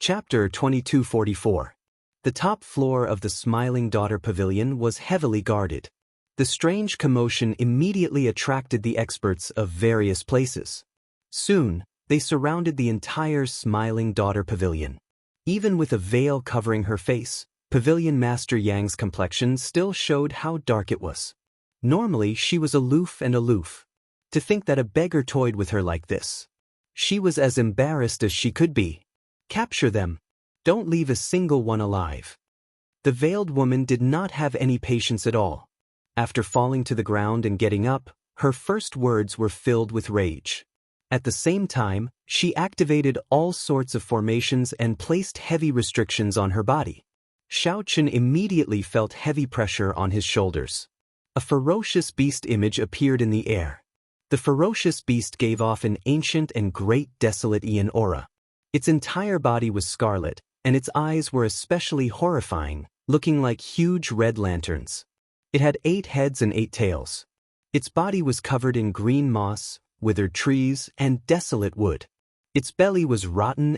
Chapter 2244. The top floor of the Smiling Daughter Pavilion was heavily guarded. The strange commotion immediately attracted the experts of various places. Soon, they surrounded the entire Smiling Daughter Pavilion. Even with a veil covering her face, Pavilion Master Yang's complexion still showed how dark it was. Normally, she was aloof. To think that a beggar toyed with her like this. She was as embarrassed as she could be. Capture them. Don't leave a single one alive. The veiled woman did not have any patience at all. After falling to the ground and getting up, her first words were filled with rage. At the same time, she activated all sorts of formations and placed heavy restrictions on her body. Xiao Chen immediately felt heavy pressure on his shoulders. A ferocious beast image appeared in the air. The ferocious beast gave off an ancient and great desolate Aeon aura. Its entire body was scarlet, and its eyes were especially horrifying, looking like huge red lanterns. It had 8 heads and 8 tails. Its body was covered in green moss, withered trees, and desolate wood. Its belly was rotten.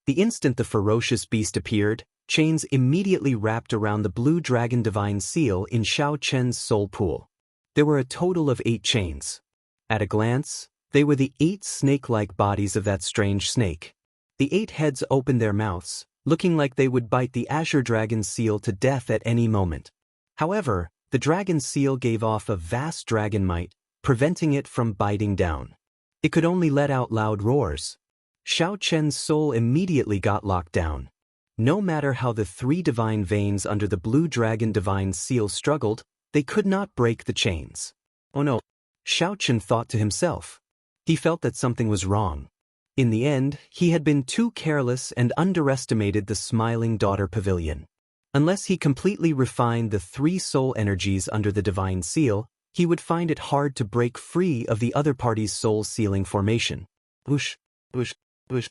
The instant the ferocious beast appeared, chains immediately wrapped around the blue dragon divine seal in Xiao Chen's soul pool. There were a total of 8 chains. At a glance, they were the 8 snake-like bodies of that strange snake. The 8 heads opened their mouths, looking like they would bite the Azure Dragon seal to death at any moment. However, the dragon seal gave off a vast dragon might, preventing it from biting down. It could only let out loud roars. Xiao Chen's soul immediately got locked down. No matter how the 3 divine veins under the blue dragon divine seal struggled, they could not break the chains. Oh no, Xiao Chen thought to himself. He felt that something was wrong. In the end, he had been too careless and underestimated the Smiling Daughter Pavilion. Unless he completely refined the 3 soul energies under the divine seal, he would find it hard to break free of the other party's soul sealing formation. Whoosh, whoosh, whoosh.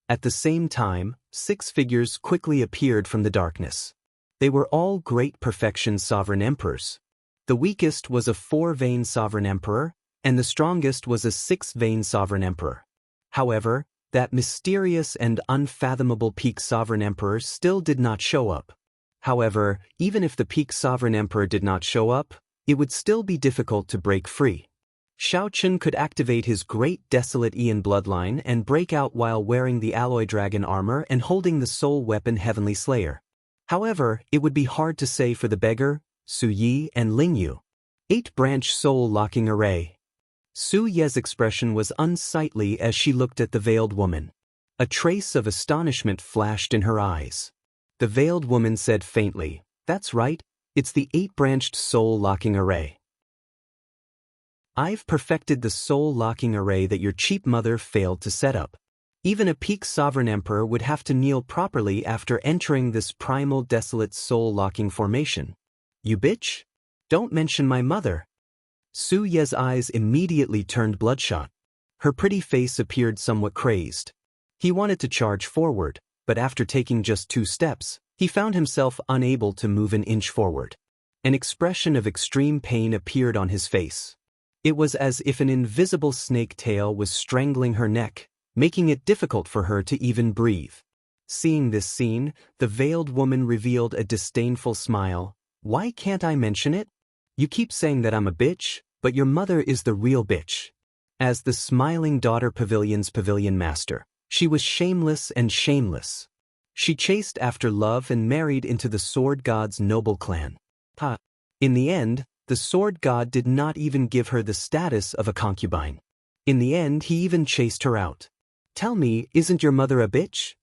At the same time, 6 figures quickly appeared from the darkness. They were all great perfection sovereign emperors. The weakest was a 4-vein sovereign emperor, and the strongest was a 6-vein sovereign emperor. However, that mysterious and unfathomable peak sovereign emperor still did not show up. However, even if the peak sovereign emperor did not show up, it would still be difficult to break free. Xiao Chen could activate his great desolate Aeon bloodline and break out while wearing the alloy dragon armor and holding the soul weapon Heavenly Slayer. However, it would be hard to say for the beggar, Su Yi and Ling Yu. 8-branch soul locking array. Su Ye's expression was unsightly as she looked at the veiled woman. A trace of astonishment flashed in her eyes. The veiled woman said faintly, "That's right, it's the 8-branched soul locking array. I've perfected the soul locking array that your cheap mother failed to set up. Even a peak sovereign emperor would have to kneel properly after entering this primal desolate soul locking formation. You bitch? Don't mention my mother." Su Ye's eyes immediately turned bloodshot. Her pretty face appeared somewhat crazed. He wanted to charge forward, but after taking just 2 steps, he found himself unable to move an inch forward. An expression of extreme pain appeared on his face. It was as if an invisible snake tail was strangling her neck, making it difficult for her to even breathe. Seeing this scene, the veiled woman revealed a disdainful smile. "Why can't I mention it? You keep saying that I'm a bitch, but your mother is the real bitch." As the Smiling Daughter Pavilion's pavilion master, she was shameless and shameless. She chased after love and married into the Sword God's noble clan. In the end, the Sword God did not even give her the status of a concubine. In the end, he even chased her out. "Tell me, isn't your mother a bitch?"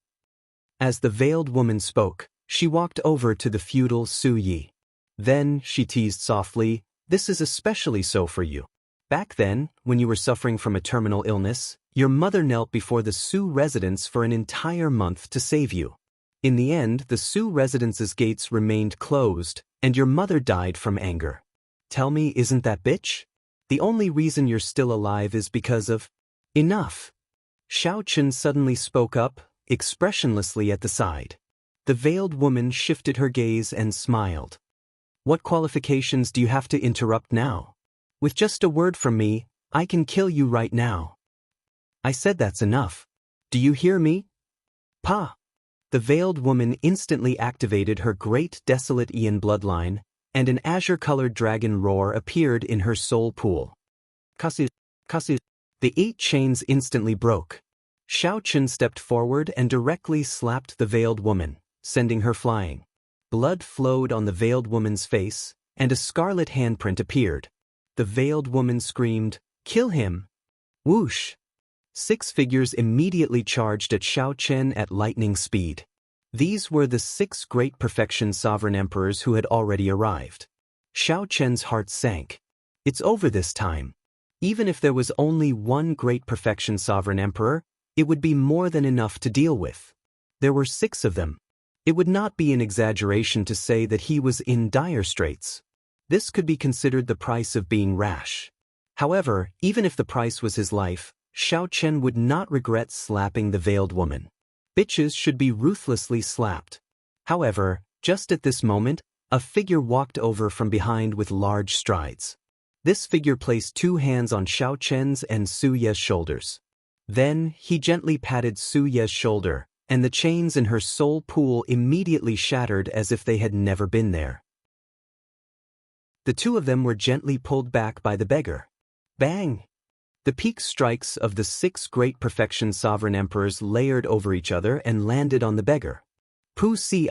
As the veiled woman spoke, she walked over to the feudal Su Yi. Then, she teased softly, "This is especially so for you. Back then, when you were suffering from a terminal illness, your mother knelt before the Su residence for an entire month to save you. In the end, the Su residence's gates remained closed, and your mother died from anger. Tell me, isn't that bitch? The only reason you're still alive is because of—" "Enough." Xiao Chen suddenly spoke up, expressionlessly at the side. The veiled woman shifted her gaze and smiled. "What qualifications do you have to interrupt now? With just a word from me, I can kill you right now." "I said that's enough. Do you hear me?" Pa! The veiled woman instantly activated her great desolate Aeon bloodline, and an azure-colored dragon roar appeared in her soul pool. Kasu. The 8 chains instantly broke. Xiao Chen stepped forward and directly slapped the veiled woman, sending her flying. Blood flowed on the veiled woman's face, and a scarlet handprint appeared. The veiled woman screamed, "Kill him!" Whoosh! 6 figures immediately charged at Xiao Chen at lightning speed. These were the 6 great perfection sovereign emperors who had already arrived. Xiao Chen's heart sank. It's over this time. Even if there was only one great perfection sovereign emperor, it would be more than enough to deal with. There were 6 of them. It would not be an exaggeration to say that he was in dire straits. This could be considered the price of being rash. However, even if the price was his life, Xiao Chen would not regret slapping the veiled woman. Bitches should be ruthlessly slapped. However, just at this moment, a figure walked over from behind with large strides. This figure placed 2 hands on Xiao Chen's and Su Ye's shoulders. Then, he gently patted Su Ye's shoulder, and the chains in her soul pool immediately shattered as if they had never been there. The 2 of them were gently pulled back by the beggar. Bang! The peak strikes of the 6 great perfection sovereign emperors layered over each other and landed on the beggar. Pu Si.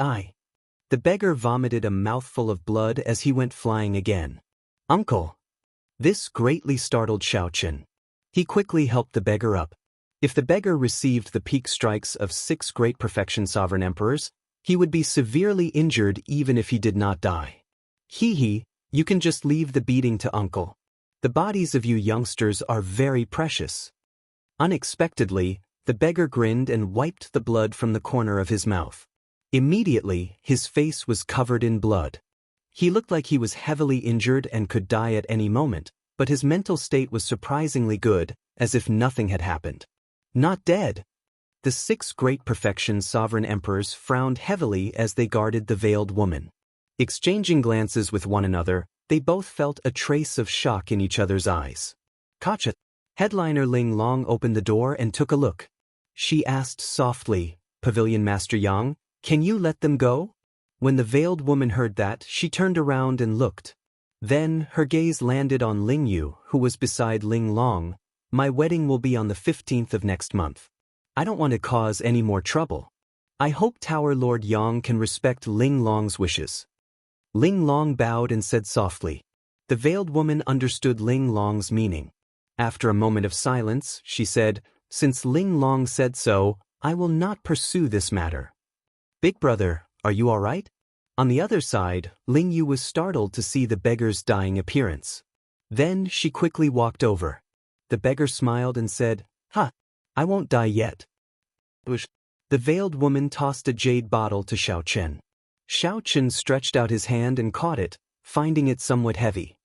The beggar vomited a mouthful of blood as he went flying again. Uncle! This greatly startled Xiao Chen. He quickly helped the beggar up. If the beggar received the peak strikes of 6 great perfection sovereign emperors, he would be severely injured even if he did not die. Hee, you can just leave the beating to Uncle. The bodies of you youngsters are very precious. Unexpectedly, the beggar grinned and wiped the blood from the corner of his mouth. Immediately, his face was covered in blood. He looked like he was heavily injured and could die at any moment, but his mental state was surprisingly good, as if nothing had happened. Not dead. The 6 great perfection sovereign emperors frowned heavily as they guarded the veiled woman. Exchanging glances with one another, they both felt a trace of shock in each other's eyes. Kacha. Headliner Ling Long opened the door and took a look. She asked softly, "Pavilion Master Yang, can you let them go?" When the veiled woman heard that, she turned around and looked. Then, her gaze landed on Ling Yu, who was beside Ling Long. "My wedding will be on the 15th of next month. I don't want to cause any more trouble. I hope Tower Lord Yang can respect Ling Long's wishes." Ling Long bowed and said softly. The veiled woman understood Ling Long's meaning. After a moment of silence, she said, "Since Ling Long said so, I will not pursue this matter." "Big brother, are you all right?" On the other side, Ling Yu was startled to see the beggar's dying appearance. Then she quickly walked over. The beggar smiled and said, I won't die yet." The veiled woman tossed a jade bottle to Xiao Chen. Xiao Chen stretched out his hand and caught it, finding it somewhat heavy.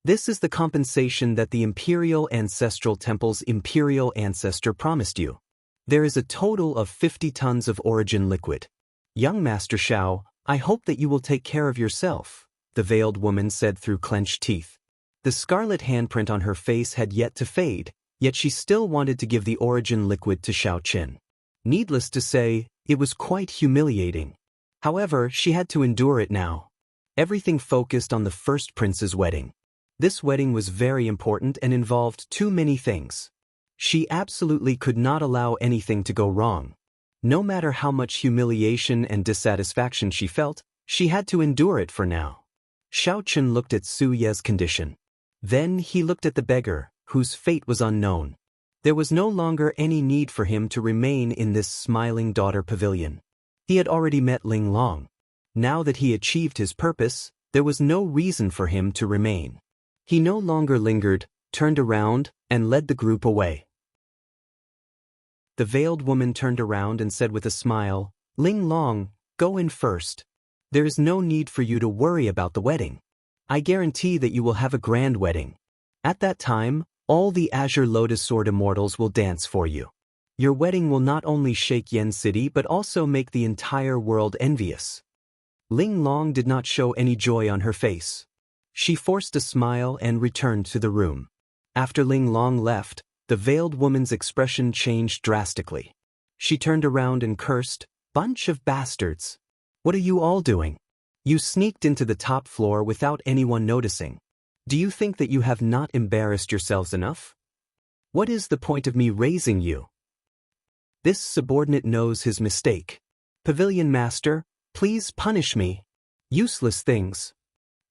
"This is the compensation that the Imperial Ancestral Temple's Imperial Ancestor promised you. There is a total of 50 tons of origin liquid. Young Master Xiao, I hope that you will take care of yourself," the veiled woman said through clenched teeth. The scarlet handprint on her face had yet to fade, yet she still wanted to give the origin liquid to Xiao Chen. Needless to say, it was quite humiliating. However, she had to endure it now. Everything focused on the first prince's wedding. This wedding was very important and involved too many things. She absolutely could not allow anything to go wrong. No matter how much humiliation and dissatisfaction she felt, she had to endure it for now. Xiao Chen looked at Su Ye's condition. Then he looked at the beggar, whose fate was unknown. There was no longer any need for him to remain in this smiling daughter pavilion. He had already met Ling Long. Now that he achieved his purpose, there was no reason for him to remain. He no longer lingered, turned around, and led the group away. The veiled woman turned around and said with a smile, "Ling Long, go in first. There is no need for you to worry about the wedding. I guarantee that you will have a grand wedding. At that time, all the Azure Lotus Sword Immortals will dance for you. Your wedding will not only shake Yen City but also make the entire world envious." Ling Long did not show any joy on her face. She forced a smile and returned to the room. After Ling Long left, the veiled woman's expression changed drastically. She turned around and cursed, "Bunch of bastards. What are you all doing? You sneaked into the top floor without anyone noticing. Do you think that you have not embarrassed yourselves enough? What is the point of me raising you?" This subordinate knows his mistake. "Pavilion master, please punish me." Useless things.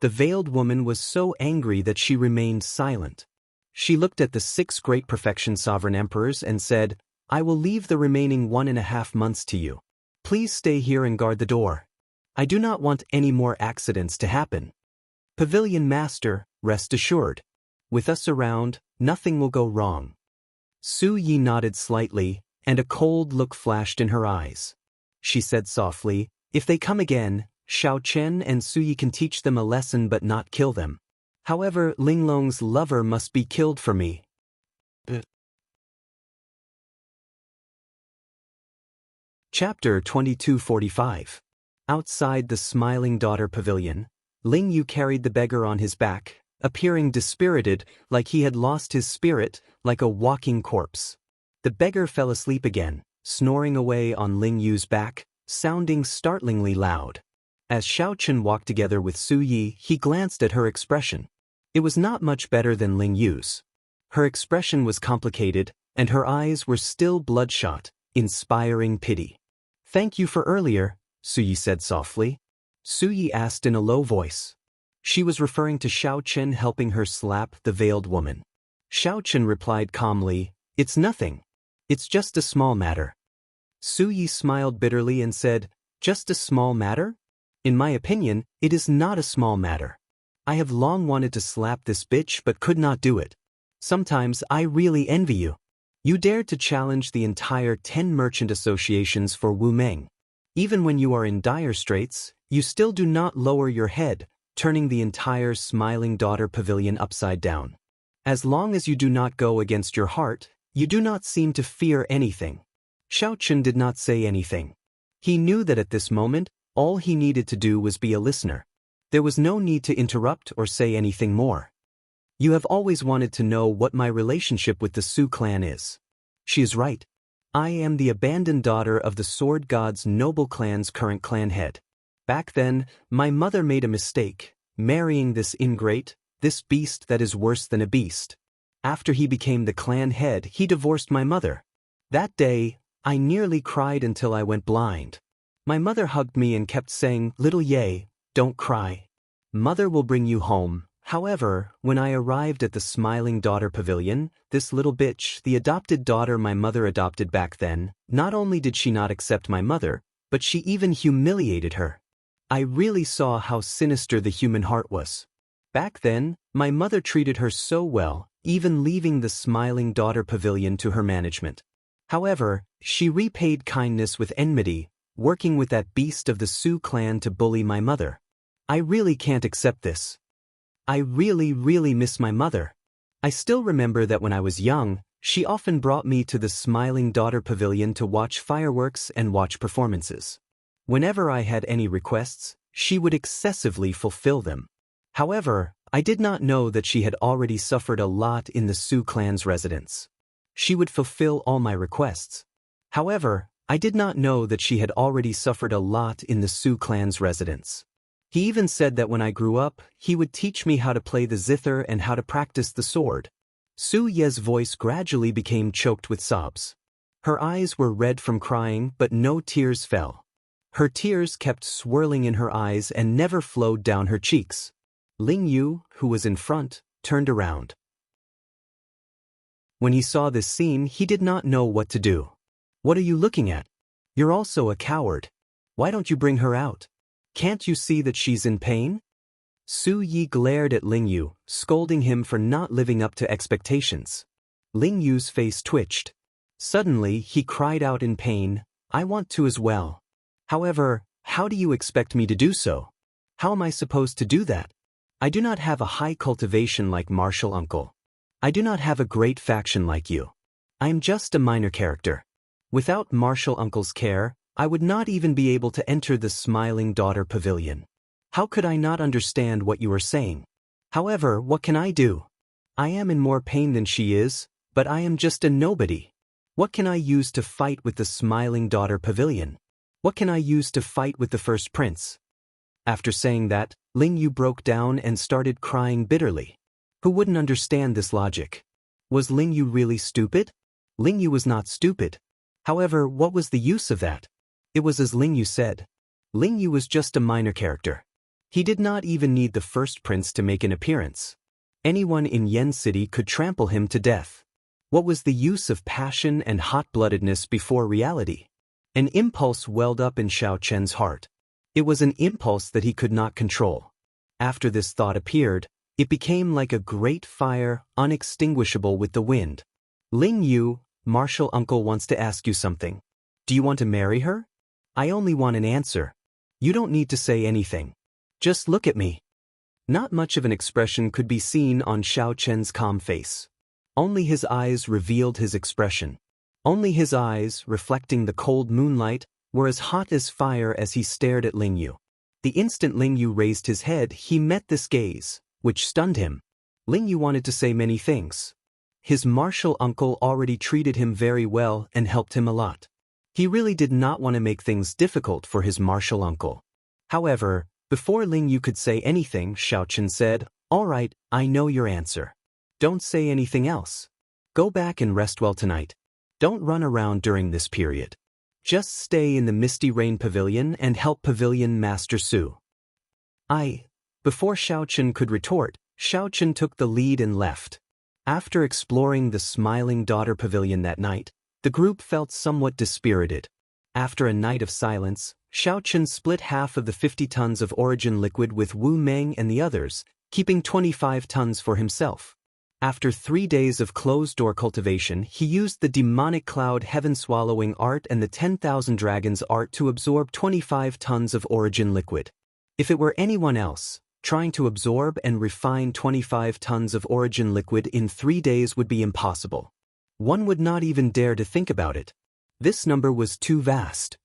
The veiled woman was so angry that she remained silent. She looked at the 6 great perfection sovereign emperors and said, "I will leave the remaining 1.5 months to you. Please stay here and guard the door. I do not want any more accidents to happen. Pavilion master, rest assured. With us around, nothing will go wrong." Su Yi nodded slightly, and a cold look flashed in her eyes. She said softly, "If they come again, Xiao Chen and Su Yi can teach them a lesson but not kill them. However, Linglong's lover must be killed for me." Chapter 2245. Outside the Smiling Daughter Pavilion, Ling Yu carried the beggar on his back, appearing dispirited, like he had lost his spirit, like a walking corpse. The beggar fell asleep again, snoring away on Ling Yu's back, sounding startlingly loud. As Xiao Chen walked together with Su Yi, he glanced at her expression. It was not much better than Ling Yu's. Her expression was complicated, and her eyes were still bloodshot, inspiring pity. "Thank you for earlier," Su Yi said softly. Su Yi asked in a low voice. She was referring to Xiao Chen helping her slap the veiled woman. Xiao Chen replied calmly, "It's nothing. It's just a small matter." Su Yi smiled bitterly and said, "Just a small matter? In my opinion, it is not a small matter. I have long wanted to slap this bitch but could not do it. Sometimes I really envy you. You dared to challenge the entire 10 merchant associations for Wu Meng. Even when you are in dire straits, you still do not lower your head, turning the entire Smiling Daughter Pavilion upside down. As long as you do not go against your heart, you do not seem to fear anything." Xiao Chen did not say anything. He knew that at this moment, all he needed to do was be a listener. There was no need to interrupt or say anything more. "You have always wanted to know what my relationship with the Su clan is. She is right. I am the abandoned daughter of the Sword God's noble clan's current clan head. Back then, my mother made a mistake, marrying this ingrate, this beast that is worse than a beast. After he became the clan head, he divorced my mother. That day, I nearly cried until I went blind. My mother hugged me and kept saying, 'Little Ye, don't cry. Mother will bring you home.' However, when I arrived at the Smiling Daughter Pavilion, this little bitch, the adopted daughter my mother adopted back then, not only did she not accept my mother, but she even humiliated her. I really saw how sinister the human heart was. Back then, my mother treated her so well, even leaving the Smiling Daughter Pavilion to her management. However, she repaid kindness with enmity, working with that beast of the Su clan to bully my mother. I really can't accept this. I really miss my mother. I still remember that when I was young, she often brought me to the Smiling Daughter Pavilion to watch fireworks and watch performances. Whenever I had any requests, she would excessively fulfill them. However, I did not know that she had already suffered a lot in the Su clan's residence. She would fulfill all my requests. However, I did not know that she had already suffered a lot in the Su clan's residence. He even said that when I grew up, he would teach me how to play the zither and how to practice the sword. Su Ye's voice gradually became choked with sobs. Her eyes were red from crying, but no tears fell. Her tears kept swirling in her eyes and never flowed down her cheeks. Ling Yu, who was in front, turned around. When he saw this scene, he did not know what to do. "What are you looking at? You're also a coward. Why don't you bring her out? Can't you see that she's in pain?" Su Yi glared at Ling Yu, scolding him for not living up to expectations. Ling Yu's face twitched. Suddenly, he cried out in pain, "I want to as well. However, how do you expect me to do so? How am I supposed to do that? I do not have a high cultivation like Martial Uncle. I do not have a great faction like you. I am just a minor character. Without Martial Uncle's care, I would not even be able to enter the Smiling Daughter Pavilion. How could I not understand what you are saying? However, what can I do? I am in more pain than she is, but I am just a nobody. What can I use to fight with the Smiling Daughter Pavilion? What can I use to fight with the first prince? After saying that, Ling Yu broke down and started crying bitterly. Who wouldn't understand this logic? Was Ling Yu really stupid? Ling Yu was not stupid. However, what was the use of that? It was as Ling Yu said. Ling Yu was just a minor character. He did not even need the first prince to make an appearance. Anyone in Yen City could trample him to death. What was the use of passion and hot-bloodedness before reality? An impulse welled up in Xiao Chen's heart. It was an impulse that he could not control. After this thought appeared, it became like a great fire, unextinguishable with the wind. Ling Yu, Martial Uncle wants to ask you something. Do you want to marry her? I only want an answer. You don't need to say anything. Just look at me. Not much of an expression could be seen on Xiao Chen's calm face. Only his eyes revealed his expression. Only his eyes, reflecting the cold moonlight, were as hot as fire as he stared at Ling Yu. The instant Ling Yu raised his head, he met this gaze, which stunned him. Ling Yu wanted to say many things. His martial uncle already treated him very well and helped him a lot. He really did not want to make things difficult for his martial uncle. However, before Ling Yu could say anything, Xiao Chen said, "All right, I know your answer. Don't say anything else. Go back and rest well tonight. Don't run around during this period. Just stay in the Misty Rain Pavilion and help Pavilion Master Su." Before Xiao Chen could retort, Xiao Chen took the lead and left. After exploring the Smiling Daughter Pavilion that night, the group felt somewhat dispirited. After a night of silence, Xiao Chen split half of the 50 tons of origin liquid with Wu Meng and the others, keeping 25 tons for himself. After 3 days of closed-door cultivation, he used the Demonic Cloud Heaven-Swallowing Art and the 10,000 Dragons Art to absorb 25 tons of origin liquid. If it were anyone else, trying to absorb and refine 25 tons of origin liquid in 3 days would be impossible. One would not even dare to think about it. This number was too vast.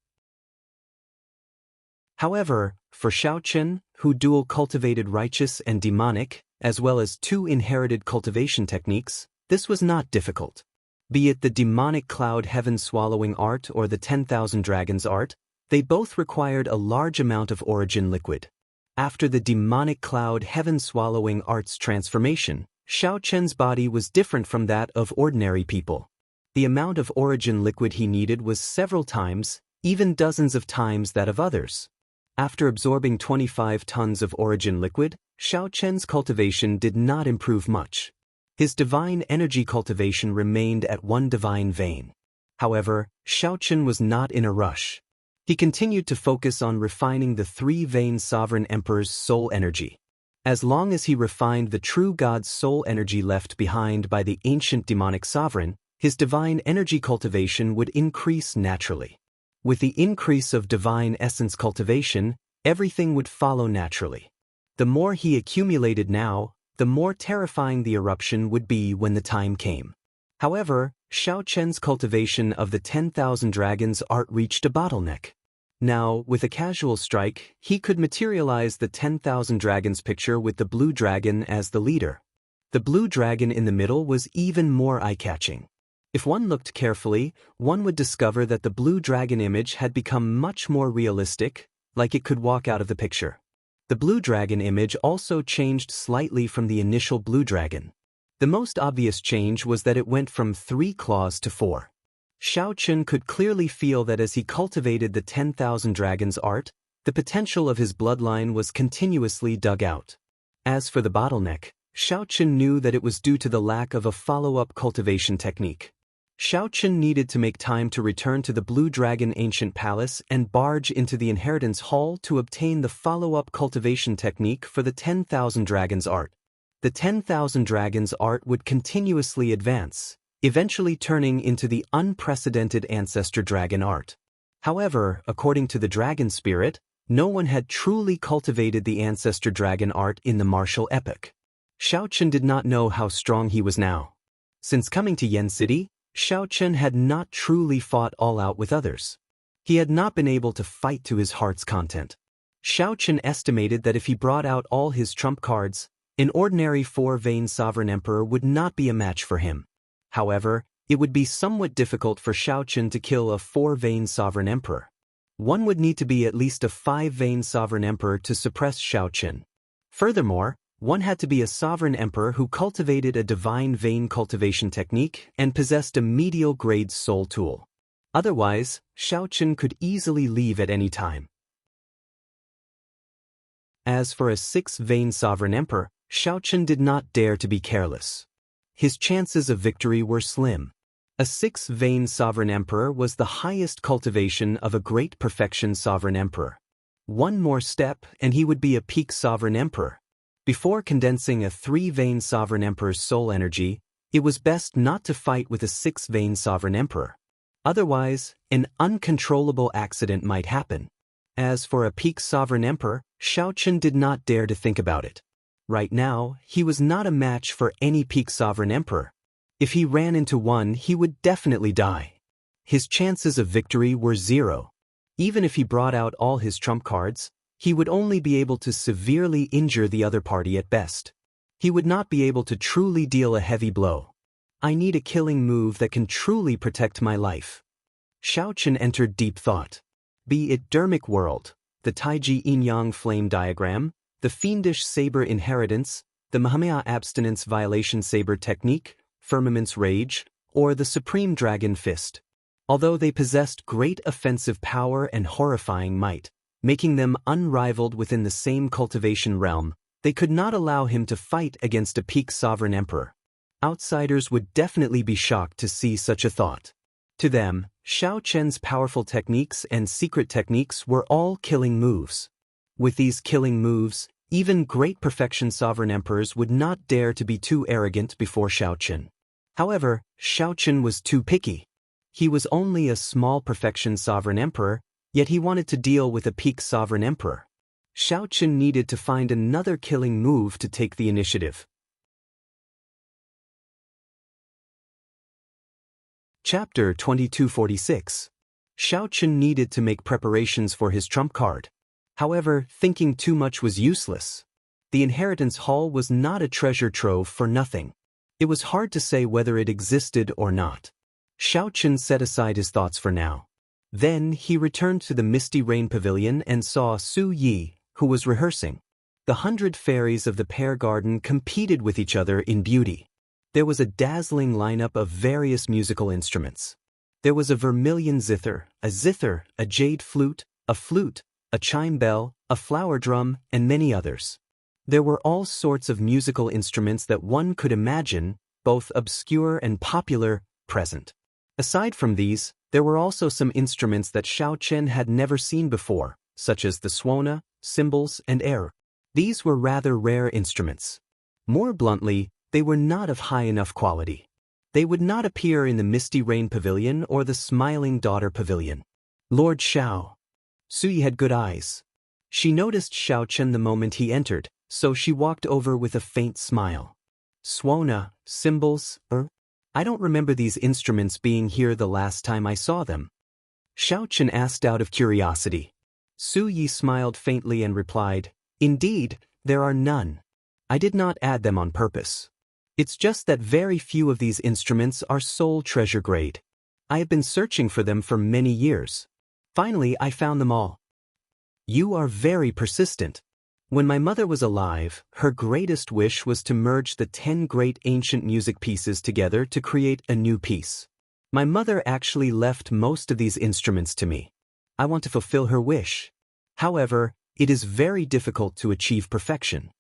However, for Xiao Chen, who dual-cultivated righteous and demonic, as well as 2 inherited cultivation techniques, this was not difficult. Be it the Demonic Cloud Heaven-Swallowing Art or the 10,000 Dragons Art, they both required a large amount of origin liquid. After the Demonic Cloud Heaven-Swallowing Art's transformation, Xiao Chen's body was different from that of ordinary people. The amount of origin liquid he needed was several times, even dozens of times that of others. After absorbing 25 tons of origin liquid, Xiao Chen's cultivation did not improve much. His divine energy cultivation remained at 1 divine vein. However, Xiao Chen was not in a rush. He continued to focus on refining the 3-vein Sovereign Emperor's soul energy. As long as he refined the true God's soul energy left behind by the ancient demonic sovereign, his divine energy cultivation would increase naturally. With the increase of divine essence cultivation, everything would follow naturally. The more he accumulated now, the more terrifying the eruption would be when the time came. However, Xiao Chen's cultivation of the 10,000 Dragons Art reached a bottleneck. Now, with a casual strike, he could materialize the 10,000 Dragons picture with the blue dragon as the leader. The blue dragon in the middle was even more eye-catching. If one looked carefully, one would discover that the blue dragon image had become much more realistic, like it could walk out of the picture. The blue dragon image also changed slightly from the initial blue dragon. The most obvious change was that it went from 3 claws to 4. Xiao Chen could clearly feel that as he cultivated the 10,000 Dragons Art, the potential of his bloodline was continuously dug out. As for the bottleneck, Xiao Chen knew that it was due to the lack of a follow-up cultivation technique. Xiao Chen needed to make time to return to the Blue Dragon Ancient Palace and barge into the Inheritance Hall to obtain the follow-up cultivation technique for the 10,000 Dragons Art. The 10,000 Dragons Art would continuously advance, eventually turning into the unprecedented Ancestor Dragon Art. However, according to the Dragon Spirit, no one had truly cultivated the Ancestor Dragon Art in the martial epoch. Xiao Chen did not know how strong he was now. Since coming to Yen City, Xiao Chen had not truly fought all out with others. He had not been able to fight to his heart's content. Xiao Chen estimated that if he brought out all his trump cards, an ordinary 4-vein Sovereign Emperor would not be a match for him. However, It would be somewhat difficult for Shaochen to kill a 4-vein sovereign emperor. One would need to be at least a 5-vein sovereign emperor to suppress Shaochen. Furthermore, one had to be a sovereign emperor who cultivated a divine vein cultivation technique and possessed a medial grade soul tool. Otherwise, Shaochen could easily leave at any time. As for a 6-vein sovereign emperor, Shaochen did not dare to be careless. His chances of victory were slim. A 6-vein sovereign emperor was the highest cultivation of a great perfection sovereign emperor. One more step and he would be a peak sovereign emperor. Before condensing a 3-vein sovereign emperor's soul energy, it was best not to fight with a 6-vein sovereign emperor. Otherwise, an uncontrollable accident might happen. As for a peak sovereign emperor, Shaochen did not dare to think about it. Right now, he was not a match for any peak sovereign emperor. If he ran into one, he would definitely die. His chances of victory were 0. Even if he brought out all his trump cards, he would only be able to severely injure the other party at best. He would not be able to truly deal a heavy blow. I need a killing move that can truly protect my life. Shaochen entered deep thought. Be it Dermic World, the Taiji Yin-Yang Flame Diagram, the Fiendish Saber Inheritance, the Mahamaya Abstinence Violation Saber Technique, Firmament's Rage, or the Supreme Dragon Fist. Although they possessed great offensive power and horrifying might, making them unrivaled within the same cultivation realm, they could not allow him to fight against a peak sovereign emperor. Outsiders would definitely be shocked to see such a thought. To them, Shaochen's powerful techniques and secret techniques were all killing moves. With these killing moves, even great perfection sovereign emperors would not dare to be too arrogant before Shaochen. However, Shaochen was too picky. He was only a small perfection sovereign emperor, yet he wanted to deal with a peak sovereign emperor. Shaochen needed to find another killing move to take the initiative. Chapter 2246. Shaochen needed to make preparations for his trump card. However, thinking too much was useless. The inheritance hall was not a treasure trove for nothing. It was hard to say whether it existed or not. Shaochen set aside his thoughts for now. Then he returned to the Misty Rain Pavilion and saw Su Yi, who was rehearsing. The 100 fairies of the pear garden competed with each other in beauty. There was a dazzling lineup of various musical instruments. There was a vermilion zither, a jade flute, a chime bell, a flower drum, and many others. There were all sorts of musical instruments that one could imagine, both obscure and popular, present. Aside from these, there were also some instruments that Shaochen had never seen before, such as the suona, cymbals, and air. These were rather rare instruments. More bluntly, they were not of high enough quality. They would not appear in the Misty Rain Pavilion or the Smiling Daughter Pavilion. Lord Shao. Suyi had good eyes. She noticed Shaochen the moment he entered, so she walked over with a faint smile. Suona, cymbals, I don't remember these instruments being here the last time I saw them. Shaochen asked out of curiosity. Suyi smiled faintly and replied, Indeed, there are none. I did not add them on purpose. It's just that very few of these instruments are soul treasure grade. I have been searching for them for many years. Finally, I found them all. You are very persistent. When my mother was alive, her greatest wish was to merge the 10 great ancient music pieces together to create a new piece. My mother actually left most of these instruments to me. I want to fulfill her wish. However, it is very difficult to achieve perfection.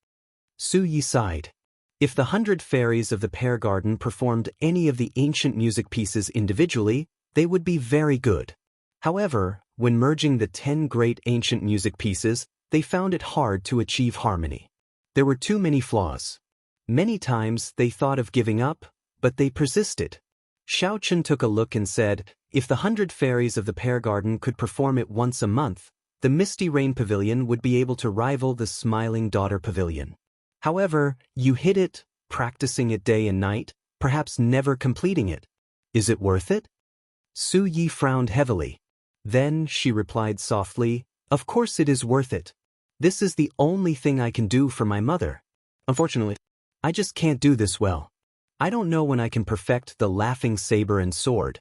Su Yi sighed. If the 100 fairies of the pear garden performed any of the ancient music pieces individually, they would be very good. However, when merging the 10 great ancient music pieces, they found it hard to achieve harmony. There were too many flaws. Many times they thought of giving up, but they persisted. Shaochen took a look and said, if the 100 fairies of the pear garden could perform it once a month, the Misty Rain Pavilion would be able to rival the Smiling Daughter Pavilion. However, you hit it, practicing it day and night, perhaps never completing it. Is it worth it? Su Yi frowned heavily. Then she replied softly, Of course it is worth it. This is the only thing I can do for my mother. Unfortunately, I just can't do this well. I don't know when I can perfect the laughing saber and sword.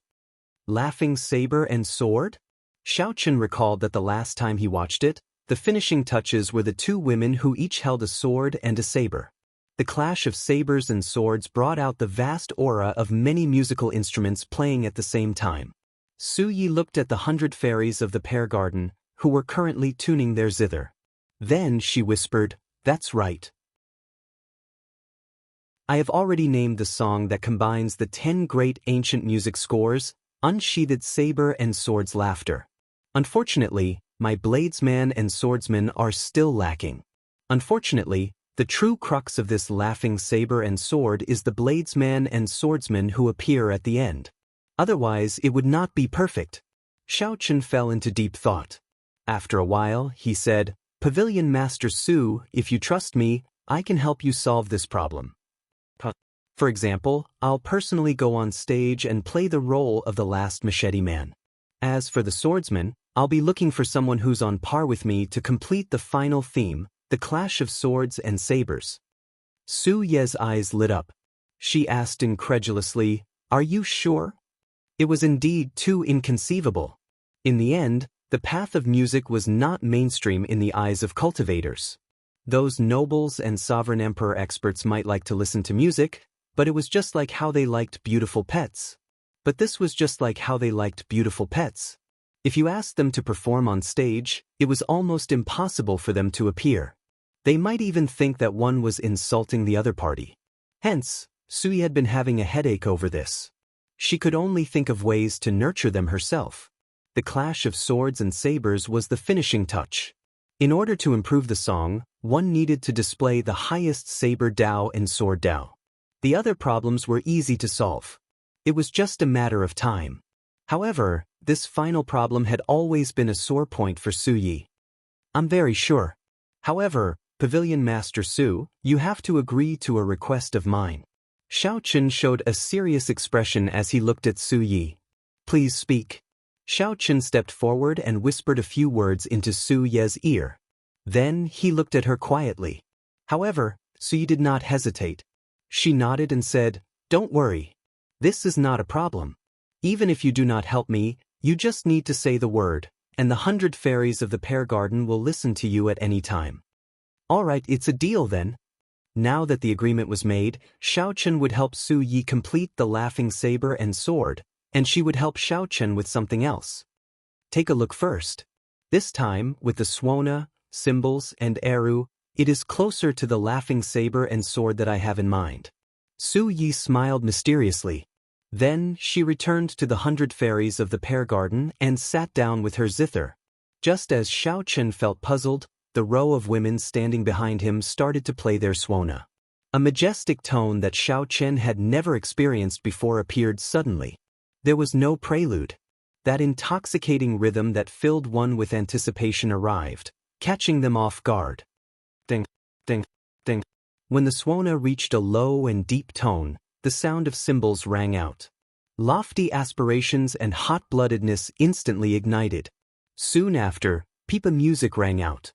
Laughing saber and sword? Xiao Chen recalled that the last time he watched it, the finishing touches were the two women who each held a sword and a saber. The clash of sabers and swords brought out the vast aura of many musical instruments playing at the same time. Su Yi looked at the 100 fairies of the pear garden, who were currently tuning their zither. Then she whispered, "That's right. I have already named the song that combines the 10 great ancient music scores, unsheathed saber and sword's laughter. Unfortunately, my bladesman and swordsman are still lacking. Unfortunately, the true crux of this laughing saber and sword is the bladesman and swordsman who appear at the end. Otherwise, it would not be perfect." Xiao Chen fell into deep thought. After a while, he said, "Pavilion Master Su, if you trust me, I can help you solve this problem. For example, I'll personally go on stage and play the role of the last machete man. As for the swordsman, I'll be looking for someone who's on par with me to complete the final theme, the clash of swords and sabers." Su Ye's eyes lit up. She asked incredulously, "Are you sure?" It was indeed too inconceivable. In the end, the path of music was not mainstream in the eyes of cultivators. Those nobles and sovereign emperor experts might like to listen to music, but it was just like how they liked beautiful pets. But this was just like how they liked beautiful pets. If you asked them to perform on stage, it was almost impossible for them to appear. They might even think that one was insulting the other party. Hence, Sui had been having a headache over this. She could only think of ways to nurture them herself. The clash of swords and sabers was the finishing touch. In order to improve the song, one needed to display the highest saber Dao and sword Dao. The other problems were easy to solve. It was just a matter of time. However, this final problem had always been a sore point for Su Yi. "I'm very sure. However, Pavilion Master Su, you have to agree to a request of mine." Xiao Chen showed a serious expression as he looked at Su Yi. "Please speak." Xiao Chen stepped forward and whispered a few words into Su Ye's ear. Then he looked at her quietly. However, Su Yi did not hesitate. She nodded and said, "Don't worry. This is not a problem. Even if you do not help me, you just need to say the word, and the 100 fairies of the pear garden will listen to you at any time." "All right, it's a deal then." Now that the agreement was made, Xiao Chen would help Su Yi complete the laughing saber and sword, and she would help Xiao Chen with something else. Take a look first. This time, with the Suona, cymbals, and Eru, it is closer to the laughing saber and sword that I have in mind. Su Yi smiled mysteriously. Then she returned to the 100 fairies of the pear garden and sat down with her zither. Just as Xiao Chen felt puzzled, the row of women standing behind him started to play their Suona. A majestic tone that Xiao Chen had never experienced before appeared suddenly. There was no prelude. That intoxicating rhythm that filled one with anticipation arrived, catching them off guard. Ding, ding, ding. When the Suona reached a low and deep tone, the sound of cymbals rang out. Lofty aspirations and hot-bloodedness instantly ignited. Soon after, pipa music rang out.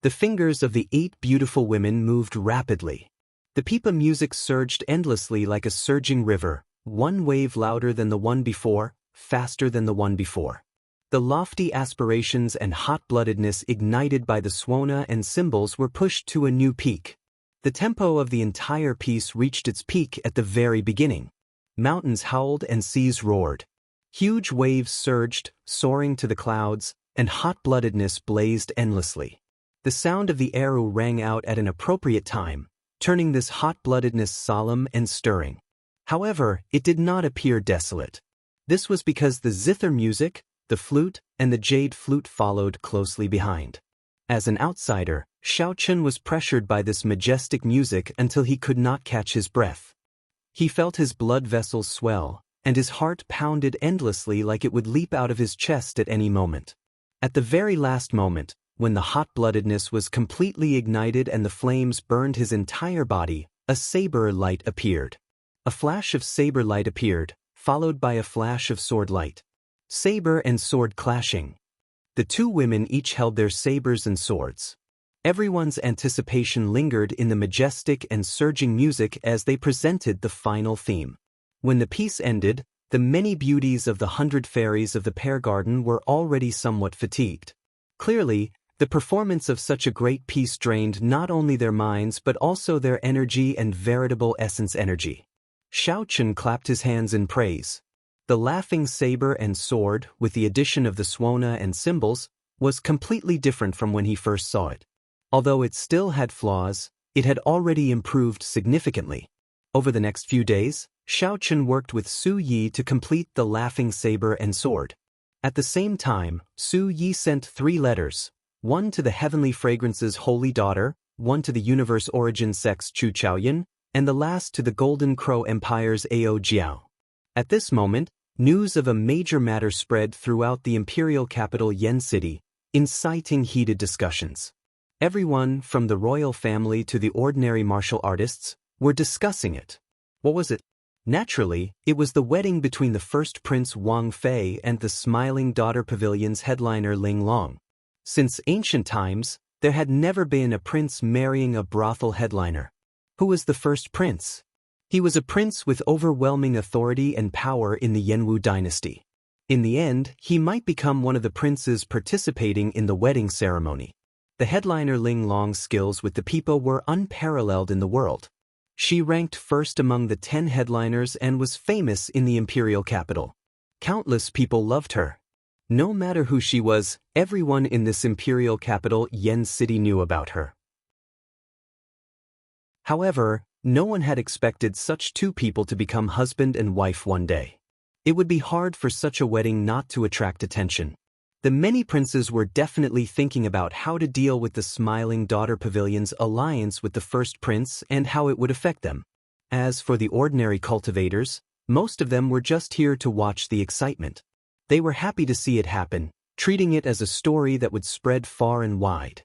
The fingers of the 8 beautiful women moved rapidly. The pipa music surged endlessly like a surging river, one wave louder than the one before, faster than the one before. The lofty aspirations and hot-bloodedness ignited by the Suona and cymbals were pushed to a new peak. The tempo of the entire piece reached its peak at the very beginning. Mountains howled and seas roared. Huge waves surged, soaring to the clouds, and hot-bloodedness blazed endlessly. The sound of the Eru rang out at an appropriate time, turning this hot-bloodedness solemn and stirring. However, it did not appear desolate. This was because the zither music, the flute, and the jade flute followed closely behind. As an outsider, Xiao Chen was pressured by this majestic music until he could not catch his breath. He felt his blood vessels swell, and his heart pounded endlessly like it would leap out of his chest at any moment. At the very last moment, when the hot-bloodedness was completely ignited and the flames burned his entire body, a saber light appeared. A flash of saber light appeared, followed by a flash of sword light. Saber and sword clashing. The two women each held their sabers and swords. Everyone's anticipation lingered in the majestic and surging music as they presented the final theme. When the piece ended, the many beauties of the 100 fairies of the pear garden were already somewhat fatigued. Clearly, the performance of such a great piece drained not only their minds but also their energy and veritable essence energy. Xiao Chen clapped his hands in praise. The laughing saber and sword, with the addition of the suona and cymbals, was completely different from when he first saw it. Although it still had flaws, it had already improved significantly. Over the next few days, Xiao Chen worked with Su Yi to complete the laughing saber and sword. At the same time, Su Yi sent 3 letters, one to the Heavenly Fragrance's Holy Daughter, one to the Universe Origin Sect's Chu Chaoyan, and the last to the Golden Crow Empire's Ao Jiao. At this moment, news of a major matter spread throughout the imperial capital Yen City, inciting heated discussions. Everyone, from the royal family to the ordinary martial artists, were discussing it. What was it? Naturally, it was the wedding between the first Prince Wang Fei and the Smiling Daughter Pavilion's headliner Ling Long. Since ancient times, there had never been a prince marrying a brothel headliner. Who was the first prince? He was a prince with overwhelming authority and power in the Yenwu dynasty. In the end, he might become one of the princes participating in the wedding ceremony. The headliner Ling Long's skills with the people were unparalleled in the world. She ranked first among the 10 headliners and was famous in the imperial capital. Countless people loved her. No matter who she was, everyone in this imperial capital Yen City knew about her. However, no one had expected such 2 people to become husband and wife one day. It would be hard for such a wedding not to attract attention. The many princes were definitely thinking about how to deal with the Smiling Daughter Pavilion's alliance with the first prince and how it would affect them. As for the ordinary cultivators, most of them were just here to watch the excitement. They were happy to see it happen, treating it as a story that would spread far and wide.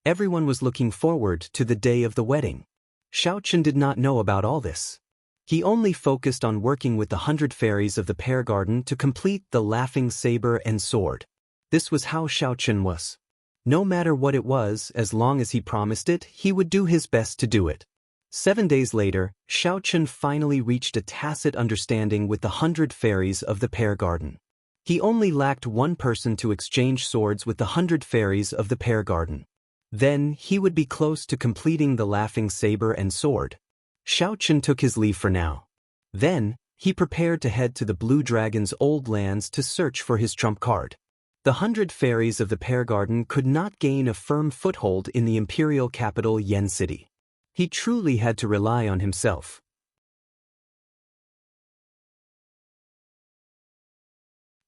Everyone was looking forward to the day of the wedding. Xiao Chen did not know about all this. He only focused on working with the 100 fairies of the pear garden to complete the laughing saber and sword. This was how Xiao Chen was. No matter what it was, as long as he promised it, he would do his best to do it. 7 days later, Xiao Chen finally reached a tacit understanding with the 100 fairies of the pear garden. He only lacked one person to exchange swords with the 100 fairies of the pear garden. Then, he would be close to completing the laughing saber and sword. Xiao Chen took his leave for now. Then, he prepared to head to the Blue Dragon's old lands to search for his trump card. The 100 fairies of the pear garden could not gain a firm foothold in the imperial capital Yen City. He truly had to rely on himself.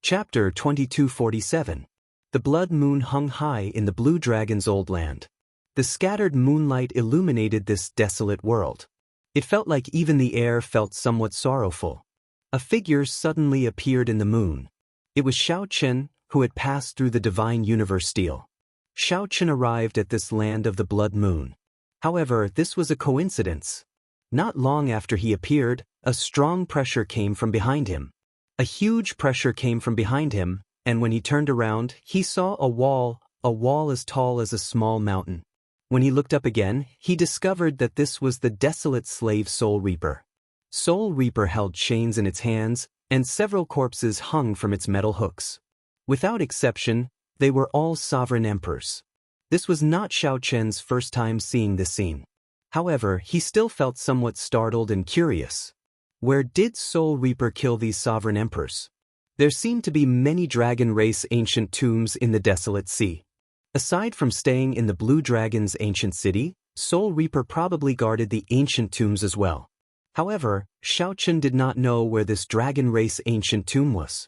Chapter 2247. The blood moon hung high in the Blue Dragon's old land. The scattered moonlight illuminated this desolate world. It felt like even the air felt somewhat sorrowful. A figure suddenly appeared in the moon. It was Xiao Chen, who had passed through the divine universe steel. Xiao Chen arrived at this land of the blood moon. However, this was a coincidence. Not long after he appeared, a strong pressure came from behind him. A huge pressure came from behind him, and when he turned around, he saw a wall as tall as a small mountain. When he looked up again, he discovered that this was the desolate slave Soul Reaper. Soul Reaper held chains in its hands, and several corpses hung from its metal hooks. Without exception, they were all sovereign emperors. This was not Xiao Chen's first time seeing this scene. However, he still felt somewhat startled and curious. Where did Soul Reaper kill these sovereign emperors? There seemed to be many dragon race ancient tombs in the desolate sea. Aside from staying in the Blue Dragon's ancient city, Soul Reaper probably guarded the ancient tombs as well. However, Xiao Chen did not know where this dragon race ancient tomb was.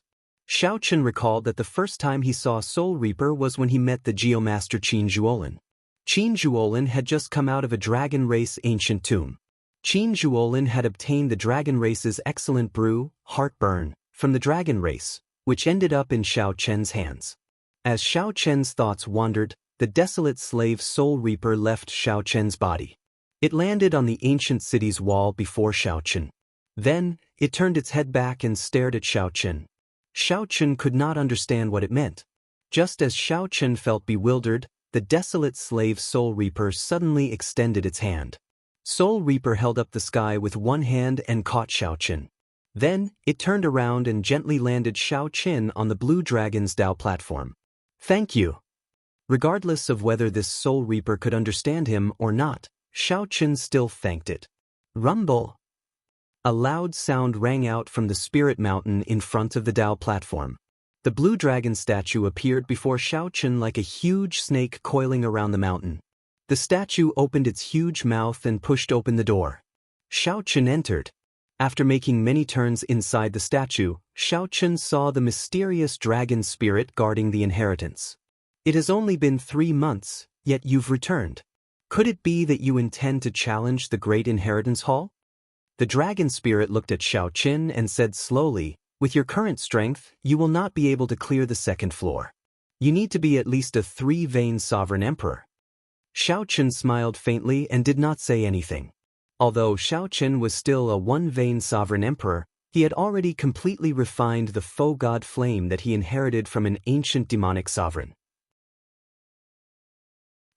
Xiao Chen recalled that the first time he saw Soul Reaper was when he met the Geomaster Qin Zhuolin. Qin Zhuolin had just come out of a dragon race ancient tomb. Qin Zhuolin had obtained the dragon race's excellent brew, Heartburn, from the dragon race, which ended up in Xiao Chen's hands. As Xiao Chen's thoughts wandered, the desolate slave Soul Reaper left Xiao Chen's body. It landed on the ancient city's wall before Xiao Chen. Then, it turned its head back and stared at Xiao Chen. Xiao Chen could not understand what it meant. Just as Xiao Chen felt bewildered, the desolate slave Soul Reaper suddenly extended its hand. Soul Reaper held up the sky with one hand and caught Xiaoqin. Then, it turned around and gently landed Xiaoqin on the Blue Dragon's Dao platform. "Thank you." Regardless of whether this Soul Reaper could understand him or not, Xiaoqin still thanked it. Rumble! A loud sound rang out from the Spirit Mountain in front of the Dao platform. The Blue Dragon statue appeared before Xiaoqin like a huge snake coiling around the mountain. The statue opened its huge mouth and pushed open the door. Xiaoqin entered. After making many turns inside the statue, Xiaoqin saw the mysterious dragon spirit guarding the inheritance. "It has only been 3 months, yet you've returned. Could it be that you intend to challenge the Great Inheritance Hall?" The dragon spirit looked at Xiaoqin and said slowly, "With your current strength, you will not be able to clear the 2nd floor. You need to be at least a 3-vein sovereign emperor." Xiaoqin smiled faintly and did not say anything. Although Xiaoqin was still a 1-vein sovereign emperor, he had already completely refined the faux god flame that he inherited from an ancient demonic sovereign.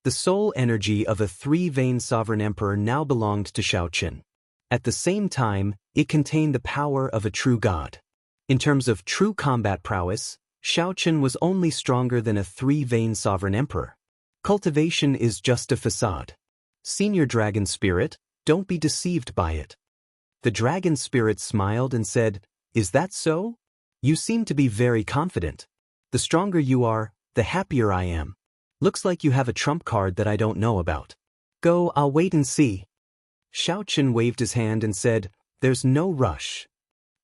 The soul energy of a 3-vein sovereign emperor now belonged to Xiaoqin. At the same time, it contained the power of a true god. In terms of true combat prowess, Xiaoqin was only stronger than a 3-vein sovereign emperor. Cultivation is just a facade. Senior Dragon Spirit, don't be deceived by it. The Dragon Spirit smiled and said, "Is that so? You seem to be very confident. The stronger you are, the happier I am. Looks like you have a trump card that I don't know about. Go, I'll wait and see." Xiaoqin waved his hand and said, "There's no rush.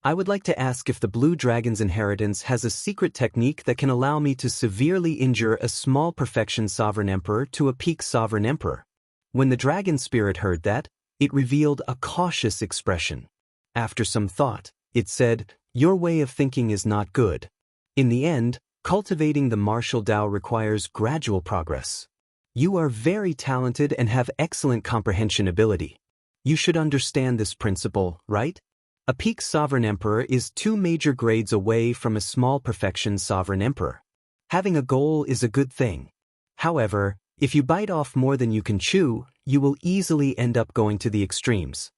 I would like to ask if the Blue Dragon's inheritance has a secret technique that can allow me to severely injure a small perfection sovereign emperor to a peak sovereign emperor." When the dragon spirit heard that, it revealed a cautious expression. After some thought, it said, "Your way of thinking is not good. In the end, cultivating the martial Dao requires gradual progress. You are very talented and have excellent comprehension ability. You should understand this principle, right? A peak sovereign emperor is 2 major grades away from a small perfection sovereign emperor. Having a goal is a good thing. However, if you bite off more than you can chew, you will easily end up going to the extremes."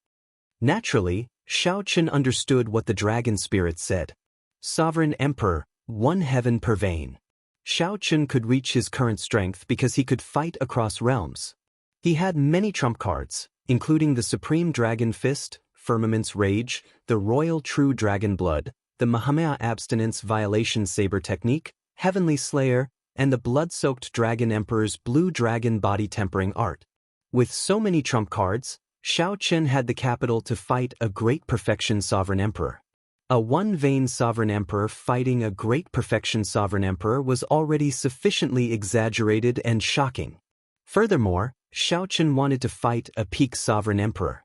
Naturally, Xiaoqin understood what the dragon spirit said. Sovereign emperor, 1 heaven per vein. Xiaoqin could reach his current strength because he could fight across realms. He had many trump cards, including the Supreme Dragon Fist, Firmament's Rage, the Royal True Dragon Blood, the Mahamaya Abstinence Violation Saber Technique, Heavenly Slayer, and the Blood-Soaked Dragon Emperor's Blue Dragon Body Tempering Art. With so many trump cards, Xiaoqin had the capital to fight a Great Perfection Sovereign Emperor. A 1-vein Sovereign Emperor fighting a Great Perfection Sovereign Emperor was already sufficiently exaggerated and shocking. Furthermore, Xiaoqin wanted to fight a peak Sovereign Emperor.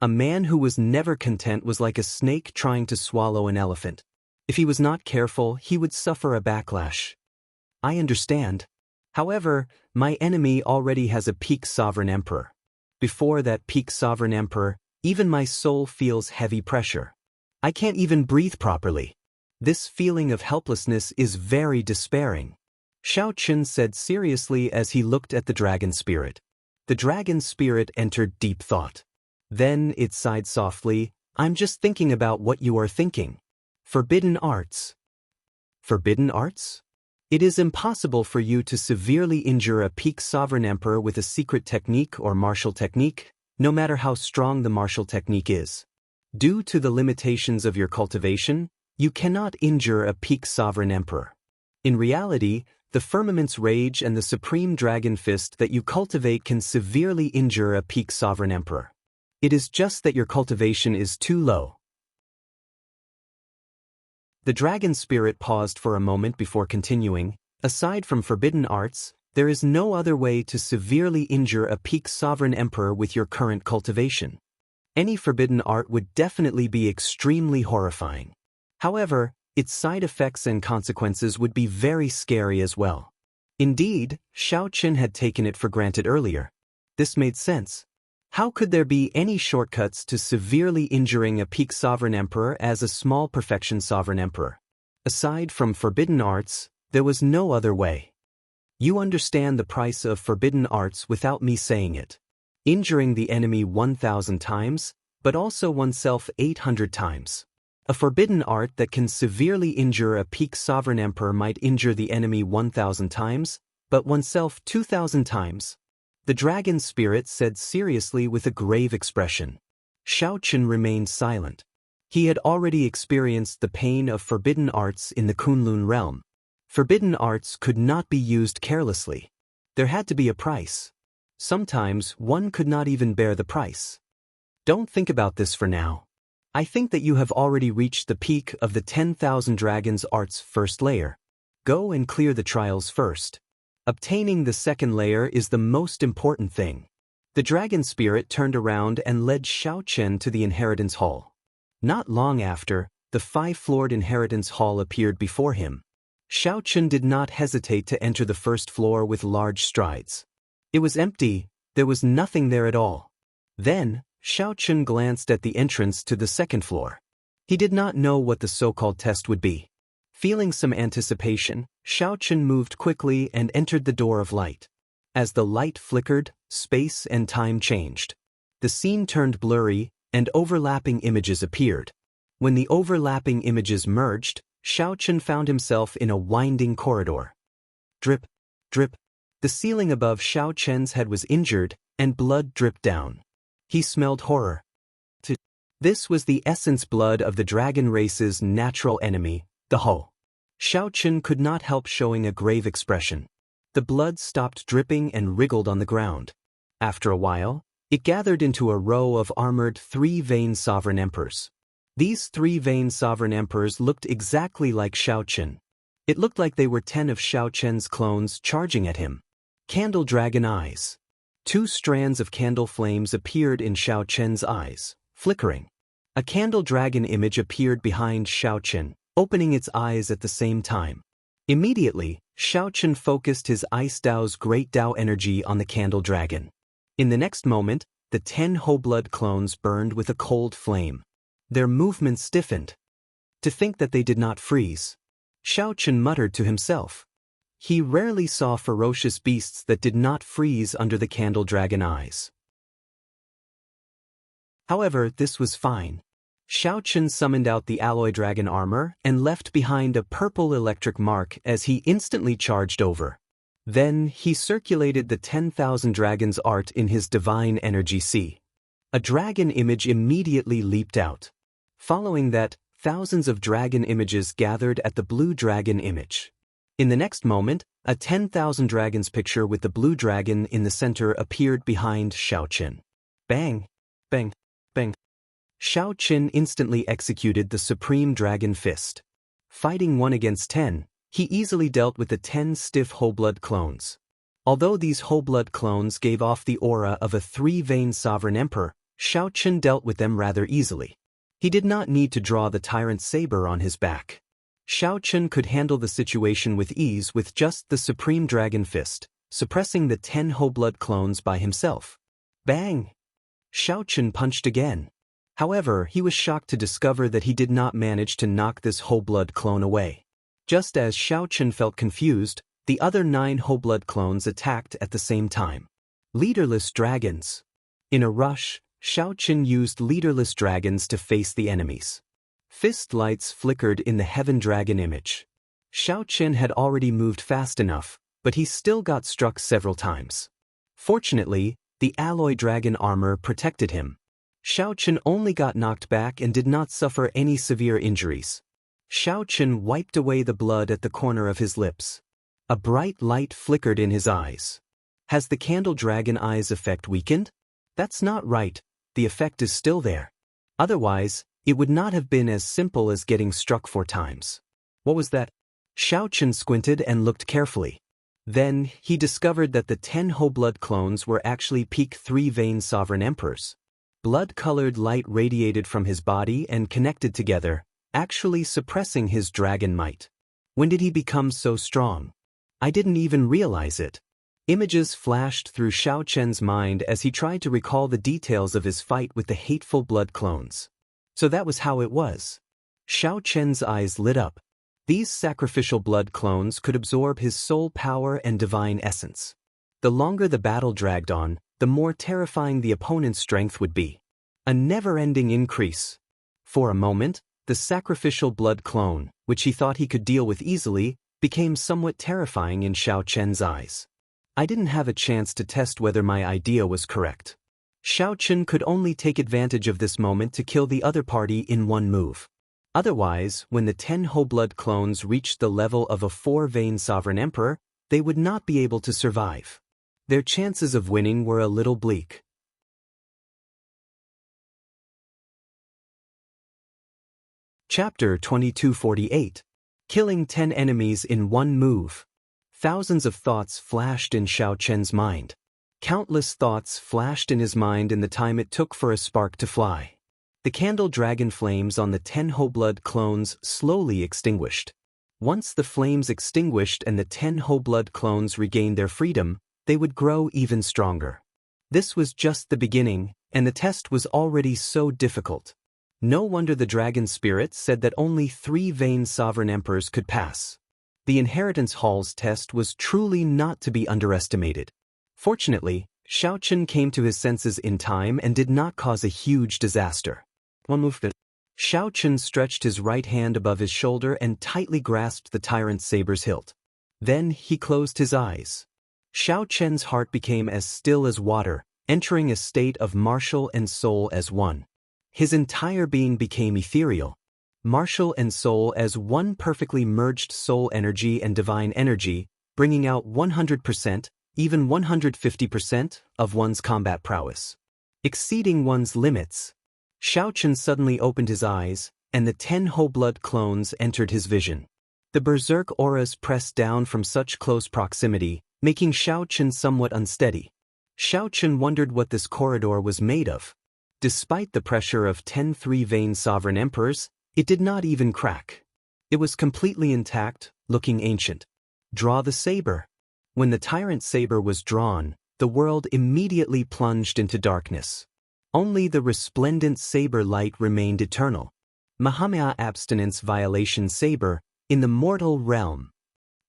A man who was never content was like a snake trying to swallow an elephant. If he was not careful, he would suffer a backlash. I understand. However, my enemy already has a peak sovereign emperor. Before that peak sovereign emperor, even my soul feels heavy pressure. I can't even breathe properly. This feeling of helplessness is very despairing. Xiaoqin said seriously as he looked at the dragon spirit. The dragon spirit entered deep thought. Then it sighed softly, "I'm just thinking about what you are thinking. Forbidden arts." Forbidden arts? It is impossible for you to severely injure a peak sovereign emperor with a secret technique or martial technique, no matter how strong the martial technique is. Due to the limitations of your cultivation, you cannot injure a peak sovereign emperor. In reality, the Firmament's Rage and the Supreme Dragon Fist that you cultivate can severely injure a peak sovereign emperor. It is just that your cultivation is too low. The dragon spirit paused for a moment before continuing. Aside from forbidden arts, there is no other way to severely injure a peak sovereign emperor with your current cultivation. Any forbidden art would definitely be extremely horrifying. However, its side effects and consequences would be very scary as well. Indeed, Xiaoqin had taken it for granted earlier. This made sense. How could there be any shortcuts to severely injuring a peak sovereign emperor as a small perfection sovereign emperor? Aside from forbidden arts, there was no other way. You understand the price of forbidden arts without me saying it. Injuring the enemy 1,000 times, but also oneself 800 times. A forbidden art that can severely injure a peak sovereign emperor might injure the enemy 1,000 times, but oneself 2,000 times. The dragon spirit said seriously with a grave expression. Shao Chen remained silent. He had already experienced the pain of forbidden arts in the Kunlun realm. Forbidden arts could not be used carelessly. There had to be a price. Sometimes one could not even bear the price. Don't think about this for now. I think that you have already reached the peak of the 10,000 Dragons Arts first layer. Go and clear the trials first. Obtaining the second layer is the most important thing. The dragon spirit turned around and led Shao Chen to the inheritance hall. Not long after, the 5-floored inheritance hall appeared before him. Shao Chen did not hesitate to enter the first floor with large strides. It was empty, there was nothing there at all. Then, Shao Chen glanced at the entrance to the second floor. He did not know what the so-called test would be. Feeling some anticipation, Shao Chen moved quickly and entered the door of light. As the light flickered, space and time changed. The scene turned blurry, and overlapping images appeared. When the overlapping images merged, Shao Chen found himself in a winding corridor. Drip, drip. The ceiling above Shao Chen's head was injured, and blood dripped down. He smelled horror. This was the essence blood of the dragon race's natural enemy, the Ho. Shao Chen could not help showing a grave expression. The blood stopped dripping and wriggled on the ground. After a while, it gathered into a row of armored 3-veined sovereign emperors. These 3-veined sovereign emperors looked exactly like Shao Chen. It looked like they were 10 of Shao Chen's clones charging at him. Candle dragon eyes. 2 strands of candle flames appeared in Shao Chen's eyes, flickering. A candle dragon image appeared behind Shao Chen, opening its eyes at the same time. Immediately, Shao Chen focused his Ice Dao's Great Dao energy on the candle dragon. In the next moment, the 10 Ho-blood clones burned with a cold flame. Their movements stiffened. To think that they did not freeze. Shao Chen muttered to himself. He rarely saw ferocious beasts that did not freeze under the candle dragon eyes. However, this was fine. Shao Chen summoned out the alloy dragon armor and left behind a purple electric mark as he instantly charged over. Then, he circulated the 10,000 dragons art in his divine energy sea. A dragon image immediately leaped out. Following that, thousands of dragon images gathered at the blue dragon image. In the next moment, a 10,000 dragons picture with the blue dragon in the center appeared behind Shao Chen. Bang! Bang! Bang! Shao Chen instantly executed the Supreme Dragon Fist. Fighting 1 against 10, he easily dealt with the 10 stiff Ho-blood clones. Although these Ho-blood clones gave off the aura of a 3-veined sovereign emperor, Shao Chen dealt with them rather easily. He did not need to draw the tyrant's saber on his back. Shao Chen could handle the situation with ease with just the Supreme Dragon Fist, suppressing the 10 Ho-blood clones by himself. Bang! Shao Chen punched again. However, he was shocked to discover that he did not manage to knock this Ho-blood clone away. Just as Shao Chen felt confused, the other 9 Ho-blood clones attacked at the same time. Leaderless dragons. In a rush, Shao Chen used leaderless dragons to face the enemies. Fist lights flickered in the heaven dragon image. Shao Chen had already moved fast enough, but he still got struck several times. Fortunately, the alloy dragon armor protected him. Shao Chen only got knocked back and did not suffer any severe injuries. Shao Chen wiped away the blood at the corner of his lips. A bright light flickered in his eyes. Has the candle dragon eyes effect weakened? That's not right, the effect is still there. Otherwise, it would not have been as simple as getting struck 4 times. What was that? Shao Chen squinted and looked carefully. Then, he discovered that the 10 Ho-blood clones were actually peak 3-veined sovereign emperors. Blood-colored light radiated from his body and connected together, actually suppressing his dragon might. When did he become so strong? I didn't even realize it. Images flashed through Shao Chen's mind as he tried to recall the details of his fight with the hateful blood clones. So that was how it was. Shao Chen's eyes lit up. These sacrificial blood clones could absorb his soul power and divine essence. The longer the battle dragged on, the more terrifying the opponent's strength would be. A never-ending increase. For a moment, the sacrificial blood clone, which he thought he could deal with easily, became somewhat terrifying in Xiao Chen's eyes. I didn't have a chance to test whether my idea was correct. Xiao Chen could only take advantage of this moment to kill the other party in one move. Otherwise, when the 10 whole blood clones reached the level of a 4-vein sovereign emperor, they would not be able to survive. Their chances of winning were a little bleak. Chapter 2248. Killing 10 enemies in one move. Thousands of thoughts flashed in Xiao Chen's mind. Countless thoughts flashed in his mind in the time it took for a spark to fly. The candle dragon flames on the 10 whole blood clones slowly extinguished. Once the flames extinguished and the 10 whole blood clones regained their freedom, they would grow even stronger. This was just the beginning, and the test was already so difficult. No wonder the dragon spirit said that only 3-vein sovereign emperors could pass. The inheritance hall's test was truly not to be underestimated. Fortunately, Xiao Chen came to his senses in time and did not cause a huge disaster. Xiao Chen stretched his right hand above his shoulder and tightly grasped the tyrant's saber's hilt. Then he closed his eyes. Xiao Chen's heart became as still as water, entering a state of martial and soul as one. His entire being became ethereal. Martial and soul as one perfectly merged soul energy and divine energy, bringing out 100%, even 150% of one's combat prowess. Exceeding one's limits. Xiao Chen suddenly opened his eyes, and the 10 whole blood clones entered his vision. The berserk auras pressed down from such close proximity, making Xiao Chen somewhat unsteady. Xiao Chen wondered what this corridor was made of. Despite the pressure of 10 3-vein sovereign emperors, it did not even crack. It was completely intact, looking ancient. Draw the saber. When the tyrant saber was drawn, the world immediately plunged into darkness. Only the resplendent saber light remained eternal. Mahamaya abstinence violation saber, in the mortal realm.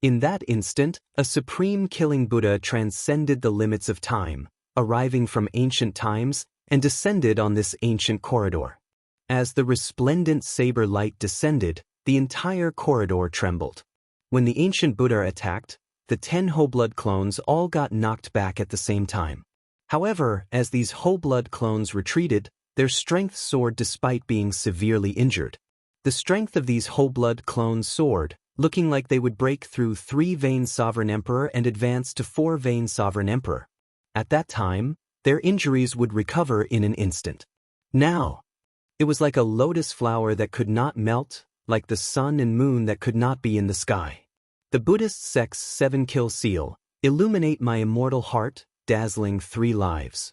In that instant, a supreme killing Buddha transcended the limits of time, arriving from ancient times, and descended on this ancient corridor. As the resplendent saber light descended, the entire corridor trembled. When the ancient Buddha attacked, the 10 whole blood clones all got knocked back at the same time. However, as these whole blood clones retreated, their strength soared despite being severely injured. The strength of these whole blood clones soared, looking like they would break through 3-vein sovereign emperor and advance to 4-vein sovereign emperor. At that time, their injuries would recover in an instant. Now, it was like a lotus flower that could not melt, like the sun and moon that could not be in the sky. The Buddhist sect's 7-kill seal, illuminate my immortal heart, dazzling 3 lives.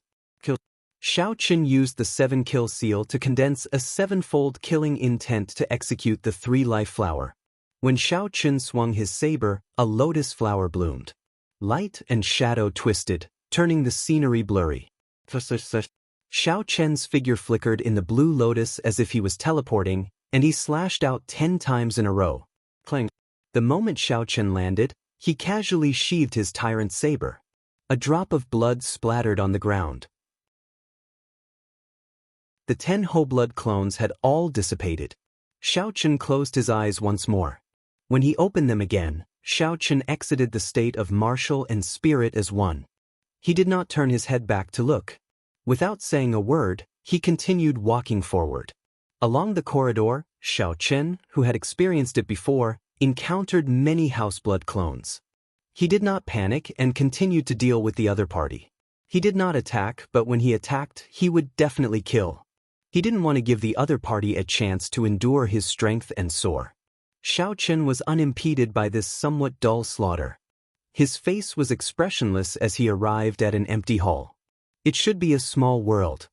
Xiao Chen used the 7-kill seal to condense a 7-fold killing intent to execute the 3-life flower. When Xiao Chen swung his saber, a lotus flower bloomed. Light and shadow twisted, turning the scenery blurry. Xiao Chen's figure flickered in the blue lotus as if he was teleporting, and he slashed out 10 times in a row. Clang. The moment Xiao Chen landed, he casually sheathed his tyrant saber. A drop of blood splattered on the ground. The 10 whole blood clones had all dissipated. Xiao Chen closed his eyes once more. When he opened them again, Xiao Chen exited the state of martial and spirit as one. He did not turn his head back to look. Without saying a word, he continued walking forward. Along the corridor, Xiao Chen, who had experienced it before, encountered many houseblood clones. He did not panic and continued to deal with the other party. He did not attack, but when he attacked, he would definitely kill. He didn't want to give the other party a chance to endure his strength and soar. Xiao Chen was unimpeded by this somewhat dull slaughter. His face was expressionless as he arrived at an empty hall. It should be a small world.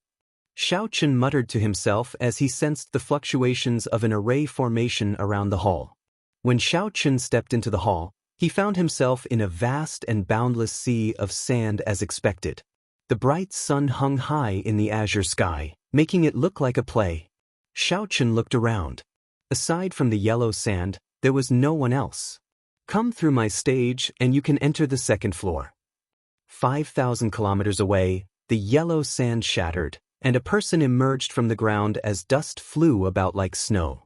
Xiao Chen muttered to himself as he sensed the fluctuations of an array formation around the hall. When Xiao Chen stepped into the hall, he found himself in a vast and boundless sea of sand as expected. The bright sun hung high in the azure sky, making it look like a play. Xiao Chen looked around. Aside from the yellow sand, There was no one else. Come through my stage and you can enter the second floor. 5,000 kilometers away, the yellow sand shattered, and a person emerged from the ground as dust flew about like snow.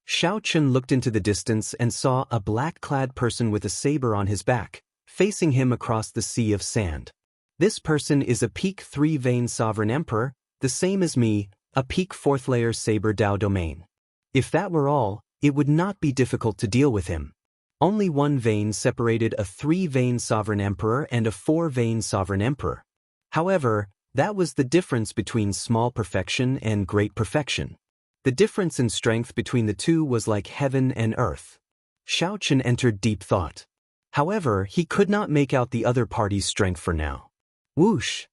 Xiao Chun looked into the distance and saw a black-clad person with a saber on his back, facing him across the sea of sand. This person is a peak 3-vein sovereign emperor, the same as me, a peak 4th-layer saber Dao domain. If that were all, it would not be difficult to deal with him. Only one vein separated a 3-vein sovereign emperor and a 4-vein sovereign emperor. However, that was the difference between small perfection and great perfection. The difference in strength between the two was like heaven and earth. Xiao Chun entered deep thought. However, he could not make out the other party's strength for now. Whoosh!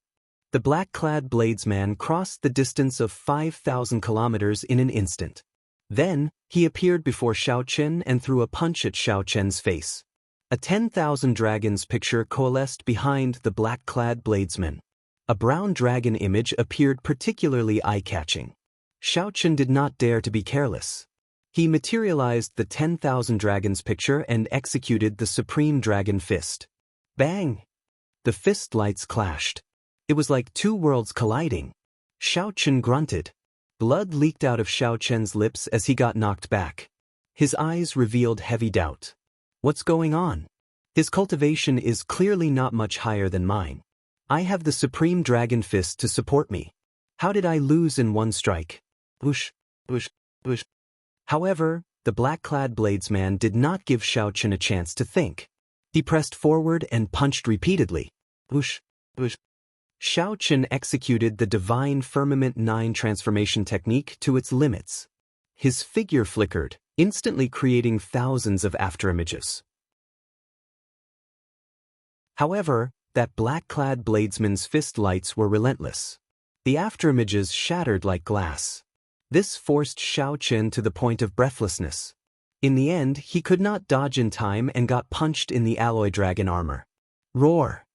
The black-clad bladesman crossed the distance of 5,000 kilometers in an instant. Then, he appeared before Xiao Chun and threw a punch at Xiao Chun's face. A 10,000 dragons picture coalesced behind the black-clad bladesman. A brown dragon image appeared particularly eye-catching. Xiao Chun did not dare to be careless. He materialized the 10,000 dragons picture and executed the Supreme Dragon Fist. Bang! The fist lights clashed. It was like two worlds colliding. Xiao Chun grunted. Blood leaked out of Xiao Chun's lips as he got knocked back. His eyes revealed heavy doubt. What's going on? His cultivation is clearly not much higher than mine. I have the Supreme Dragon Fist to support me. How did I lose in one strike? Whoosh, whoosh, whoosh. However, the black-clad bladesman did not give Xiao Chun a chance to think. He pressed forward and punched repeatedly. Whoosh, whoosh. Xiao Chun executed the Divine Firmament 9 transformation technique to its limits. His figure flickered, instantly creating thousands of afterimages. However, that black-clad bladesman's fist lights were relentless. The afterimages shattered like glass. This forced Xiao Chun to the point of breathlessness. In the end, he could not dodge in time and got punched in the alloy dragon armor. Roar!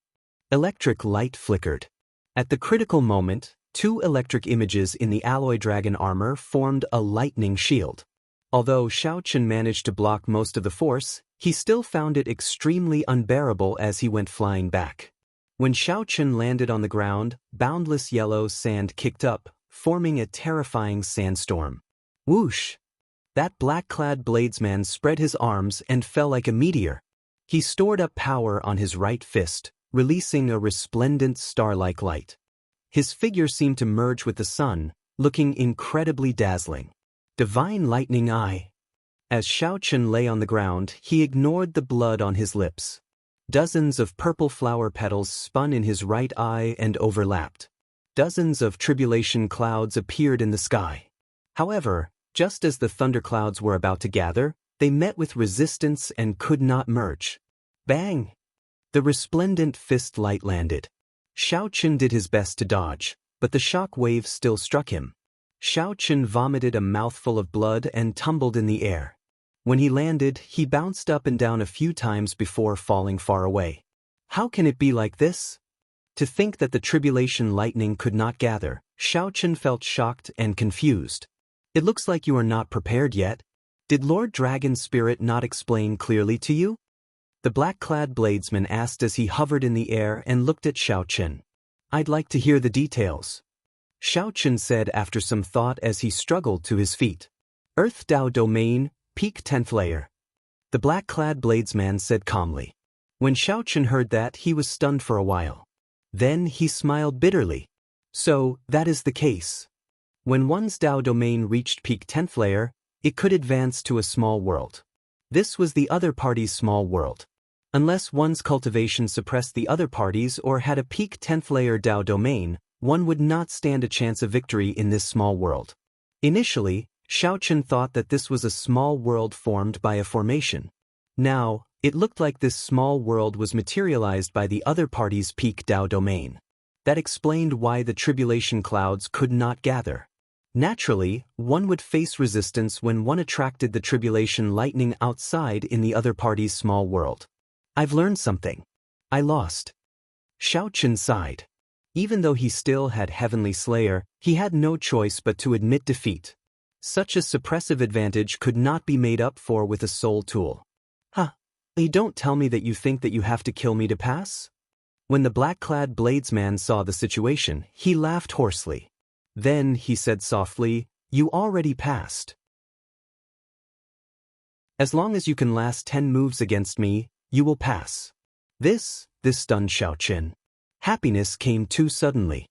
Electric light flickered. At the critical moment, 2 electric images in the alloy dragon armor formed a lightning shield. Although Xiao Chun managed to block most of the force, he still found it extremely unbearable as he went flying back. When Xiao Chun landed on the ground, boundless yellow sand kicked up, forming a terrifying sandstorm. Whoosh! That black-clad bladesman spread his arms and fell like a meteor. He stored up power on his right fist, releasing a resplendent star-like light. His figure seemed to merge with the sun, looking incredibly dazzling. Divine Lightning Eye. As Xiao Chun lay on the ground, he ignored the blood on his lips. Dozens of purple flower petals spun in his right eye and overlapped. Dozens of tribulation clouds appeared in the sky. However, just as the thunderclouds were about to gather, they met with resistance and could not merge. Bang! The resplendent fist light landed. Xiao Chun did his best to dodge, but the shock wave still struck him. Xiao Chun vomited a mouthful of blood and tumbled in the air. When he landed, he bounced up and down a few times before falling far away. How can it be like this? To think that the tribulation lightning could not gather, Xiao Chun felt shocked and confused. It looks like you are not prepared yet. Did Lord Dragon's spirit not explain clearly to you? The black-clad bladesman asked as he hovered in the air and looked at Xiao Chun. I'd like to hear the details. Xiao Chun said after some thought as he struggled to his feet. Earth Dao Domain, Peak 10th Layer. The black-clad bladesman said calmly. When Xiao Chun heard that, he was stunned for a while. Then he smiled bitterly. So, that is the case. When one's Dao domain reached peak 10th layer, it could advance to a small world. This was the other party's small world. Unless one's cultivation suppressed the other party's or had a peak 10th layer Dao domain, one would not stand a chance of victory in this small world. Initially, Xiao Chun thought that this was a small world formed by a formation. Now, it looked like this small world was materialized by the other party's peak Dao domain. That explained why the tribulation clouds could not gather. Naturally, one would face resistance when one attracted the tribulation lightning outside in the other party's small world. I've learned something. I lost. Xiao Chun sighed. Even though he still had Heavenly Slayer, he had no choice but to admit defeat. Such a suppressive advantage could not be made up for with a soul tool. Huh, you don't tell me that you have to kill me to pass? When the black-clad bladesman saw the situation, he laughed hoarsely. Then he said softly, "You already passed. As long as you can last 10 moves against me, you will pass." This stunned Xiaoqin. Happiness came too suddenly.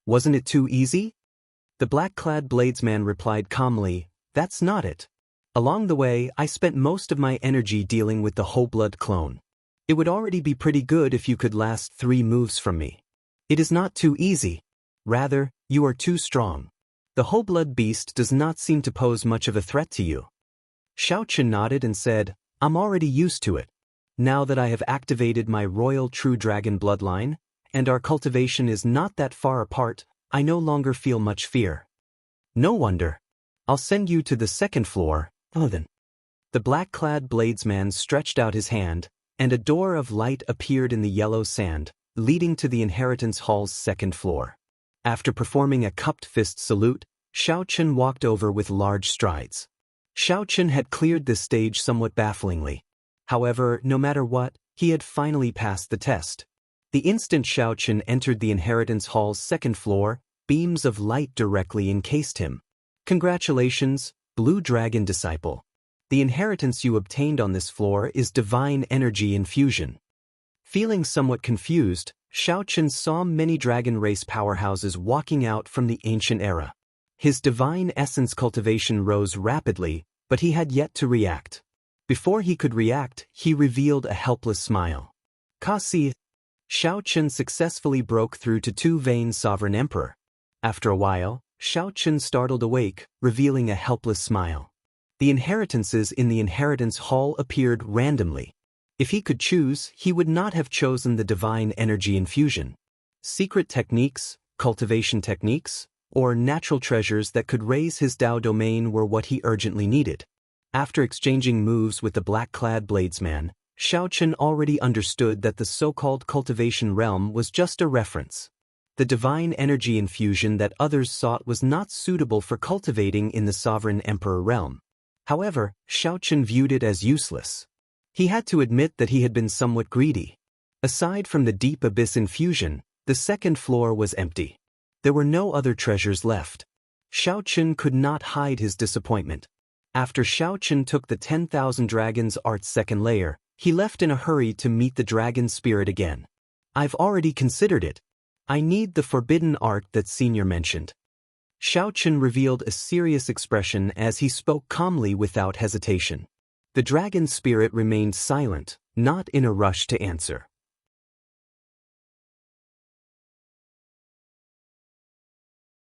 Wasn't it too easy? The black-clad bladesman replied calmly, "That's not it. Along the way, I spent most of my energy dealing with the whole blood clone. It would already be pretty good if you could last 3 moves from me. It is not too easy. Rather, you are too strong. The whole blood beast does not seem to pose much of a threat to you." Xiaoqin nodded and said, "I'm already used to it. Now that I have activated my royal true dragon bloodline, and our cultivation is not that far apart, I no longer feel much fear." "No wonder. I'll send you to the 2nd floor, then." The black-clad bladesman stretched out his hand, and a door of light appeared in the yellow sand, leading to the inheritance hall's 2nd floor. After performing a cupped fist salute, Xiaoqin walked over with large strides. Xiaoqin had cleared this stage somewhat bafflingly. However, no matter what, he had finally passed the test. The instant Xiaoqin entered the inheritance hall's 2nd floor, beams of light directly encased him. "Congratulations, Blue Dragon Disciple. The inheritance you obtained on this floor is divine energy infusion." Feeling somewhat confused, Xiaoqin saw many dragon race powerhouses walking out from the ancient era. His divine essence cultivation rose rapidly, but he had yet to react. Before he could react, he revealed a helpless smile. "Kasi." Xiaoqin successfully broke through to 2-vein sovereign emperor. After a while, Xiaoqin startled awake, revealing a helpless smile. The inheritances in the inheritance hall appeared randomly. If he could choose, he would not have chosen the divine energy infusion. Secret techniques, cultivation techniques, or natural treasures that could raise his Dao domain were what he urgently needed. After exchanging moves with the black-clad bladesman, Xiaoqin already understood that the so-called cultivation realm was just a reference. The divine energy infusion that others sought was not suitable for cultivating in the sovereign emperor realm. However, Xiaoqin viewed it as useless. He had to admit that he had been somewhat greedy. Aside from the deep abyss infusion, the 2nd floor was empty. There were no other treasures left. Xiaoqin could not hide his disappointment. After Xiaoqin took the 10,000 Dragons Art's 2nd layer, he left in a hurry to meet the dragon spirit again. "I've already considered it. I need the forbidden art that Senior mentioned." Xiaoqin revealed a serious expression as he spoke calmly without hesitation. The dragon spirit remained silent, not in a rush to answer.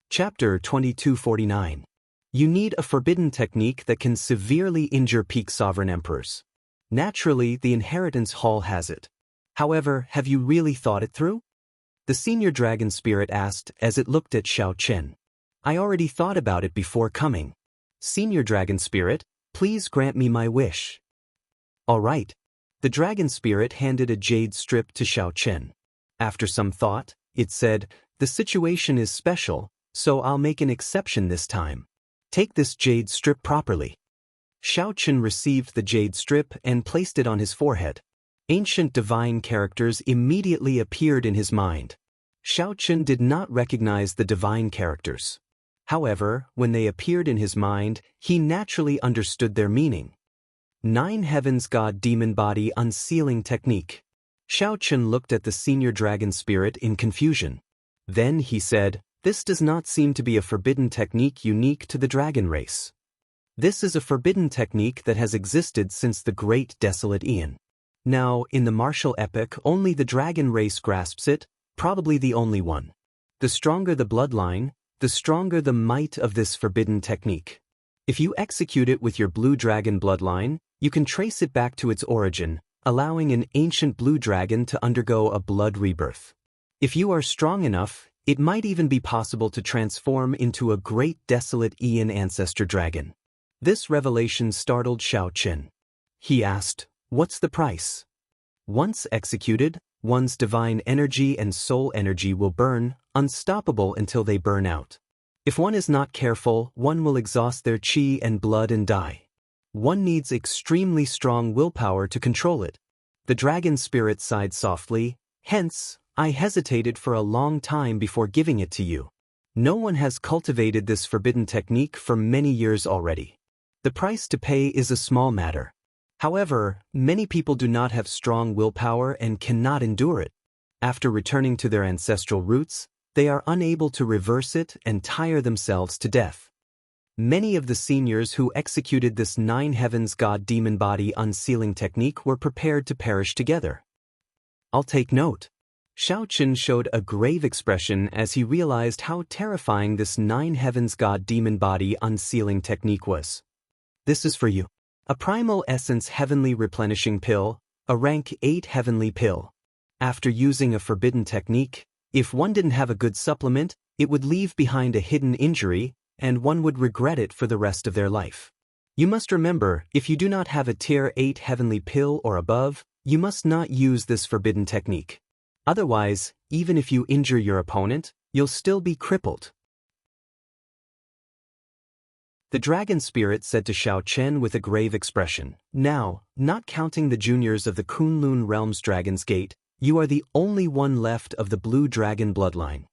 Chapter 2249. You need a forbidden technique that can severely injure peak sovereign emperors. Naturally, the inheritance hall has it. However, have you really thought it through? The senior dragon spirit asked as it looked at Xiaoqin. "I already thought about it before coming. Senior dragon spirit, please grant me my wish." "All right." The dragon spirit handed a jade strip to Xiaoqin. After some thought, it said, "The situation is special, so I'll make an exception this time. Take this jade strip properly." Xiaoqin received the jade strip and placed it on his forehead. Ancient divine characters immediately appeared in his mind. Xiaoqin did not recognize the divine characters. However, when they appeared in his mind, he naturally understood their meaning. 9 Heavens God Demon Body Unsealing Technique. Xiaoqin looked at the senior dragon spirit in confusion. Then he said, "This does not seem to be a forbidden technique unique to the dragon race. This is a forbidden technique that has existed since the Great Desolate Aeon. Now, in the martial epoch, only the dragon race grasps it, probably the only one. The stronger the bloodline, the stronger the might of this forbidden technique. If you execute it with your blue dragon bloodline, you can trace it back to its origin, allowing an ancient blue dragon to undergo a blood rebirth. If you are strong enough, it might even be possible to transform into a Great Desolate Aeon ancestor dragon." This revelation startled Xiaoqin. He asked, "What's the price?" "Once executed, one's divine energy and soul energy will burn, unstoppable until they burn out. If one is not careful, one will exhaust their chi and blood and die. One needs extremely strong willpower to control it. The dragon spirit sighed softly, hence, I hesitated for a long time before giving it to you. No one has cultivated this forbidden technique for many years already. The price to pay is a small matter. However, many people do not have strong willpower and cannot endure it. After returning to their ancestral roots, they are unable to reverse it and tire themselves to death. Many of the seniors who executed this 9 heavens god demon body unsealing technique were prepared to perish together. I'll take note. Xiao Qin showed a grave expression as he realized how terrifying this 9 heavens god demon body unsealing technique was. This is for you. A primal essence heavenly replenishing pill, a rank 8 heavenly pill. After using a forbidden technique, if one didn't have a good supplement, it would leave behind a hidden injury, and one would regret it for the rest of their life. You must remember, if you do not have a tier 8 heavenly pill or above, you must not use this forbidden technique. Otherwise, even if you injure your opponent, you'll still be crippled. The dragon spirit said to Xiao Chen with a grave expression, now, not counting the juniors of the Kunlun Realm's Dragon's Gate, you are the only one left of the blue dragon bloodline.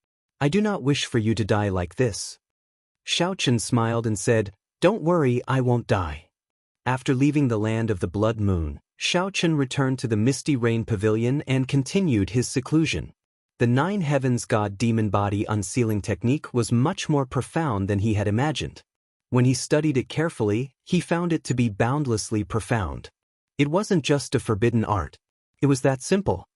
I do not wish for you to die like this. Xiao Chen smiled and said, don't worry, I won't die. After leaving the land of the blood moon, Xiao Chen returned to the Misty Rain Pavilion and continued his seclusion. The 9 heavens god demon body unsealing technique was much more profound than he had imagined. When he studied it carefully, he found it to be boundlessly profound. It wasn't just a forbidden art. It was that simple.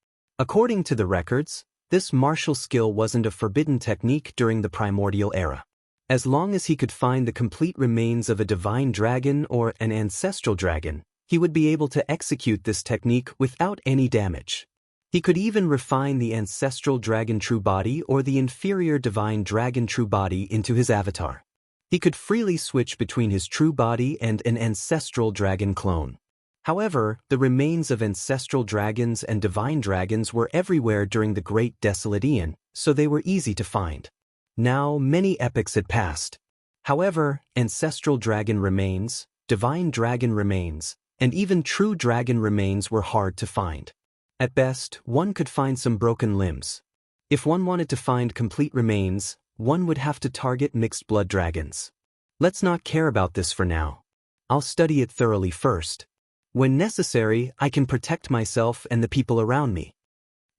According to the records, this martial skill wasn't a forbidden technique during the primordial era. As long as he could find the complete remains of a divine dragon or an ancestral dragon, he would be able to execute this technique without any damage. He could even refine the ancestral dragon true body or the inferior divine dragon true body into his avatar. He could freely switch between his true body and an ancestral dragon clone. However, the remains of ancestral dragons and divine dragons were everywhere during the Great Desolate Aeon, so they were easy to find. Now, many epochs had passed. However, ancestral dragon remains, divine dragon remains, and even true dragon remains were hard to find. At best, one could find some broken limbs. If one wanted to find complete remains, one would have to target mixed blood dragons. Let's not care about this for now. I'll study it thoroughly first. When necessary, I can protect myself and the people around me.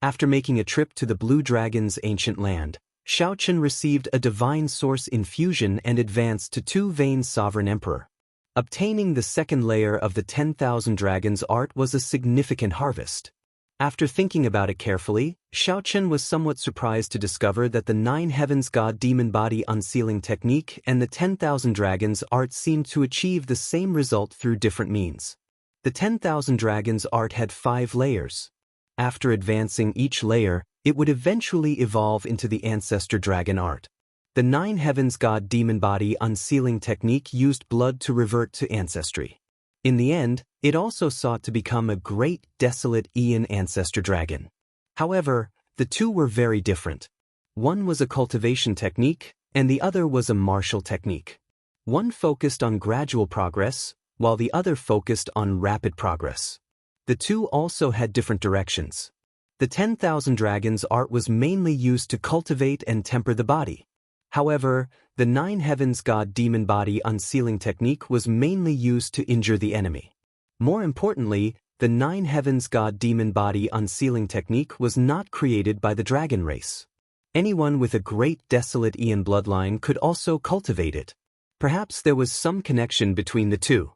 After making a trip to the Blue Dragon's ancient land, Xiao Chen received a divine source infusion and advanced to 2 Vein Sovereign Emperor. Obtaining the second layer of the 10,000 Dragons art was a significant harvest. After thinking about it carefully, Xiao Chen was somewhat surprised to discover that the 9 heavens god demon body unsealing technique and the 10,000 Dragons art seemed to achieve the same result through different means. The 10,000 Dragons art had 5 layers. After advancing each layer, it would eventually evolve into the Ancestor Dragon art. The 9 heavens god demon body unsealing technique used blood to revert to ancestry. In the end, it also sought to become a great desolate Aeon ancestor dragon. However, the two were very different. One was a cultivation technique, and the other was a martial technique. One focused on gradual progress, while the other focused on rapid progress. The two also had different directions. The 10,000 Dragons art was mainly used to cultivate and temper the body. However, the 9 heavens god demon body unsealing technique was mainly used to injure the enemy. More importantly, the 9 heavens god demon body unsealing technique was not created by the dragon race. Anyone with a great desolate Aeon bloodline could also cultivate it. Perhaps there was some connection between the two.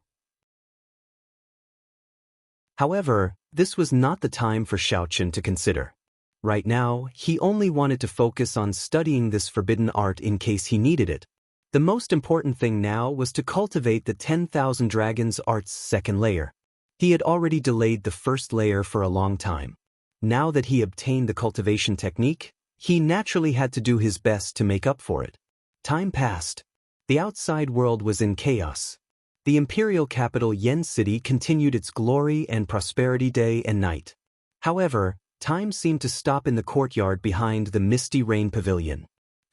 However, this was not the time for Xiao Chen to consider. Right now, he only wanted to focus on studying this forbidden art in case he needed it. The most important thing now was to cultivate the 10,000 Dragons art's second layer. He had already delayed the first layer for a long time. Now that he obtained the cultivation technique, he naturally had to do his best to make up for it. Time passed. The outside world was in chaos. The imperial capital Yen City continued its glory and prosperity day and night. However, time seemed to stop in the courtyard behind the Misty Rain Pavilion.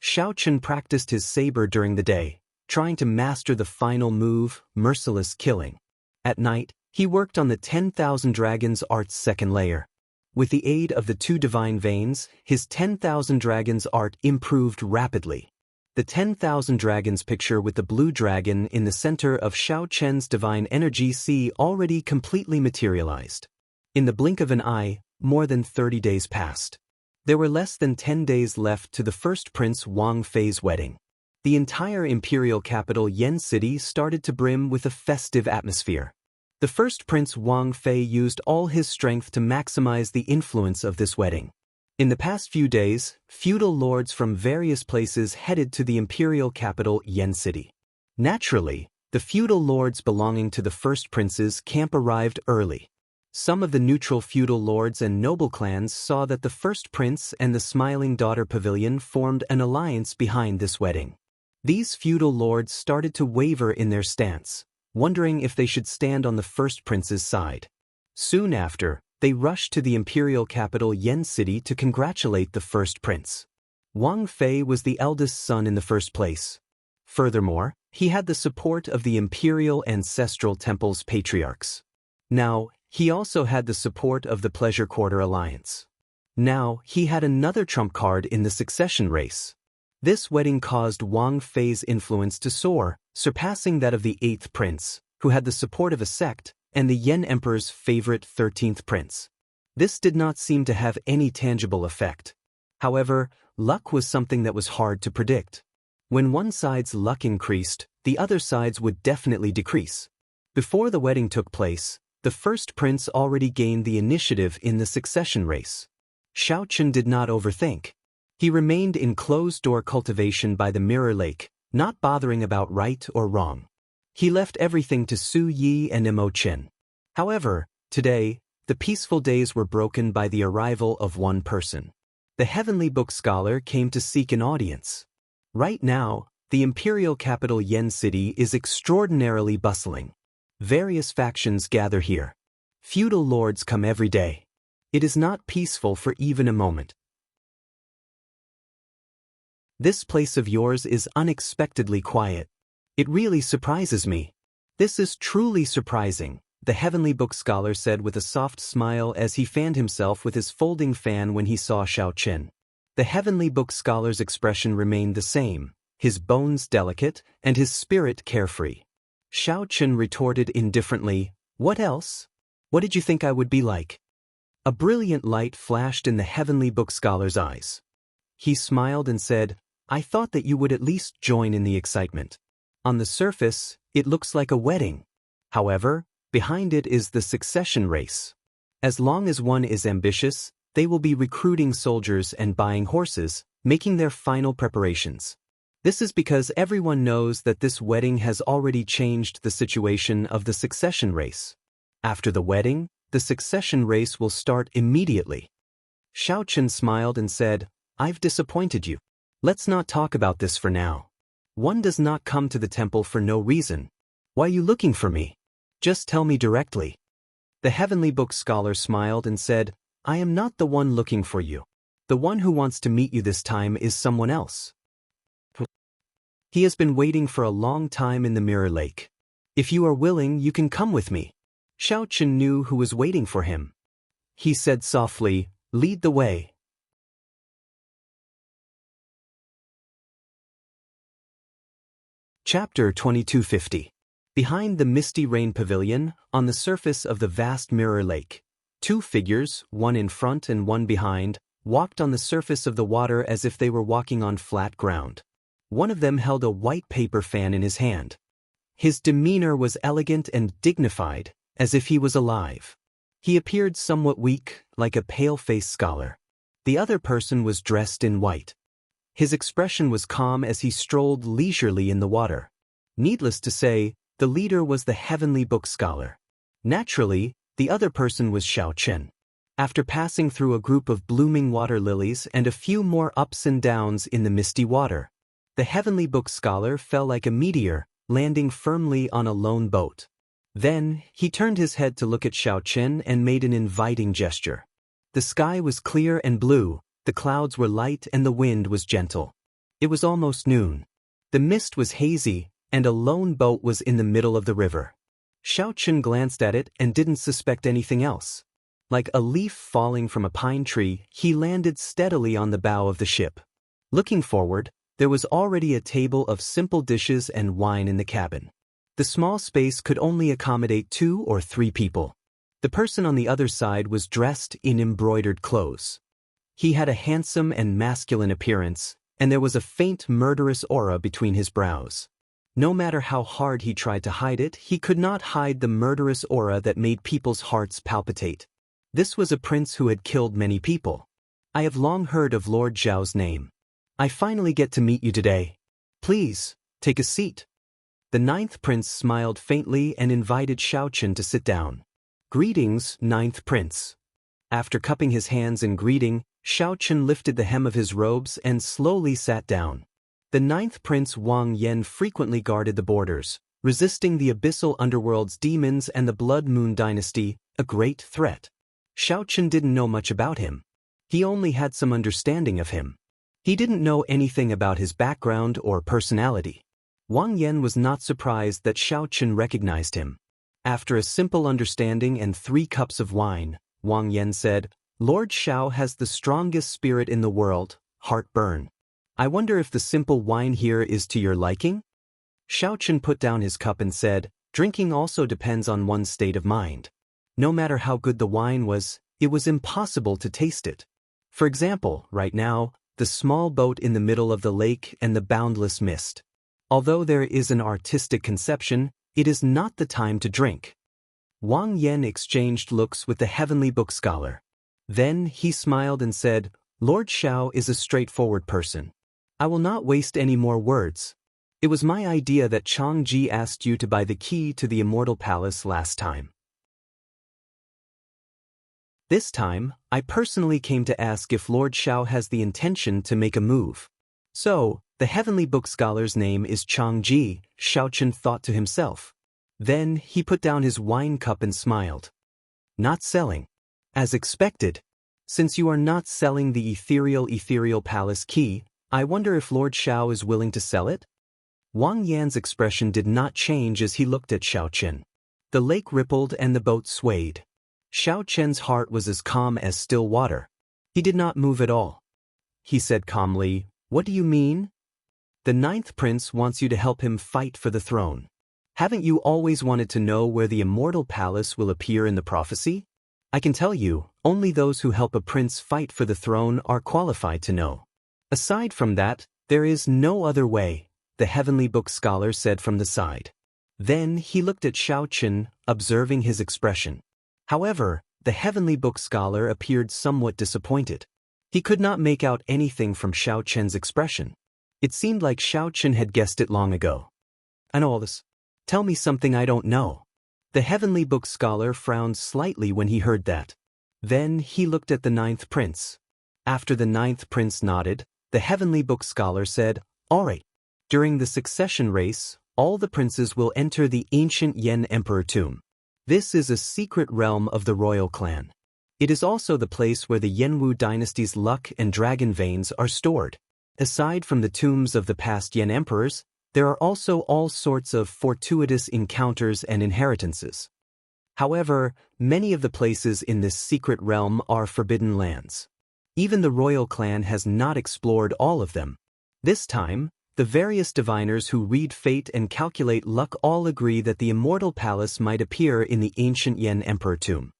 Xiao Chen practiced his saber during the day, trying to master the final move, merciless killing. At night, he worked on the 10,000 Dragons art's second layer. With the aid of the 2 divine veins, his 10,000 Dragons art improved rapidly. The 10,000 Dragons picture with the blue dragon in the center of Xiao Chen's divine energy sea already completely materialized. In the blink of an eye, more than 30 days passed. There were less than 10 days left to the first Prince Wang Fei's wedding. The entire imperial capital Yen City started to brim with a festive atmosphere. The first Prince Wang Fei used all his strength to maximize the influence of this wedding. In the past few days, feudal lords from various places headed to the imperial capital Yen City. Naturally, the feudal lords belonging to the first prince's camp arrived early. Some of the neutral feudal lords and noble clans saw that the first prince and the Smiling Daughter Pavilion formed an alliance behind this wedding. These feudal lords started to waver in their stance, wondering if they should stand on the first prince's side. Soon after, they rushed to the imperial capital Yen City to congratulate the first prince. Wang Fei was the eldest son in the first place. Furthermore, he had the support of the imperial ancestral temple's patriarchs. Now, he also had the support of the Pleasure Quarter Alliance. Now, he had another trump card in the succession race. This wedding caused Wang Fei's influence to soar, surpassing that of the 8th prince, who had the support of a sect, and the Yen Emperor's favorite 13th prince. This did not seem to have any tangible effect. However, luck was something that was hard to predict. When one side's luck increased, the other side's would definitely decrease. Before the wedding took place, the first prince already gained the initiative in the succession race. Xiao Chen did not overthink. He remained in closed-door cultivation by the Mirror Lake, not bothering about right or wrong. He left everything to Su Yi and Mo Chen. However, today, the peaceful days were broken by the arrival of one person. The Heavenly Book Scholar came to seek an audience. Right now, the imperial capital Yen City is extraordinarily bustling. Various factions gather here. Feudal lords come every day. It is not peaceful for even a moment. This place of yours is unexpectedly quiet. It really surprises me. This is truly surprising, the Heavenly Book Scholar said with a soft smile as he fanned himself with his folding fan when he saw Xiao Chen. The Heavenly Book Scholar's expression remained the same, his bones delicate and his spirit carefree. Xiao Chen retorted indifferently, "What else? What did you think I would be like?" A brilliant light flashed in the Heavenly Book Scholar's eyes. He smiled and said, "I thought that you would at least join in the excitement. On the surface, it looks like a wedding. However, behind it is the succession race. As long as one is ambitious, they will be recruiting soldiers and buying horses, making their final preparations. This is because everyone knows that this wedding has already changed the situation of the succession race. After the wedding, the succession race will start immediately." Xiao Chen smiled and said, "I've disappointed you. Let's not talk about this for now. One does not come to the temple for no reason. Why are you looking for me? Just tell me directly." The Heavenly Book Scholar smiled and said, "I am not the one looking for you. The one who wants to meet you this time is someone else. He has been waiting for a long time in the Mirror Lake. If you are willing, you can come with me." Xiao Chen knew who was waiting for him. He said softly, "Lead the way." Chapter 2250. Behind the misty rain pavilion, on the surface of the vast Mirror Lake, 2 figures, one in front and one behind, walked on the surface of the water as if they were walking on flat ground. One of them held a white paper fan in his hand. His demeanor was elegant and dignified, as if he was alive. He appeared somewhat weak, like a pale-faced scholar. The other person was dressed in white. His expression was calm as he strolled leisurely in the water. Needless to say, the leader was the Heavenly Book Scholar. Naturally, the other person was Xiao Chen. After passing through a group of blooming water lilies and a few more ups and downs in the misty water, the Heavenly Book Scholar fell like a meteor, landing firmly on a lone boat. Then, he turned his head to look at Xiao Chen and made an inviting gesture. The sky was clear and blue, the clouds were light and the wind was gentle. It was almost noon. The mist was hazy, and a lone boat was in the middle of the river. Xiaochen glanced at it and didn't suspect anything else. Like a leaf falling from a pine tree, he landed steadily on the bow of the ship. Looking forward, there was already a table of simple dishes and wine in the cabin. The small space could only accommodate 2 or 3 people. The person on the other side was dressed in embroidered clothes. He had a handsome and masculine appearance, and there was a faint murderous aura between his brows. No matter how hard he tried to hide it, he could not hide the murderous aura that made people's hearts palpitate. This was a prince who had killed many people. I have long heard of Lord Zhao's name. I finally get to meet you today. Please, take a seat. The 9th prince smiled faintly and invited Xiaochen to sit down. Greetings, 9th prince. After cupping his hands in greeting, Xiaochen lifted the hem of his robes and slowly sat down. The 9th prince Wang Yan frequently guarded the borders, resisting the abyssal underworld's demons and the Blood Moon dynasty, a great threat. Xiaochen didn't know much about him. He only had some understanding of him. He didn't know anything about his background or personality. Wang Yan was not surprised that Xiaochen recognized him. After a simple understanding and 3 cups of wine, Wang Yan said, Lord Xiao has the strongest spirit in the world, heartburn. I wonder if the simple wine here is to your liking? Xiaochen put down his cup and said, drinking also depends on one's state of mind. No matter how good the wine was, it was impossible to taste it. For example, right now, the small boat in the middle of the lake and the boundless mist. Although there is an artistic conception, it is not the time to drink. Wang Yan exchanged looks with the heavenly book scholar. Then he smiled and said, Lord Xiao is a straightforward person. I will not waste any more words. It was my idea that Changji asked you to buy the key to the Immortal Palace last time. This time, I personally came to ask if Lord Xiao has the intention to make a move. So, the heavenly book scholar's name is Changji, Xiaochen thought to himself. Then he put down his wine cup and smiled. Not selling. As expected. Since you are not selling the ethereal palace key, I wonder if Lord Xiao is willing to sell it? Wang Yan's expression did not change as he looked at Xiaochen. The lake rippled and the boat swayed. Xiaochen's heart was as calm as still water. He did not move at all. He said calmly, What do you mean? The 9th prince wants you to help him fight for the throne. Haven't you always wanted to know where the Immortal Palace will appear in the prophecy? I can tell you, only those who help a prince fight for the throne are qualified to know. Aside from that, there is no other way, the heavenly book scholar said from the side. Then he looked at Xiaochen, observing his expression. However, the heavenly book scholar appeared somewhat disappointed. He could not make out anything from Xiaochen's expression. It seemed like Xiaochen had guessed it long ago. I know all this. Tell me something I don't know. The heavenly book scholar frowned slightly when he heard that. Then he looked at the 9th prince. After the 9th prince nodded, the heavenly book scholar said, All right. During the succession race, all the princes will enter the ancient Yan Emperor tomb. This is a secret realm of the royal clan. It is also the place where the Yanwu dynasty's luck and dragon veins are stored. Aside from the tombs of the past Yan emperors, there are also all sorts of fortuitous encounters and inheritances. However, many of the places in this secret realm are forbidden lands. Even the royal clan has not explored all of them. This time, the various diviners who read fate and calculate luck all agree that the Immortal Palace might appear in the ancient Yan Emperor tomb.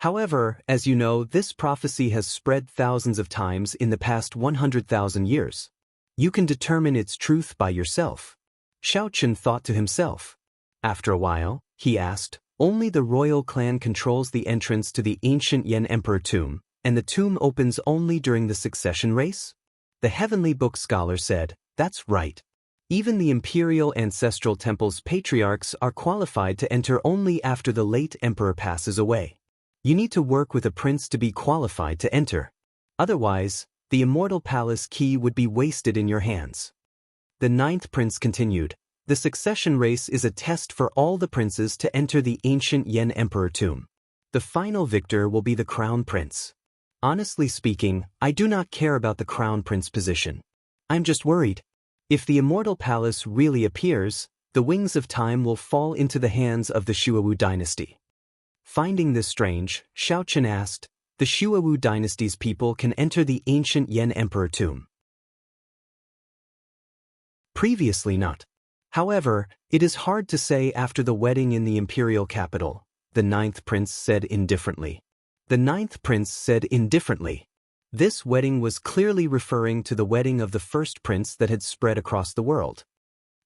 However, as you know, this prophecy has spread thousands of times in the past 100,000 years. You can determine its truth by yourself. Xiaochen thought to himself. After a while, he asked, Only the royal clan controls the entrance to the ancient Yan Emperor tomb, and the tomb opens only during the succession race? The heavenly book scholar said, That's right. Even the imperial ancestral temple's patriarchs are qualified to enter only after the late emperor passes away. You need to work with a prince to be qualified to enter. Otherwise, the Immortal Palace key would be wasted in your hands. The 9th prince continued, The succession race is a test for all the princes to enter the ancient Yan Emperor tomb. The final victor will be the crown prince. Honestly speaking, I do not care about the crown prince position. I'm just worried. If the immortal palace really appears, the wings of time will fall into the hands of the Shuawu dynasty. Finding this strange, Xiaochen asked, the Shuawu dynasty's people can enter the ancient Yan emperor tomb. Previously not. However, it is hard to say after the wedding in the imperial capital, the ninth prince said indifferently. The ninth prince said indifferently. This wedding was clearly referring to the wedding of the first prince that had spread across the world.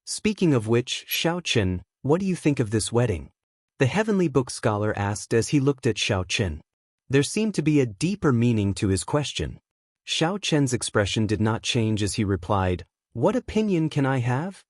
Speaking of which, Xiaochen, what do you think of this wedding? The heavenly book scholar asked as he looked at Xiaochen. There seemed to be a deeper meaning to his question. Xiaochen's expression did not change as he replied, "What opinion can I have?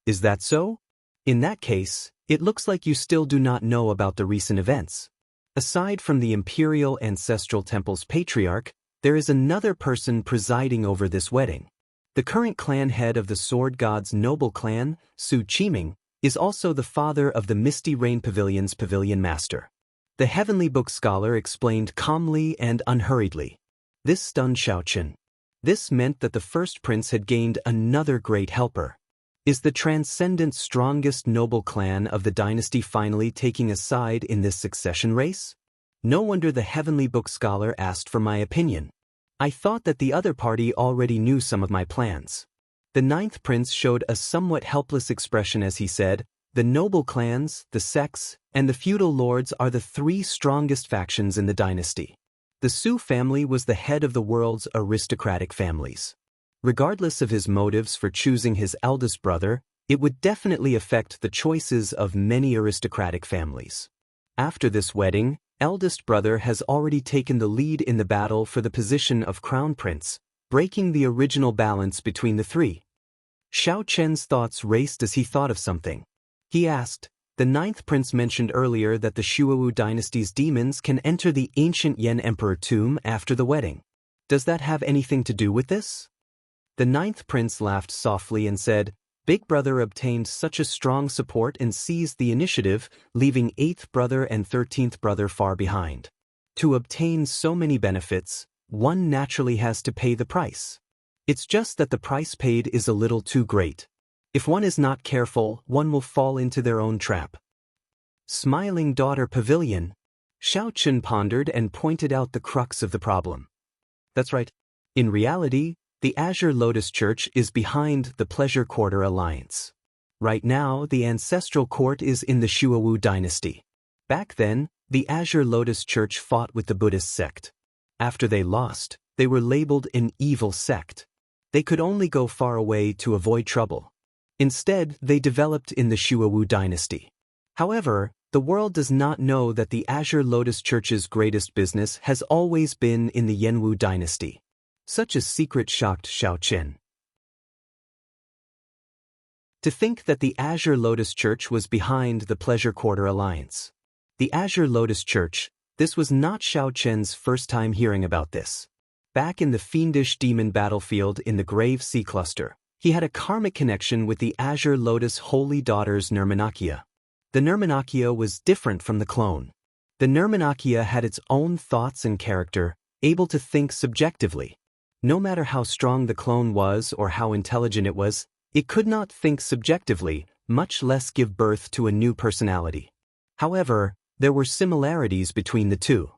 Is that so? In that case, it looks like you still do not know about the recent events. Aside from the imperial ancestral temple's patriarch, there is another person presiding over this wedding. The current clan head of the Sword God's noble clan, Su Qiming, is also the father of the Misty Rain Pavilion's pavilion master." The heavenly book scholar explained calmly and unhurriedly. This stunned Xiaochen. This meant that the first prince had gained another great helper. Is the transcendent strongest noble clan of the dynasty finally taking a side in this succession race? No wonder the heavenly book scholar asked for my opinion. I thought that the other party already knew some of my plans. The ninth prince showed a somewhat helpless expression as he said, the noble clans, the sects, and the feudal lords are the three strongest factions in the dynasty. The Su family was the head of the world's aristocratic families. Regardless of his motives for choosing his eldest brother, it would definitely affect the choices of many aristocratic families. After this wedding, eldest brother has already taken the lead in the battle for the position of crown prince, breaking the original balance between the three. Xiaochen's thoughts raced as he thought of something. He asked, the ninth prince mentioned earlier that the Shuawu dynasty's demons can enter the ancient Yan emperor tomb after the wedding. Does that have anything to do with this? The ninth prince laughed softly and said, Big brother obtained such a strong support and seized the initiative, leaving 8th brother and 13th brother far behind. To obtain so many benefits, one naturally has to pay the price. It's just that the price paid is a little too great. If one is not careful, one will fall into their own trap. Smiling Daughter Pavilion. Xiaochen pondered and pointed out the crux of the problem. That's right. In reality, the Azure Lotus Church is behind the Pleasure Quarter Alliance. Right now, the ancestral court is in the Shuawu dynasty. Back then, the Azure Lotus Church fought with the Buddhist sect. After they lost, they were labeled an evil sect. They could only go far away to avoid trouble. Instead, they developed in the Shuawu dynasty. However, the world does not know that the Azure Lotus Church's greatest business has always been in the Yanwu dynasty. Such a secret shocked Xiaochen. To think that the Azure Lotus Church was behind the Pleasure Quarter Alliance. The Azure Lotus Church, this was not Xiaochen's first time hearing about this. Back in the fiendish demon battlefield in the Grave Sea Cluster, he had a karmic connection with the Azure Lotus Holy Daughters Nirmanakia. The Nirmanakia was different from the clone. The Nirmanakia had its own thoughts and character, able to think subjectively. No matter how strong the clone was or how intelligent it was, it could not think subjectively, much less give birth to a new personality. However, there were similarities between the two.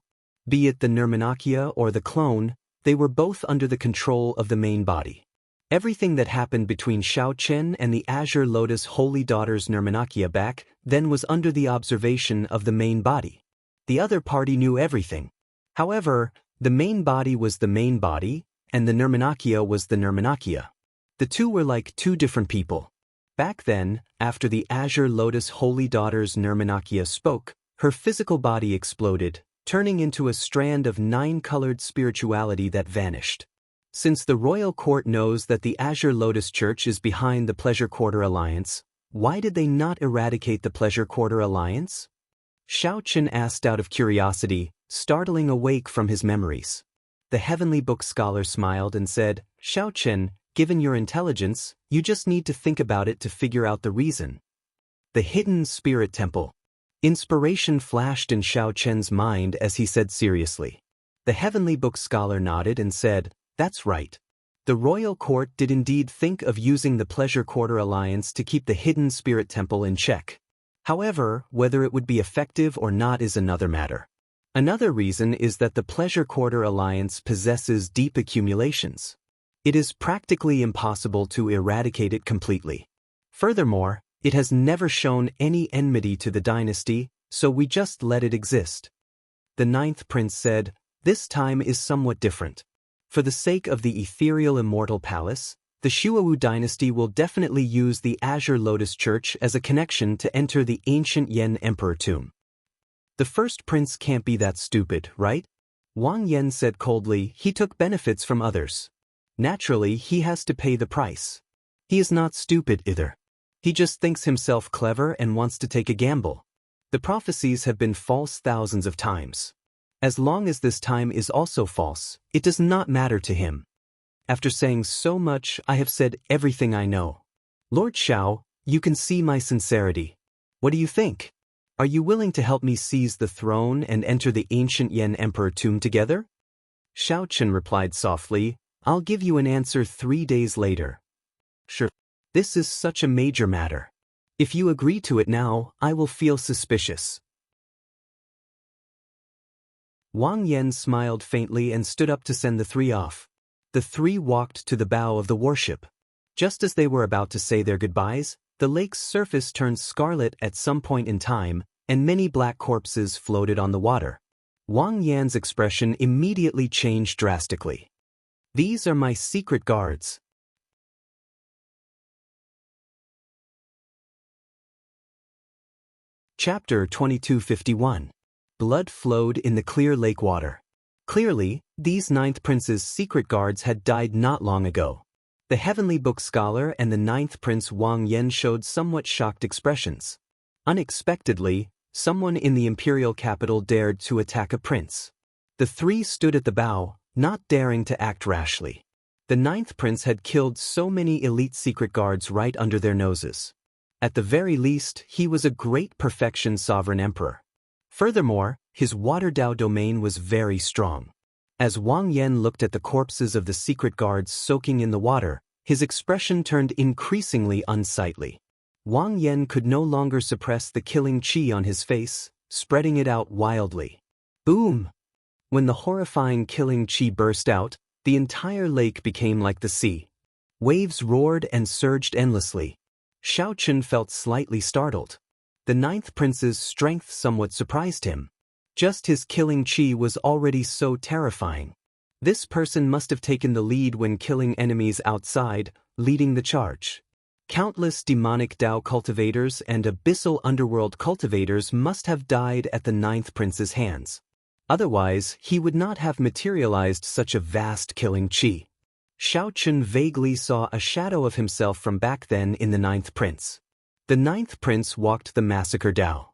Be it the Nirmanakia or the clone, they were both under the control of the main body. Everything that happened between Xiaochen and the Azure Lotus Holy Daughters Nirmanakia back then was under the observation of the main body. The other party knew everything. However, the main body was the main body, and the Nirmanakia was the Nirmanakia. The two were like two different people. Back then, after the Azure Lotus Holy Daughters Nirmanakia spoke, her physical body exploded, turning into a strand of 9-colored spirituality that vanished. Since the royal court knows that the Azure Lotus Church is behind the Pleasure Quarter Alliance, why did they not eradicate the Pleasure Quarter Alliance? Xiaochen asked out of curiosity, startling awake from his memories. The heavenly book scholar smiled and said, Xiaochen, given your intelligence, you just need to think about it to figure out the reason. The Hidden Spirit Temple. Inspiration flashed in Xiaochen's mind as he said seriously. The heavenly book scholar nodded and said, That's right. The royal court did indeed think of using the Pleasure Quarter alliance to keep the hidden spirit temple in check. However, whether it would be effective or not is another matter. Another reason is that the Pleasure Quarter alliance possesses deep accumulations. It is practically impossible to eradicate it completely. Furthermore, it has never shown any enmity to the dynasty, so we just let it exist. The ninth prince said, "This time is somewhat different. For the sake of the ethereal immortal palace, the Shuowu dynasty will definitely use the Azure Lotus Church as a connection to enter the ancient Yen Emperor tomb." The first prince can't be that stupid, right? Wang Yen said coldly. He took benefits from others. Naturally, he has to pay the price. He is not stupid either. He just thinks himself clever and wants to take a gamble. The prophecies have been false thousands of times. As long as this time is also false, it does not matter to him. After saying so much, I have said everything I know. Lord Xiao, you can see my sincerity. What do you think? Are you willing to help me seize the throne and enter the ancient Yen Emperor tomb together? Xiao Chen replied softly, "I'll give you an answer 3 days later." Sure. This is such a major matter. If you agree to it now, I will feel suspicious. Wang Yen smiled faintly and stood up to send the three off. The three walked to the bow of the warship. Just as they were about to say their goodbyes, the lake's surface turned scarlet at some point in time, and many black corpses floated on the water. Wang Yan's expression immediately changed drastically. "These are my secret guards." Chapter 2251. Blood flowed in the clear lake water. Clearly, these ninth prince's secret guards had died not long ago. The Heavenly Book scholar and the ninth prince Wang Yen showed somewhat shocked expressions. Unexpectedly, someone in the imperial capital dared to attack a prince. The three stood at the bow, not daring to act rashly. The ninth prince had killed so many elite secret guards right under their noses. At the very least, he was a great perfection sovereign emperor. Furthermore, his water Dao domain was very strong. As Wang Yen looked at the corpses of the secret guards soaking in the water, his expression turned increasingly unsightly. Wang Yen could no longer suppress the killing chi on his face, spreading it out wildly. Boom! When the horrifying killing chi burst out, the entire lake became like the sea. Waves roared and surged endlessly. Xiao Chen felt slightly startled. The ninth prince's strength somewhat surprised him. Just his killing chi was already so terrifying. This person must have taken the lead when killing enemies outside, leading the charge. Countless demonic Dao cultivators and abyssal underworld cultivators must have died at the ninth prince's hands. Otherwise, he would not have materialized such a vast killing chi. Xiao Chen vaguely saw a shadow of himself from back then in the ninth prince. The ninth prince walked the massacre Dao.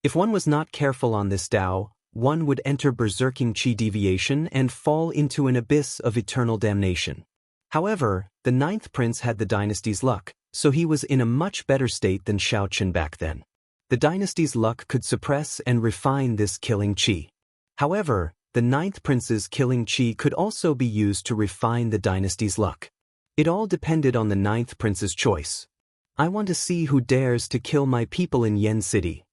If one was not careful on this Dao, one would enter berserking chi deviation and fall into an abyss of eternal damnation. However, the ninth prince had the dynasty's luck, so he was in a much better state than Xiao Chen back then. The dynasty's luck could suppress and refine this killing chi. However, the ninth prince's killing chi could also be used to refine the dynasty's luck. It all depended on the ninth prince's choice. "I want to see who dares to kill my people in Yen City."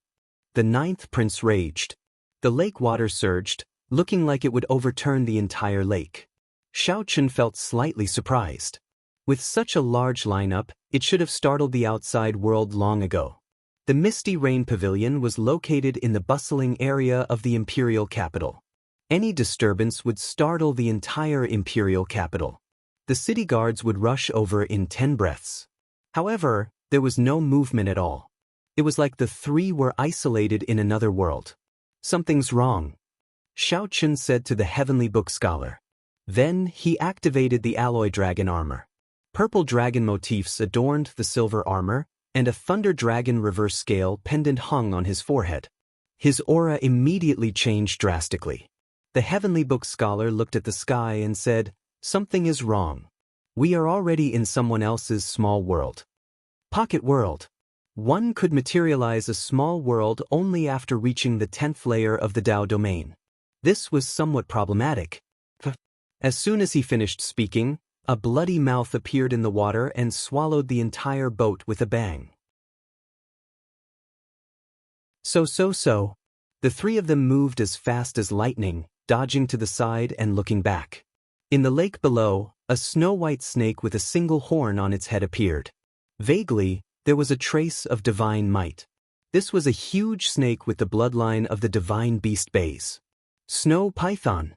The ninth prince raged. The lake water surged, looking like it would overturn the entire lake. Xiao Chen felt slightly surprised. With such a large lineup, it should have startled the outside world long ago. The Misty Rain Pavilion was located in the bustling area of the imperial capital. Any disturbance would startle the entire imperial capital. The city guards would rush over in 10 breaths. However, there was no movement at all. It was like the three were isolated in another world. "Something's wrong," Xiao Chen said to the Heavenly Book scholar. Then he activated the alloy dragon armor. Purple dragon motifs adorned the silver armor, and a thunder dragon reverse scale pendant hung on his forehead. His aura immediately changed drastically. The Heavenly Book scholar looked at the sky and said, "Something is wrong. We are already in someone else's small world." Pocket world. One could materialize a small world only after reaching the 10th layer of the Dao domain. This was somewhat problematic. As soon as he finished speaking, A bloody mouth appeared in the water and swallowed the entire boat with a bang. So. The three of them moved as fast as lightning, dodging to the side and looking back. In the lake below, a snow-white snake with a single horn on its head appeared. Vaguely, there was a trace of divine might. This was a huge snake with the bloodline of the divine beast Bays. Snow python.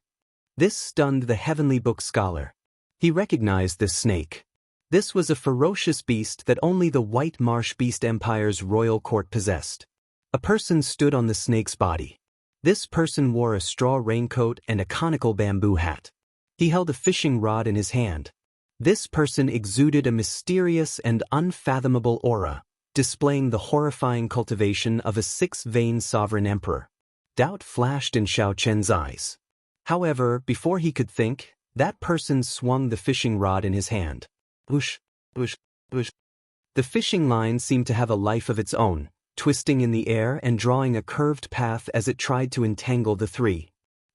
This stunned the Heavenly Book scholar. He recognized this snake. This was a ferocious beast that only the White Marsh Beast Empire's royal court possessed. A person stood on the snake's body. This person wore a straw raincoat and a conical bamboo hat. He held a fishing rod in his hand. This person exuded a mysterious and unfathomable aura, displaying the horrifying cultivation of a six-vein sovereign emperor. Doubt flashed in Xiao Chen's eyes. However, before he could think, that person swung the fishing rod in his hand. Whoosh, whoosh, whoosh. The fishing line seemed to have a life of its own, twisting in the air and drawing a curved path as it tried to entangle the three.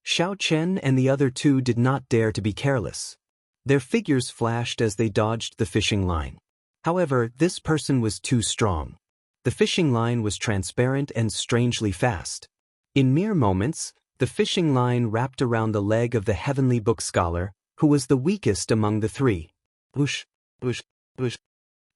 Xiao Chen and the other two did not dare to be careless. Their figures flashed as they dodged the fishing line. However, this person was too strong. The fishing line was transparent and strangely fast. In mere moments, the fishing line wrapped around the leg of the Heavenly Book scholar, who was the weakest among the three. Whoosh, whoosh, whoosh.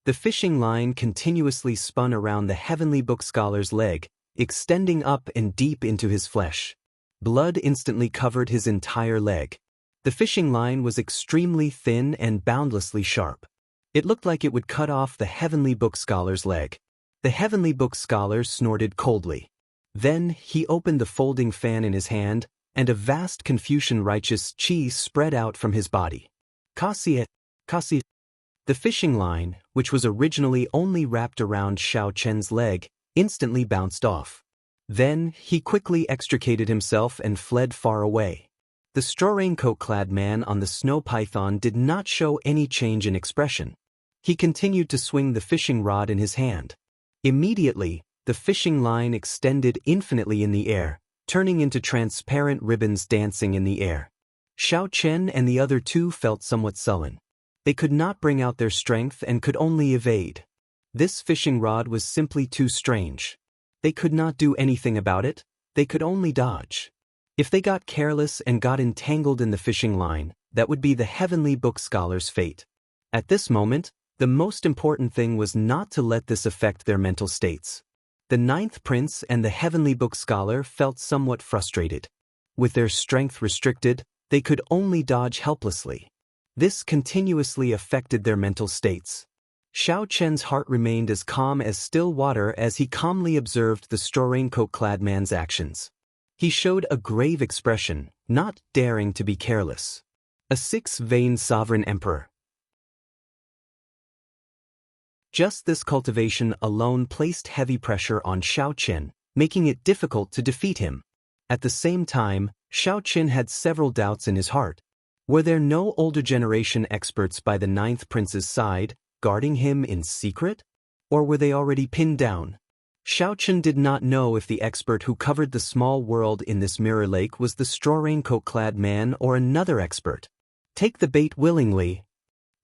The fishing line continuously spun around the Heavenly Book scholar's leg, extending up and deep into his flesh. Blood instantly covered his entire leg. The fishing line was extremely thin and boundlessly sharp. It looked like it would cut off the Heavenly Book scholar's leg. The Heavenly Book scholar snorted coldly. Then he opened the folding fan in his hand, and a vast Confucian-righteous chi spread out from his body. Kasi. The fishing line, which was originally only wrapped around Xiao Chen's leg, instantly bounced off. Then, he quickly extricated himself and fled far away. The straw raincoat-clad man on the snow python did not show any change in expression. He continued to swing the fishing rod in his hand. Immediately, the fishing line extended infinitely in the air, turning into transparent ribbons dancing in the air. Xiao Chen and the other two felt somewhat sullen. They could not bring out their strength and could only evade. This fishing rod was simply too strange. They could not do anything about it, they could only dodge. If they got careless and got entangled in the fishing line, that would be the Heavenly Book scholar's fate. At this moment, the most important thing was not to let this affect their mental states. The ninth prince and the Heavenly Book scholar felt somewhat frustrated. With their strength restricted, they could only dodge helplessly. This continuously affected their mental states. Xiao Chen's heart remained as calm as still water as he calmly observed the straw raincoat-clad man's actions. He showed a grave expression, not daring to be careless. A six-vein sovereign emperor. Just this cultivation alone placed heavy pressure on Xiao Chen, making it difficult to defeat him. At the same time, Xiao Chen had several doubts in his heart. Were there no older generation experts by the ninth prince's side, guarding him in secret? Or were they already pinned down? Xiao Chen did not know if the expert who covered the small world in this mirror lake was the straw raincoat-clad man or another expert. Take the bait willingly,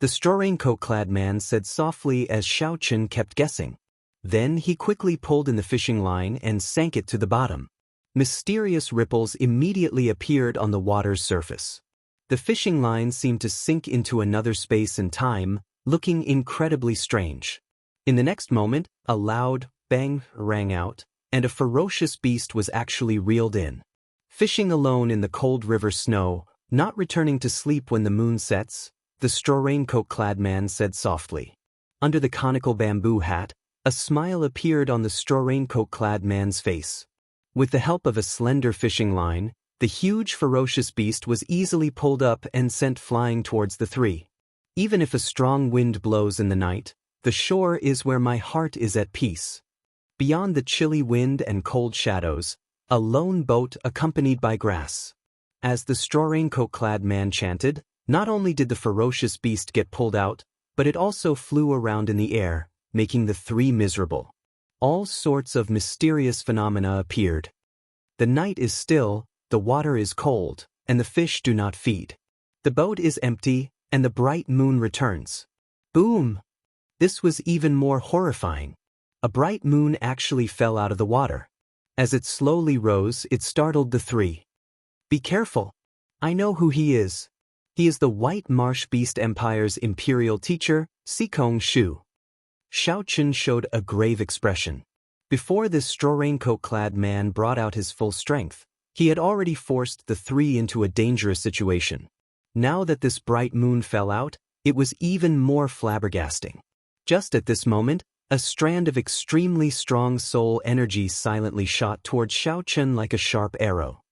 the straw raincoat-clad man said softly as Xiao Chen kept guessing. Then he quickly pulled in the fishing line and sank it to the bottom. Mysterious ripples immediately appeared on the water's surface. The fishing line seemed to sink into another space and time, looking incredibly strange. In the next moment, a loud bang rang out, and a ferocious beast was actually reeled in. Fishing alone in the cold river snow, not returning to sleep when the moon sets, the straw raincoat-clad man said softly. Under the conical bamboo hat, a smile appeared on the straw raincoat-clad man's face. With the help of a slender fishing line, the huge ferocious beast was easily pulled up and sent flying towards the three. Even if a strong wind blows in the night, the shore is where my heart is at peace. Beyond the chilly wind and cold shadows, a lone boat accompanied by grass. As the straw raincoat-clad man chanted, not only did the ferocious beast get pulled out, but it also flew around in the air, making the three miserable. All sorts of mysterious phenomena appeared. The night is still, the water is cold, and the fish do not feed. The boat is empty, and the bright moon returns. Boom! This was even more horrifying. A bright moon actually fell out of the water. As it slowly rose, it startled the three. Be careful. I know who he is. He is the White Marsh Beast Empire's imperial teacher, Sikong Shu. Xiao Chen showed a grave expression. Before this straw raincoat-clad man brought out his full strength, he had already forced the three into a dangerous situation. Now that this bright moon fell out, it was even more flabbergasting. Just at this moment, a strand of extremely strong soul energy silently shot towards Xiao Chen like a sharp arrow.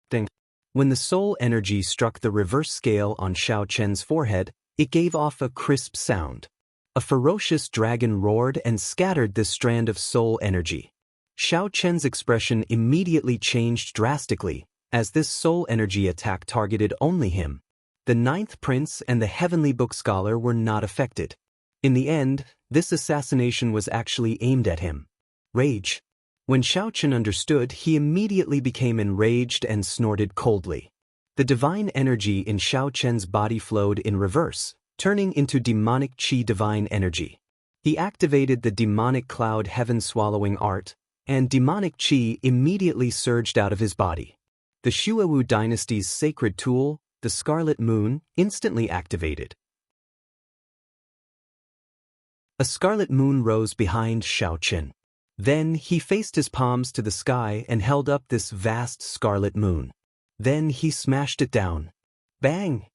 Ding. When the soul energy struck the reverse scale on Xiao Chen's forehead, it gave off a crisp sound. A ferocious dragon roared and scattered this strand of soul energy. Xiao Chen's expression immediately changed drastically, as this soul energy attack targeted only him. The ninth prince and the heavenly book scholar were not affected. In the end, this assassination was actually aimed at him. Rage. When Xiao Chen understood, he immediately became enraged and snorted coldly. The divine energy in Xiao Chen's body flowed in reverse, turning into demonic qi divine energy. He activated the demonic cloud heaven-swallowing art, and demonic qi immediately surged out of his body. The Shuawu dynasty's sacred tool, the Scarlet Moon, instantly activated. A scarlet moon rose behind Xiao Chen. Then he faced his palms to the sky and held up this vast scarlet moon. Then he smashed it down. Bang!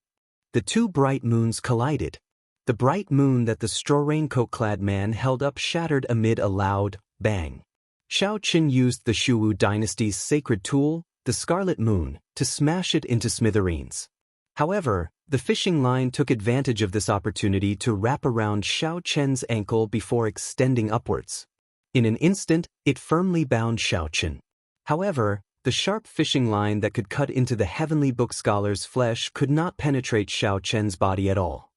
The two bright moons collided. The bright moon that the straw raincoat-clad man held up shattered amid a loud bang. Xiao Chen used the Shuwu dynasty's sacred tool, the Scarlet Moon, to smash it into smithereens. However, the fishing line took advantage of this opportunity to wrap around Xiao Chen's ankle before extending upwards. In an instant, it firmly bound Xiao Chen. However, the sharp fishing line that could cut into the heavenly book scholar's flesh could not penetrate Xiao Chen's body at all.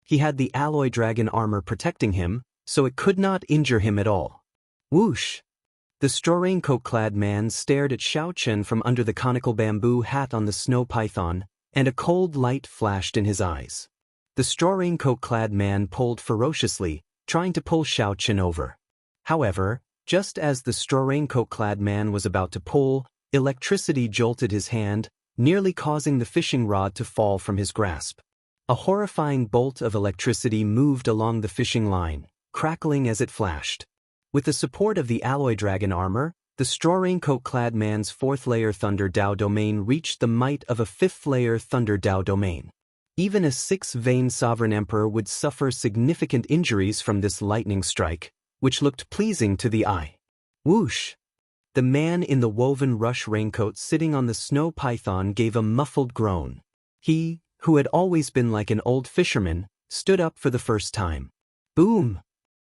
He had the alloy dragon armor protecting him, so it could not injure him at all. Whoosh! The straw raincoat-clad man stared at Xiao Chen from under the conical bamboo hat on the snow python, and a cold light flashed in his eyes. The straw raincoat-clad man pulled ferociously, trying to pull Xiao Chen over. However, just as the straw raincoat-clad man was about to pull, electricity jolted his hand, nearly causing the fishing rod to fall from his grasp. A horrifying bolt of electricity moved along the fishing line, crackling as it flashed. With the support of the alloy dragon armor, the straw raincoat-clad man's fourth-layer Thunder Dao domain reached the might of a fifth-layer Thunder Dao domain. Even a six-vein sovereign emperor would suffer significant injuries from this lightning strike, which looked pleasing to the eye. Whoosh! The man in the woven rush raincoat sitting on the snow python gave a muffled groan. He, who had always been like an old fisherman, stood up for the first time. Boom!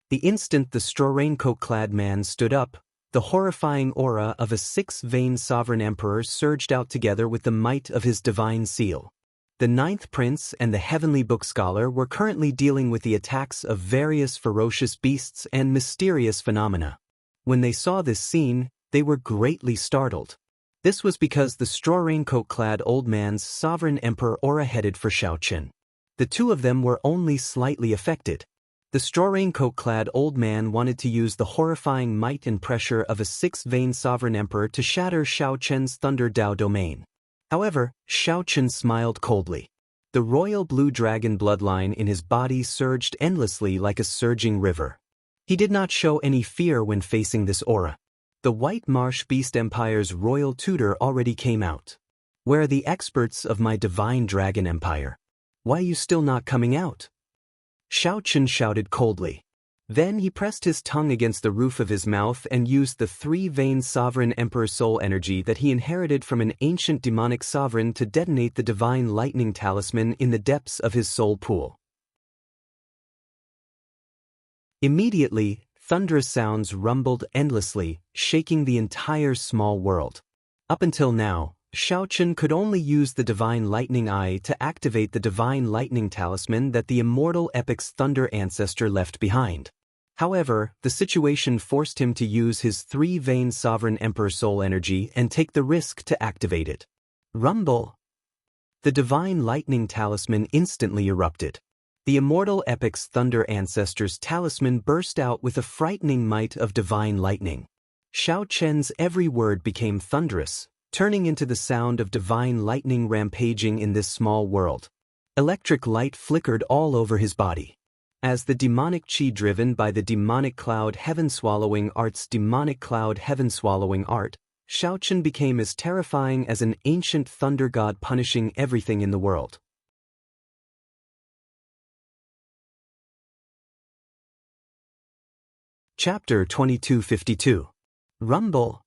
The instant the straw raincoat-clad man stood up, the horrifying aura of a six-vein sovereign emperor surged out together with the might of his divine seal. The ninth prince and the heavenly book scholar were currently dealing with the attacks of various ferocious beasts and mysterious phenomena. When they saw this scene, they were greatly startled. This was because the straw raincoat-clad old man's sovereign emperor aura headed for Xiao Chen. The two of them were only slightly affected. The straw raincoat-clad old man wanted to use the horrifying might and pressure of a six-vein sovereign emperor to shatter Xiao Chen's Thunder Dao domain. However, Xiao Chen smiled coldly. The royal blue dragon bloodline in his body surged endlessly like a surging river. He did not show any fear when facing this aura. The White Marsh Beast Empire's royal tutor already came out. Where are the experts of my divine dragon empire? Why are you still not coming out? Xiao Chen shouted coldly. Then he pressed his tongue against the roof of his mouth and used the three-vein sovereign emperor soul energy that he inherited from an ancient demonic sovereign to detonate the divine lightning talisman in the depths of his soul pool. Immediately, thunderous sounds rumbled endlessly, shaking the entire small world. Up until now, Xiao Chen could only use the Divine Lightning Eye to activate the Divine Lightning Talisman that the immortal epic's Thunder ancestor left behind. However, the situation forced him to use his three-vein Sovereign Emperor Soul energy and take the risk to activate it. Rumble! The divine lightning talisman instantly erupted. The immortal epic's thunder ancestor's talisman burst out with a frightening might of divine lightning. Xiao Chen's every word became thunderous, turning into the sound of divine lightning rampaging in this small world. Electric light flickered all over his body. As the demonic chi driven by the demonic cloud heaven-swallowing art's demonic cloud heaven-swallowing art, Xiao Chen became as terrifying as an ancient thunder god punishing everything in the world. Chapter 2252. Rumble.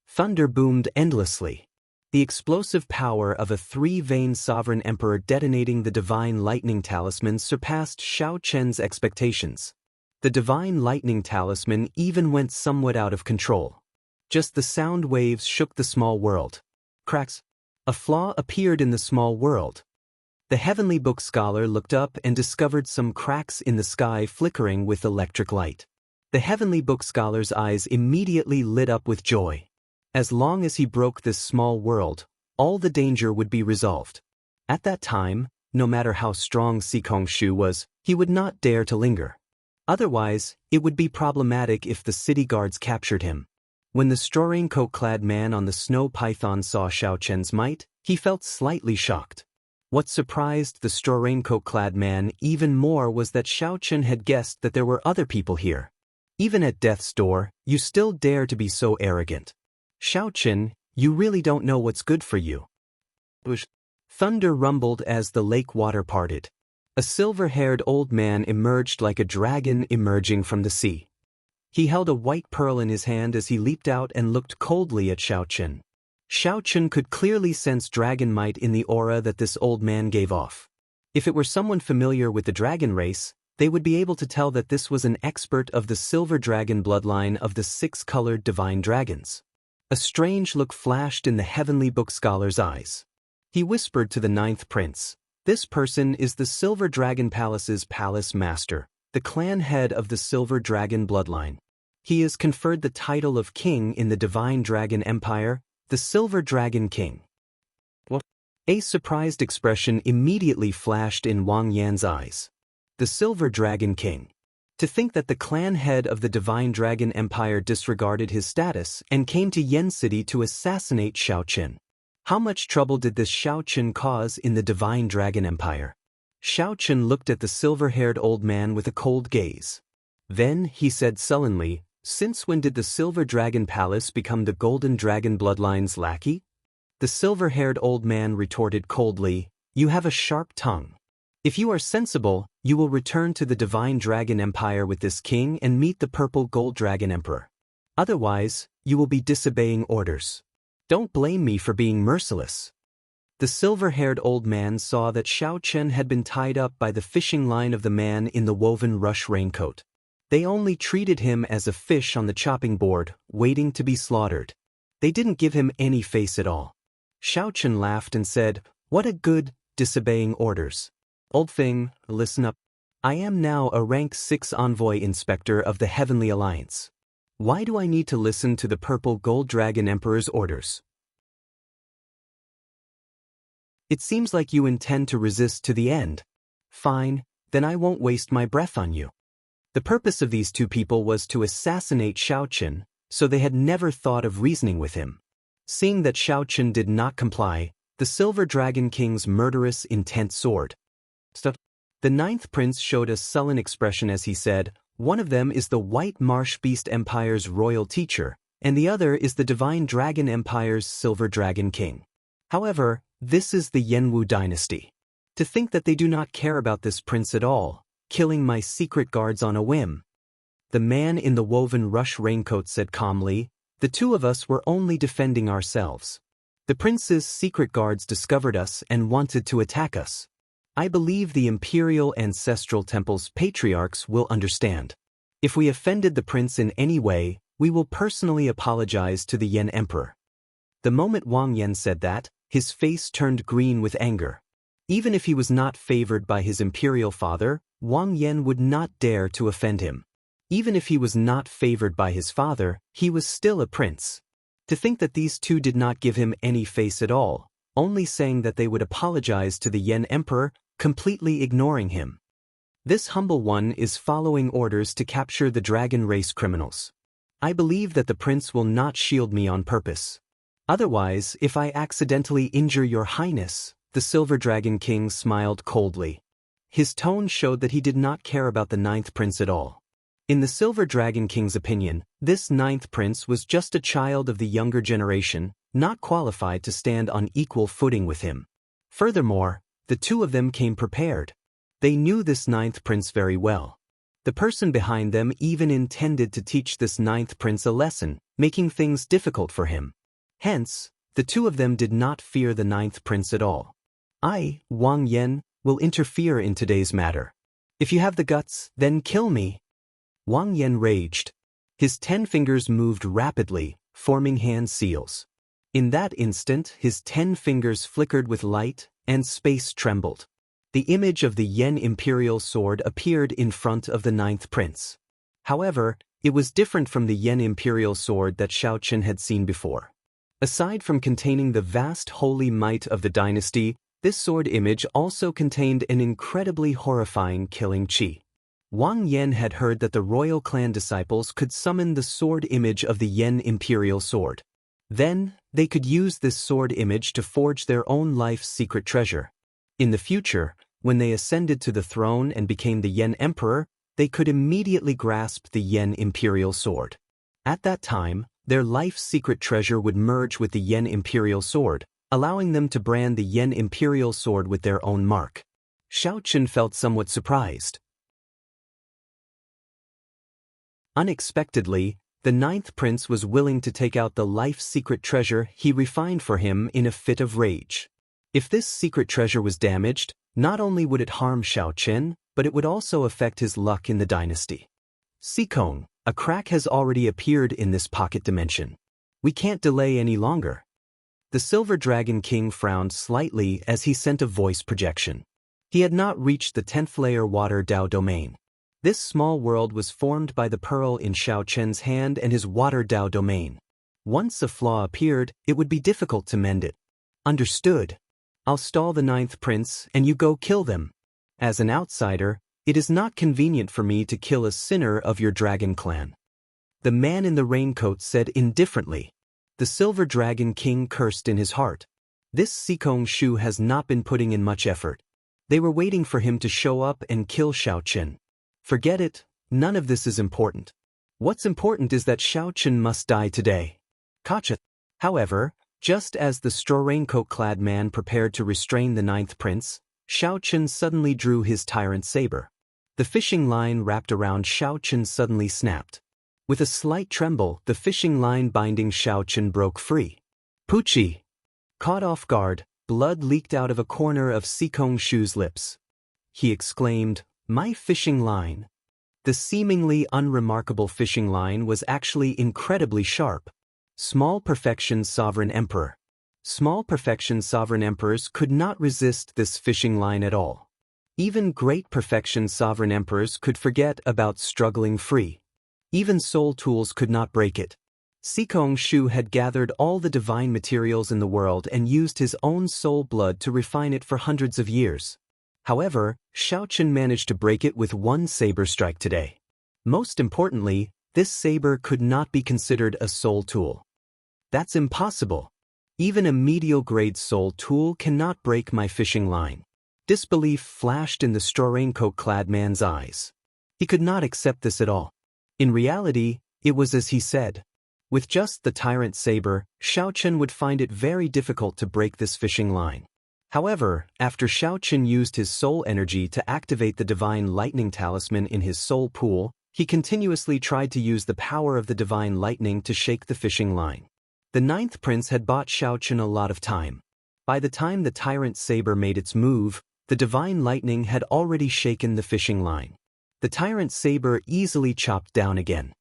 Thunder boomed endlessly. The explosive power of a three-vein sovereign emperor detonating the divine lightning talisman surpassed Xiao Chen's expectations. The divine lightning talisman even went somewhat out of control. Just the sound waves shook the small world. Cracks. A flaw appeared in the small world. The heavenly book scholar looked up and discovered some cracks in the sky flickering with electric light. The heavenly book scholar's eyes immediately lit up with joy. As long as he broke this small world, all the danger would be resolved. At that time, no matter how strong Sikong Shu was, he would not dare to linger. Otherwise, it would be problematic if the city guards captured him. When the straw raincoat-clad man on the snow python saw Xiao Chen's might, he felt slightly shocked. What surprised the straw raincoat-clad man even more was that Xiao Chen had guessed that there were other people here. Even at death's door, you still dare to be so arrogant. Xiao Chen, you really don't know what's good for you. Thunder rumbled as the lake water parted. A silver-haired old man emerged like a dragon emerging from the sea. He held a white pearl in his hand as he leaped out and looked coldly at Xiao Chen. Xiao Chen could clearly sense dragon might in the aura that this old man gave off. If it were someone familiar with the dragon race, they would be able to tell that this was an expert of the silver dragon bloodline of the six-colored divine dragons. A strange look flashed in the heavenly book scholar's eyes. He whispered to the ninth prince, "This person is the Silver Dragon Palace's palace master, the clan head of the Silver Dragon bloodline. He is conferred the title of king in the Divine Dragon Empire, the Silver Dragon King." What? A surprised expression immediately flashed in Wang Yan's eyes. The Silver Dragon King. To think that the clan head of the Divine Dragon Empire disregarded his status and came to Yen City to assassinate Xiao Chen. How much trouble did this Xiao Chen cause in the Divine Dragon Empire? Xiao Chen looked at the silver-haired old man with a cold gaze. Then he said sullenly, "Since when did the Silver Dragon Palace become the Golden Dragon bloodline's lackey?" The silver-haired old man retorted coldly, "You have a sharp tongue. If you are sensible, you will return to the Divine Dragon Empire with this king and meet the Purple Gold Dragon Emperor. Otherwise, you will be disobeying orders. Don't blame me for being merciless." The silver-haired old man saw that Xiao Chen had been tied up by the fishing line of the man in the woven rush raincoat. They only treated him as a fish on the chopping board, waiting to be slaughtered. They didn't give him any face at all. Xiao Chen laughed and said, "What a good, disobeying orders. Old thing, listen up. I am now a rank 6 envoy inspector of the Heavenly Alliance. Why do I need to listen to the Purple Gold Dragon Emperor's orders? It seems like you intend to resist to the end. Fine, then I won't waste my breath on you." The purpose of these two people was to assassinate Xiao Chen, so they had never thought of reasoning with him. Seeing that Xiao Chen did not comply, the Silver Dragon King's murderous intent soared. The ninth prince showed a sullen expression as he said, "One of them is the White Marsh Beast Empire's royal teacher, and the other is the Divine Dragon Empire's Silver Dragon King. However, this is the Yanwu dynasty. To think that they do not care about this prince at all, killing my secret guards on a whim." The man in the woven rush raincoat said calmly, "The two of us were only defending ourselves. The prince's secret guards discovered us and wanted to attack us. I believe the Imperial Ancestral Temple's patriarchs will understand. If we offended the prince in any way, we will personally apologize to the Yen Emperor." The moment Wang Yan said that, his face turned green with anger. Even if he was not favored by his imperial father, Wang Yan would not dare to offend him. Even if he was not favored by his father, he was still a prince. To think that these two did not give him any face at all, only saying that they would apologize to the Yen Emperor, completely ignoring him. This humble one is following orders to capture the dragon race criminals. I believe that the prince will not shield me on purpose. Otherwise, if I accidentally injure your highness, the Silver Dragon King smiled coldly. His tone showed that he did not care about the ninth prince at all. In the Silver Dragon King's opinion, this ninth prince was just a child of the younger generation, not qualified to stand on equal footing with him. Furthermore, the two of them came prepared. They knew this ninth prince very well. The person behind them even intended to teach this ninth prince a lesson, making things difficult for him. Hence, the two of them did not fear the ninth prince at all. I, Wang Yan, will interfere in today's matter. If you have the guts, then kill me. Wang Yan raged. His 10 fingers moved rapidly, forming hand seals. In that instant, his 10 fingers flickered with light, and space trembled. The image of the Yen Imperial Sword appeared in front of the ninth prince. However, it was different from the Yen Imperial Sword that Xiao Chen had seen before. Aside from containing the vast holy might of the dynasty, this sword image also contained an incredibly horrifying killing chi. Wang Yan had heard that the royal clan disciples could summon the sword image of the Yen Imperial Sword. Then, they could use this sword image to forge their own life's secret treasure. In the future, when they ascended to the throne and became the Yen Emperor, they could immediately grasp the Yen Imperial Sword. At that time, their life's secret treasure would merge with the Yen Imperial Sword, allowing them to brand the Yen Imperial Sword with their own mark. Xiao Chen felt somewhat surprised. Unexpectedly, the ninth prince was willing to take out the life's secret treasure he refined for him in a fit of rage. If this secret treasure was damaged, not only would it harm Xiao Chen, but it would also affect his luck in the dynasty. Sikong, a crack has already appeared in this pocket dimension. We can't delay any longer. The Silver Dragon King frowned slightly as he sent a voice projection. He had not reached the 10th layer Water Dao domain. This small world was formed by the pearl in Xiao Chen's hand and his Water Dao domain. Once a flaw appeared, it would be difficult to mend it. Understood. I'll stall the ninth prince and you go kill them. As an outsider, it is not convenient for me to kill a sinner of your dragon clan. The man in the raincoat said indifferently. The Silver Dragon King cursed in his heart. This Sikong Shu has not been putting in much effort. They were waiting for him to show up and kill Xiao Chen. Forget it, none of this is important. What's important is that Xiao Chen must die today. Gotcha. However, just as the straw raincoat-clad man prepared to restrain the ninth prince, Xiao Chen suddenly drew his tyrant saber. The fishing line wrapped around Xiao Chen suddenly snapped. With a slight tremble, the fishing line binding Xiao Chen broke free. Poochie! Caught off guard, blood leaked out of a corner of Sikong Shu's lips. He exclaimed, "My fishing line!" The seemingly unremarkable fishing line was actually incredibly sharp. Small Perfection Sovereign Emperor. Small Perfection Sovereign Emperors could not resist this fishing line at all. Even Great Perfection Sovereign Emperors could forget about struggling free. Even soul tools could not break it. Sikong Shu had gathered all the divine materials in the world and used his own soul blood to refine it for hundreds of years. However, Xiao Chen managed to break it with one saber strike today. Most importantly, this saber could not be considered a soul tool. That's impossible. Even a medial-grade soul tool cannot break my fishing line. Disbelief flashed in the straw raincoat-clad man's eyes. He could not accept this at all. In reality, it was as he said. With just the tyrant saber, Xiao Chen would find it very difficult to break this fishing line. However, after Xiao Chen used his soul energy to activate the divine lightning talisman in his soul pool, he continuously tried to use the power of the divine lightning to shake the fishing line. The ninth prince had bought Xiao Chen a lot of time. By the time the tyrant saber made its move, the divine lightning had already shaken the fishing line. The tyrant saber easily chopped down again.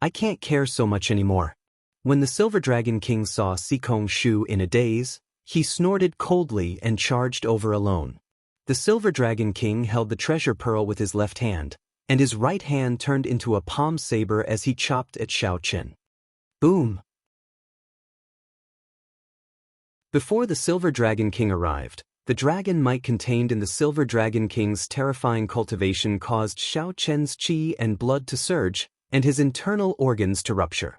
I can't care so much anymore. When the Silver Dragon King saw Sikong Shu in a daze, he snorted coldly and charged over alone. The Silver Dragon King held the treasure pearl with his left hand, and his right hand turned into a palm saber as he chopped at Xiao Chen. Boom! Before the Silver Dragon King arrived, the dragon might contained in the Silver Dragon King's terrifying cultivation caused Xiao Chen's qi and blood to surge, and his internal organs to rupture.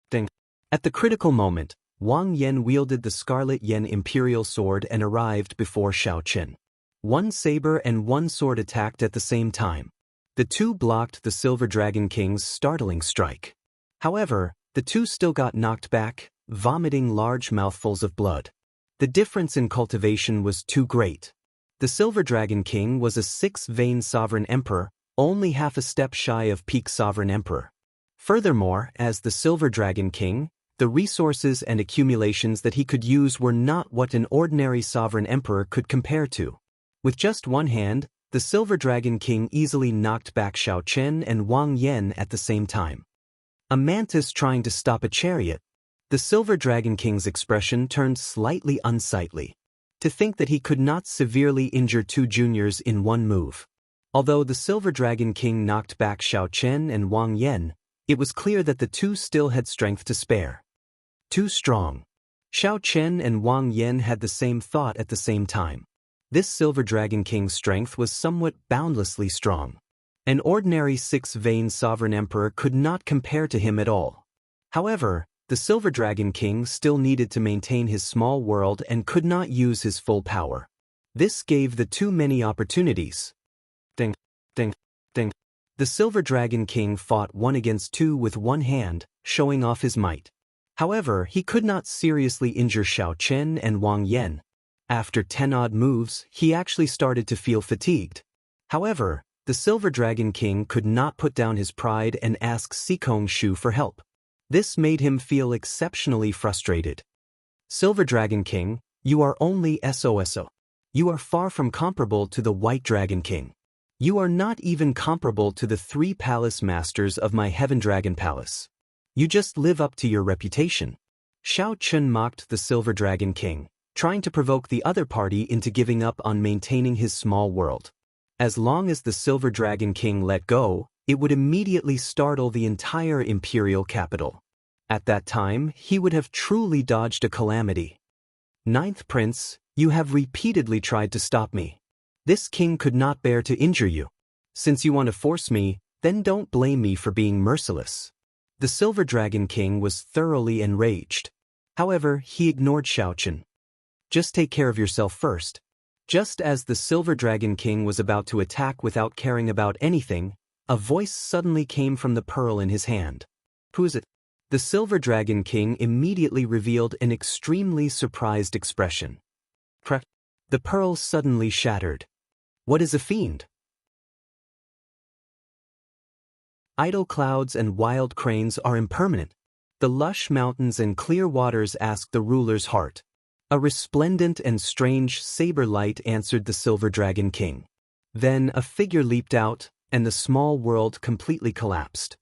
Ding. At the critical moment, Wang Yan wielded the Scarlet Yen Imperial Sword and arrived before Xiao Chen. One saber and one sword attacked at the same time. The two blocked the Silver Dragon King's startling strike. However, the two still got knocked back, vomiting large mouthfuls of blood. The difference in cultivation was too great. The Silver Dragon King was a six-vein sovereign emperor, only half a step shy of peak sovereign emperor. Furthermore, as the Silver Dragon King, the resources and accumulations that he could use were not what an ordinary sovereign emperor could compare to. With just one hand, the Silver Dragon King easily knocked back Xiao Chen and Wang Yan at the same time. A mantis trying to stop a chariot. The Silver Dragon King's expression turned slightly unsightly. To think that he could not severely injure two juniors in one move. Although the Silver Dragon King knocked back Xiao Chen and Wang Yan, it was clear that the two still had strength to spare. Too strong. Xiao Chen and Wang Yan had the same thought at the same time. This Silver Dragon King's strength was somewhat boundlessly strong. An ordinary six-vein sovereign emperor could not compare to him at all. However, the Silver Dragon King still needed to maintain his small world and could not use his full power. This gave the two many opportunities. Ding, ding, ding. The Silver Dragon King fought 1 against 2 with one hand, showing off his might. However, he could not seriously injure Xiao Chen and Wang Yan. After 10 odd moves, he actually started to feel fatigued. However, the Silver Dragon King could not put down his pride and ask Sikong Shu for help. This made him feel exceptionally frustrated. Silver Dragon King, you are only SOSO. You are far from comparable to the White Dragon King. You are not even comparable to the 3 palace masters of my Heaven Dragon Palace. You just live up to your reputation. Xiao Chen mocked the Silver Dragon King, trying to provoke the other party into giving up on maintaining his small world. As long as the Silver Dragon King let go, it would immediately startle the entire imperial capital. At that time, he would have truly dodged a calamity. 9th Prince, you have repeatedly tried to stop me. This king could not bear to injure you. Since you want to force me, then don't blame me for being merciless. The Silver Dragon King was thoroughly enraged. However, he ignored Xiao Chen. Just take care of yourself first. Just as the Silver Dragon King was about to attack without caring about anything, a voice suddenly came from the pearl in his hand. Who is it? The Silver Dragon King immediately revealed an extremely surprised expression. Crack. The pearl suddenly shattered. What is a fiend? Idle clouds and wild cranes are impermanent. The lush mountains and clear waters ask the ruler's heart. A resplendent and strange saber light answered the Silver Dragon King. Then a figure leaped out, and the small world completely collapsed.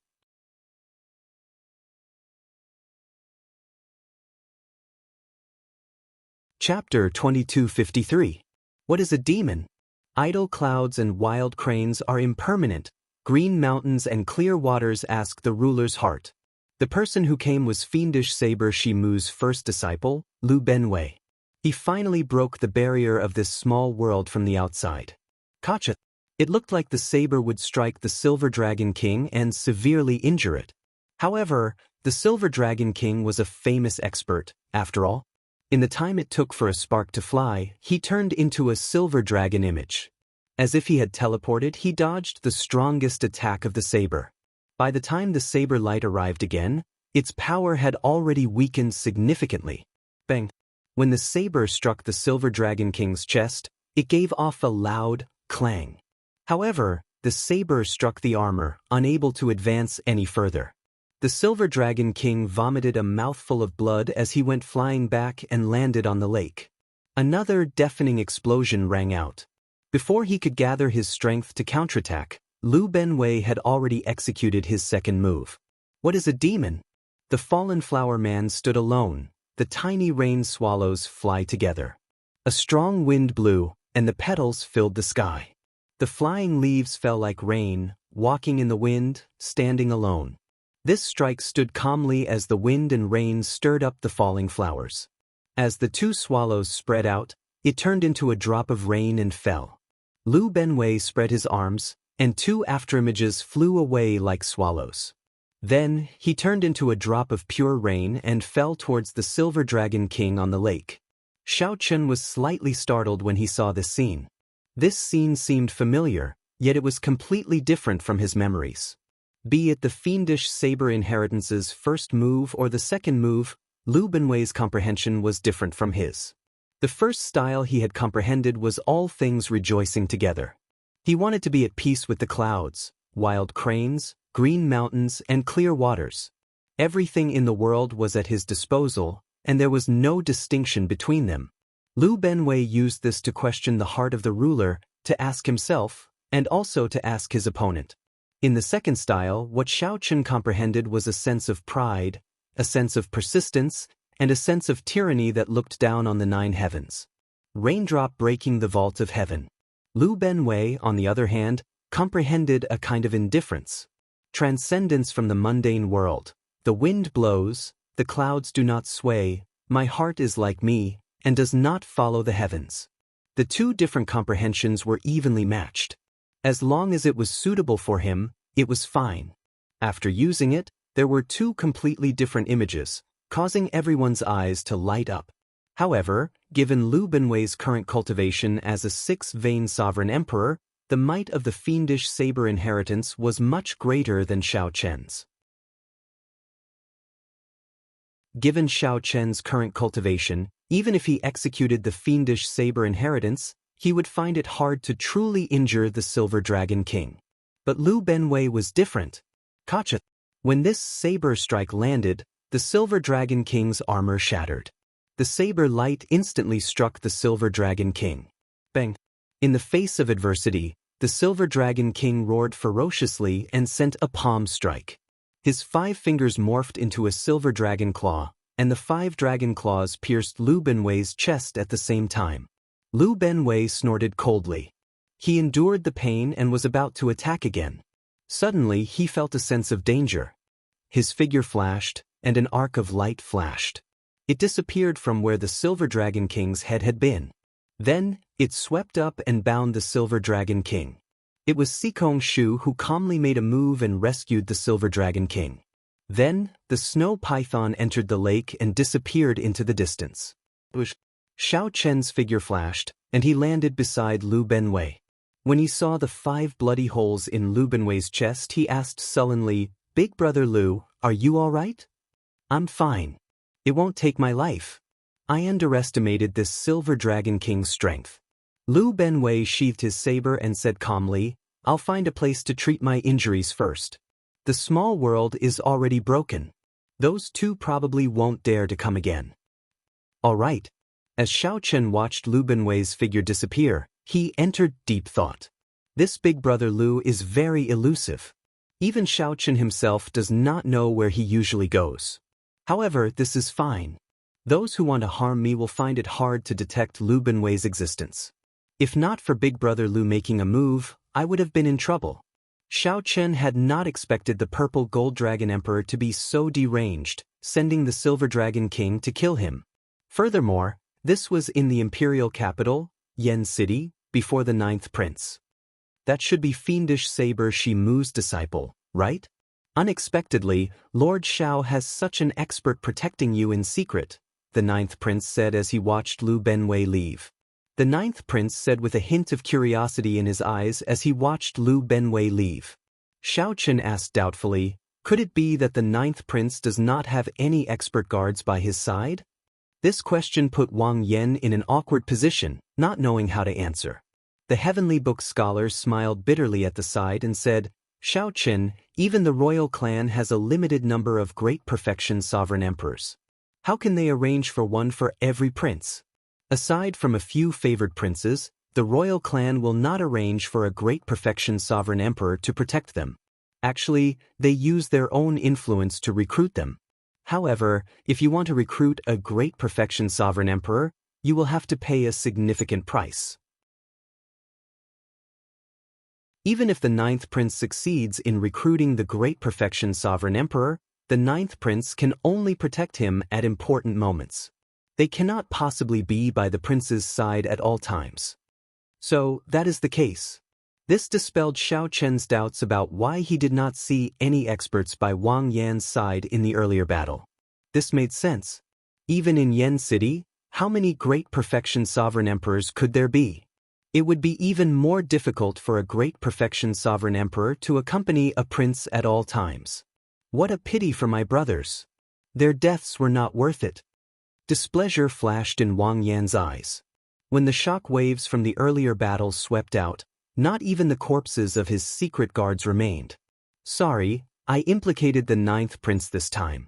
Chapter 2253. What is a demon? Idle clouds and wild cranes are impermanent. Green mountains and clear waters ask the ruler's heart. The person who came was fiendish Saber Shimu's first disciple, Lu Benwei. He finally broke the barrier of this small world from the outside. Gotcha. It looked like the saber would strike the Silver Dragon King and severely injure it. However, the Silver Dragon King was a famous expert, after all. In the time it took for a spark to fly, he turned into a silver dragon image. As if he had teleported, he dodged the strongest attack of the saber. By the time the saber light arrived again, its power had already weakened significantly. Bang! When the saber struck the Silver Dragon King's chest, it gave off a loud clang. However, the saber struck the armor, unable to advance any further. The Silver Dragon King vomited a mouthful of blood as he went flying back and landed on the lake. Another deafening explosion rang out. Before he could gather his strength to counterattack, Lu Benwei had already executed his second move. What is a demon? The fallen flower man stood alone. The tiny rain swallows fly together. A strong wind blew, and the petals filled the sky. The flying leaves fell like rain, walking in the wind, standing alone. This strike stood calmly as the wind and rain stirred up the falling flowers. As the two swallows spread out, it turned into a drop of rain and fell. Lu Benwei spread his arms, and two afterimages flew away like swallows. Then, he turned into a drop of pure rain and fell towards the Silver Dragon King on the lake. Xiao Chen was slightly startled when he saw this scene. This scene seemed familiar, yet it was completely different from his memories. Be it the fiendish saber inheritance's first move or the second move, Lu Benwei's comprehension was different from his. The first style he had comprehended was all things rejoicing together. He wanted to be at peace with the clouds, wild cranes, green mountains, and clear waters. Everything in the world was at his disposal, and there was no distinction between them. Lu Benwei used this to question the heart of the ruler, to ask himself, and also to ask his opponent. In the second style, what Xiao Chen comprehended was a sense of pride, a sense of persistence, and a sense of tyranny that looked down on the nine heavens. Raindrop breaking the vault of heaven. Lu Benwei, on the other hand, comprehended a kind of indifference. Transcendence from the mundane world. The wind blows, the clouds do not sway, my heart is like me, and does not follow the heavens. The two different comprehensions were evenly matched. As long as it was suitable for him, it was fine. After using it, there were two completely different images, causing everyone's eyes to light up. However, given Lu Benwei's current cultivation as a six-vein sovereign emperor, the might of the fiendish saber inheritance was much greater than Xiao Chen's. Given Xiao Chen's current cultivation, even if he executed the fiendish saber inheritance, he would find it hard to truly injure the Silver Dragon King. But Lu Benwei was different. Gotcha. When this saber strike landed, the Silver Dragon King's armor shattered. The saber light instantly struck the Silver Dragon King. Bang! In the face of adversity, the Silver Dragon King roared ferociously and sent a palm strike. His 5 fingers morphed into a silver dragon claw, and the 5 dragon claws pierced Lu Benwei's chest at the same time. Lu Benwei snorted coldly. He endured the pain and was about to attack again. Suddenly he felt a sense of danger. His figure flashed, and an arc of light flashed. It disappeared from where the Silver Dragon King's head had been. Then, it swept up and bound the Silver Dragon King. It was Sikong Shu who calmly made a move and rescued the Silver Dragon King. Then, the snow python entered the lake and disappeared into the distance. Xiao Chen's figure flashed, and he landed beside Lu Benwei. When he saw the 5 bloody holes in Lu Benwei's chest, he asked sullenly, "Big brother Lu, are you all right?" "I'm fine. It won't take my life." I underestimated this Silver Dragon King's strength. Lu Benwei sheathed his saber and said calmly, "I'll find a place to treat my injuries first. The small world is already broken. Those two probably won't dare to come again." "All right." As Xiao Chen watched Lu Benwei's figure disappear, he entered deep thought. This big brother Lu is very elusive. Even Xiao Chen himself does not know where he usually goes. However, this is fine. Those who want to harm me will find it hard to detect Lu Benwei's existence. If not for Big Brother Lu making a move, I would have been in trouble. Xiao Chen had not expected the purple gold dragon emperor to be so deranged, sending the Silver Dragon King to kill him. Furthermore, this was in the imperial capital, Yen City, before the 9th prince. That should be fiendish saber Shi Mu's disciple, right? Unexpectedly, Lord Xiao has such an expert protecting you in secret, the 9th prince said as he watched Lu Benwei leave. The 9th prince said with a hint of curiosity in his eyes as he watched Lu Benwei leave. Xiao Chen asked doubtfully, could it be that the 9th prince does not have any expert guards by his side? This question put Wang Yan in an awkward position, not knowing how to answer. The Heavenly Book scholar smiled bitterly at the side and said, "Xiao Chen, even the royal clan has a limited number of great perfection sovereign emperors. How can they arrange for one for every prince? Aside from a few favored princes, the royal clan will not arrange for a great perfection sovereign emperor to protect them. Actually, they use their own influence to recruit them. However, if you want to recruit a great perfection sovereign emperor, you will have to pay a significant price." Even if the 9th prince succeeds in recruiting the great perfection sovereign emperor, the 9th prince can only protect him at important moments. They cannot possibly be by the prince's side at all times. So, that is the case. This dispelled Xiao Chen's doubts about why he did not see any experts by Wang Yan's side in the earlier battle. This made sense. Even in Yen City, how many great perfection sovereign emperors could there be? It would be even more difficult for a great perfection sovereign emperor to accompany a prince at all times. What a pity for my brothers. Their deaths were not worth it. Displeasure flashed in Wang Yan's eyes. When the shock waves from the earlier battles swept out, not even the corpses of his secret guards remained. Sorry, I implicated the 9th prince this time.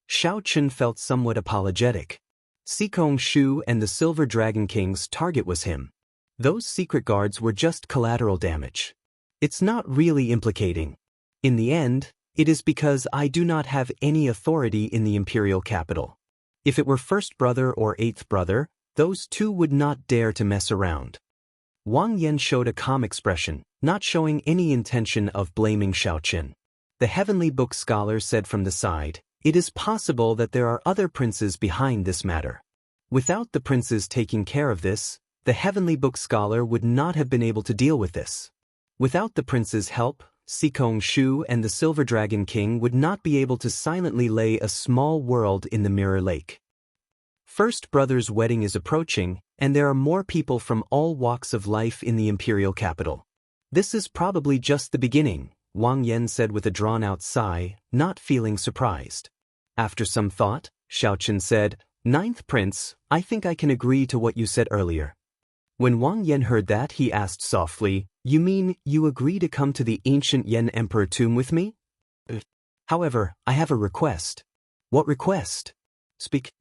Xiao Chen felt somewhat apologetic. Sikong Shu and the Silver Dragon King's target was him. Those secret guards were just collateral damage. It's not really implicating. In the end, it is because I do not have any authority in the imperial capital. If it were first brother or 8th brother, those two would not dare to mess around. Wang Yan showed a calm expression, not showing any intention of blaming Xiao Chen. The Heavenly Book scholar said from the side, "It is possible that there are other princes behind this matter." Without the princes taking care of this, the Heavenly Book scholar would not have been able to deal with this. Without the prince's help, Sikong Shu and the Silver Dragon King would not be able to silently lay a small world in the Mirror Lake. First brother's wedding is approaching, and there are more people from all walks of life in the imperial capital. This is probably just the beginning, Wang Yan said with a drawn-out sigh, not feeling surprised. After some thought, Xiao Chen said, "9th prince, I think I can agree to what you said earlier." When Wang Yan heard that, he asked softly, "You mean you agree to come to the ancient Yen Emperor tomb with me?" "However, I have a request." "What request?" "Speak."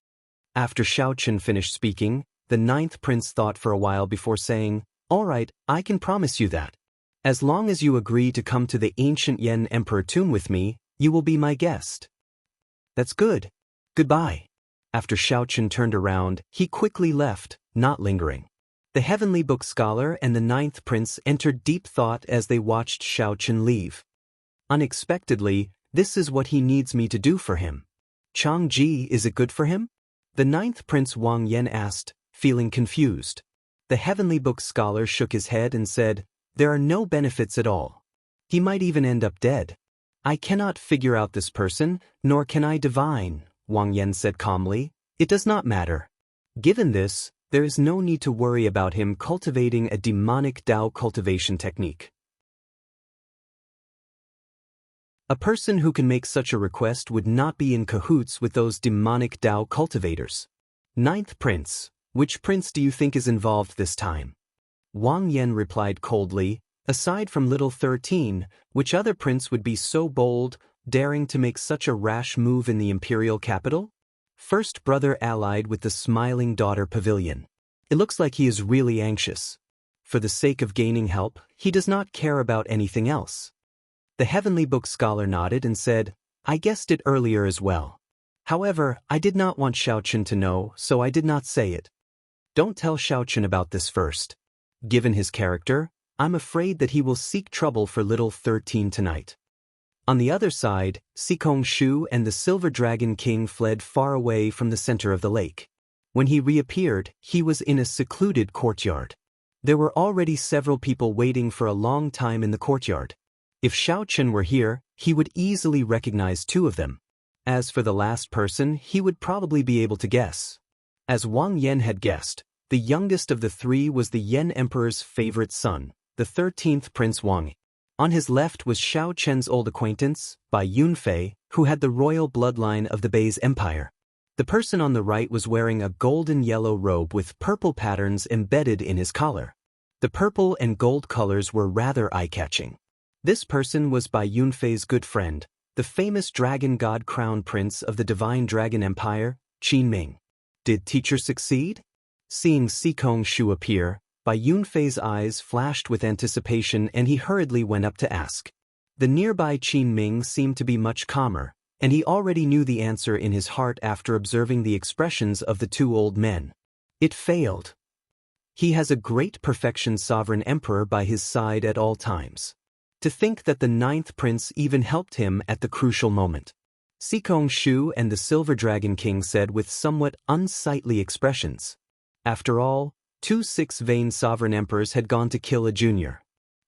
After Xiao Chen finished speaking, the 9th prince thought for a while before saying, "All right, I can promise you that. As long as you agree to come to the ancient Yen Emperor tomb with me, you will be my guest." "That's good. Goodbye." After Xiao Chen turned around, he quickly left, not lingering. The Heavenly Book scholar and the 9th prince entered deep thought as they watched Xiao Chen leave. Unexpectedly, this is what he needs me to do for him. Chang Ji, is it good for him? The 9th prince Wang Yan asked, feeling confused. The Heavenly Book scholar shook his head and said, "There are no benefits at all. He might even end up dead." "I cannot figure out this person, nor can I divine," Wang Yan said calmly. "It does not matter. Given this, there is no need to worry about him cultivating a demonic Dao cultivation technique. A person who can make such a request would not be in cahoots with those demonic Dao cultivators. 9th prince, which prince do you think is involved this time?" Wang Yan replied coldly, "Aside from little 13, which other prince would be so bold, daring to make such a rash move in the imperial capital? First brother allied with the smiling daughter pavilion. It looks like he is really anxious. For the sake of gaining help, he does not care about anything else." The Heavenly Book scholar nodded and said, "I guessed it earlier as well. However, I did not want Xiao Chen to know, so I did not say it. Don't tell Xiao Chen about this first. Given his character, I'm afraid that he will seek trouble for little 13 tonight." On the other side, Sikong Shu and the Silver Dragon King fled far away from the center of the lake. When he reappeared, he was in a secluded courtyard. There were already several people waiting for a long time in the courtyard. If Xiao Chen were here, he would easily recognize two of them. As for the last person, he would probably be able to guess. As Wang Yan had guessed, the youngest of the three was the Yen Emperor's favorite son, the 13th Prince Wang. On his left was Xiao Chen's old acquaintance, Bai Yunfei, who had the royal bloodline of the Bei's empire. The person on the right was wearing a golden-yellow robe with purple patterns embedded in his collar. The purple and gold colors were rather eye-catching. This person was Bai Yunfei's good friend, the famous dragon god crown prince of the divine dragon empire, Qin Ming. Did teacher succeed? Seeing Sikong Shu appear, Bai Yunfei's eyes flashed with anticipation and he hurriedly went up to ask. The nearby Qin Ming seemed to be much calmer, and he already knew the answer in his heart after observing the expressions of the two old men. It failed. He has a great perfection sovereign emperor by his side at all times. To think that the 9th prince even helped him at the crucial moment. Sikong Shu and the Silver Dragon King said with somewhat unsightly expressions. After all, 2 six-vein sovereign emperors had gone to kill a junior.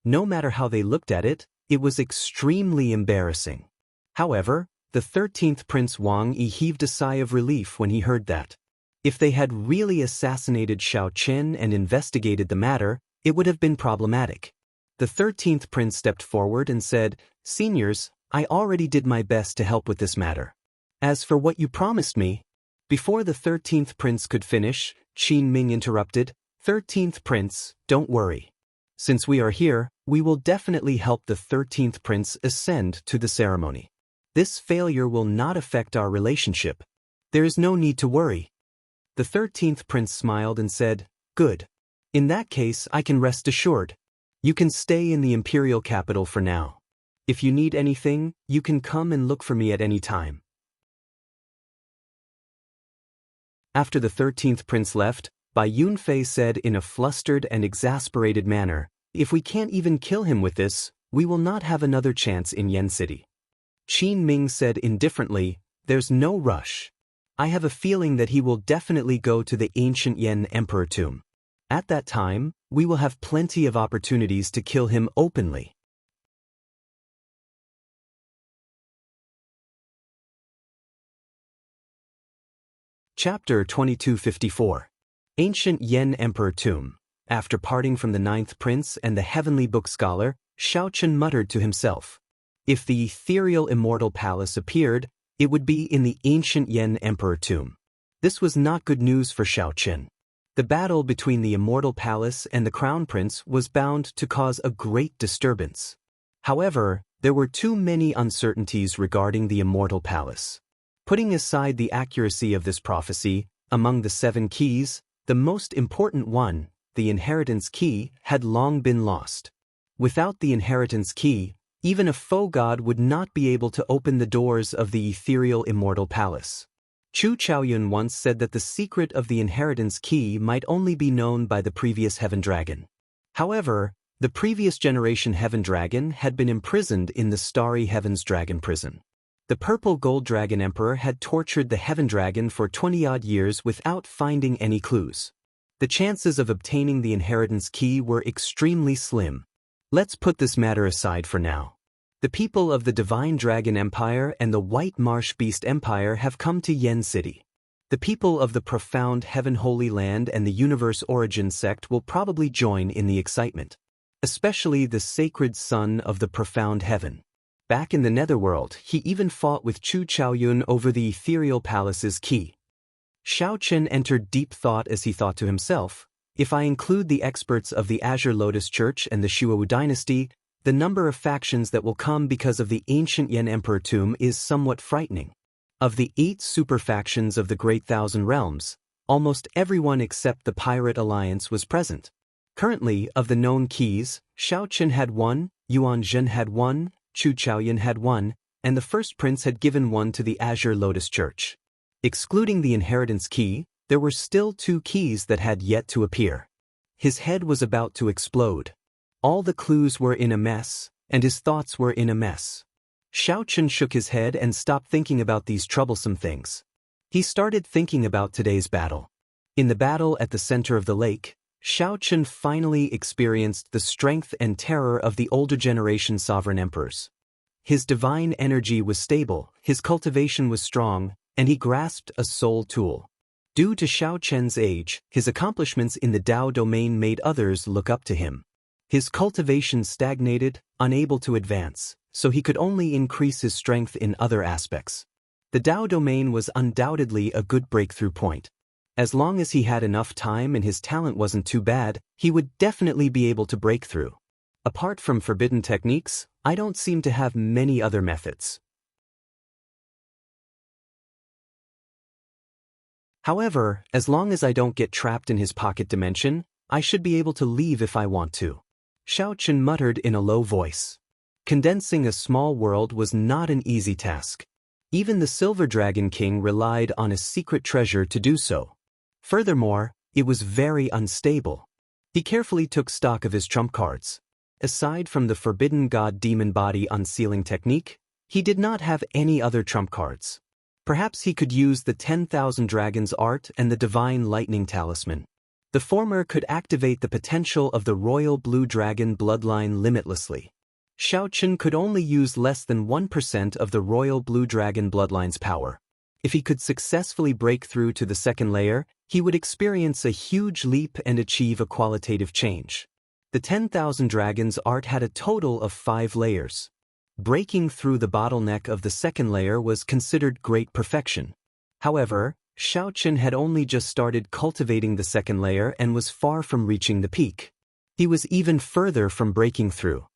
No matter how they looked at it, it was extremely embarrassing. However, the 13th Prince Wang Yi heaved a sigh of relief when he heard that. If they had really assassinated Xiao Qian and investigated the matter, it would have been problematic. The 13th Prince stepped forward and said, "Seniors, I already did my best to help with this matter. As for what you promised me..." Before the 13th Prince could finish, Qin Ming interrupted, "13th Prince, don't worry. Since we are here, we will definitely help the 13th Prince ascend to the ceremony. This failure will not affect our relationship. There is no need to worry." The 13th Prince smiled and said, "Good. In that case, I can rest assured. You can stay in the imperial capital for now. If you need anything, you can come and look for me at any time." After the 13th Prince left, Bai Yunfei said in a flustered and exasperated manner, "If we can't even kill him with this, we will not have another chance in Yen City." Qin Ming said indifferently, "There's no rush. I have a feeling that he will definitely go to the ancient Yen Emperor tomb. At that time, we will have plenty of opportunities to kill him openly." Chapter 2254. Ancient Yen Emperor Tomb. After parting from the 9th Prince and the Heavenly Book Scholar, Xiao Qian muttered to himself. If the ethereal immortal palace appeared, it would be in the ancient Yen Emperor Tomb. This was not good news for Xiao Qian. The battle between the immortal palace and the Crown Prince was bound to cause a great disturbance. However, there were too many uncertainties regarding the immortal palace. Putting aside the accuracy of this prophecy, among the 7 keys, the most important one, the inheritance key, had long been lost. Without the inheritance key, even a faux god would not be able to open the doors of the ethereal immortal palace. Chu Chaoyun once said that the secret of the inheritance key might only be known by the previous Heaven Dragon. However, the previous generation Heaven Dragon had been imprisoned in the Starry Heavens Dragon prison. The Purple Gold Dragon Emperor had tortured the Heaven Dragon for 20-odd years without finding any clues. The chances of obtaining the inheritance key were extremely slim. Let's put this matter aside for now. The people of the Divine Dragon Empire and the White Marsh Beast Empire have come to Yen City. The people of the Profound Heaven Holy Land and the Universe Origin sect will probably join in the excitement. Especially the Sacred Son of the Profound Heaven. Back in the Netherworld, he even fought with Chu Chaoyun over the Ethereal Palace's key. Xiao Qian entered deep thought as he thought to himself, if I include the experts of the Azure Lotus Church and the Shuowu dynasty, the number of factions that will come because of the ancient Yen Emperor tomb is somewhat frightening. Of the 8 super factions of the Great Thousand Realms, almost everyone except the Pirate Alliance was present. Currently, of the known keys, Xiao Qian had 1, Yuan Zhen had 1, Chu Chaoyun had 1, and the First Prince had given 1 to the Azure Lotus Church. Excluding the inheritance key, there were still 2 keys that had yet to appear. His head was about to explode. All the clues were in a mess, and his thoughts were in a mess. Xiao Qian shook his head and stopped thinking about these troublesome things. He started thinking about today's battle. In the battle at the center of the lake, Xiao Qian finally experienced the strength and terror of the older generation sovereign emperors. His divine energy was stable, his cultivation was strong, and he grasped a soul tool. Due to Xiao Qian's age, his accomplishments in the Dao domain made others look up to him. His cultivation stagnated, unable to advance, so he could only increase his strength in other aspects. The Dao domain was undoubtedly a good breakthrough point. As long as he had enough time and his talent wasn't too bad, he would definitely be able to break through. Apart from forbidden techniques, I don't seem to have many other methods. However, as long as I don't get trapped in his pocket dimension, I should be able to leave if I want to. Xiao Qian muttered in a low voice. Condensing a small world was not an easy task. Even the Silver Dragon King relied on a secret treasure to do so. Furthermore, it was very unstable. He carefully took stock of his trump cards. Aside from the Forbidden God Demon Body unsealing technique, He did not have any other trump cards. Perhaps he could use the 10,000 Dragons art and the Divine Lightning Talisman. The former could activate the potential of the Royal Blue Dragon bloodline limitlessly. Xiao Chen could only use less than 1% of the Royal Blue Dragon bloodline's power. If he could successfully break through to the second layer, he would experience a huge leap and achieve a qualitative change. The 10,000 Dragons art had a total of 5 layers. Breaking through the bottleneck of the second layer was considered great perfection. However, Xiao Chen had only just started cultivating the second layer and was far from reaching the peak. He was even further from breaking through.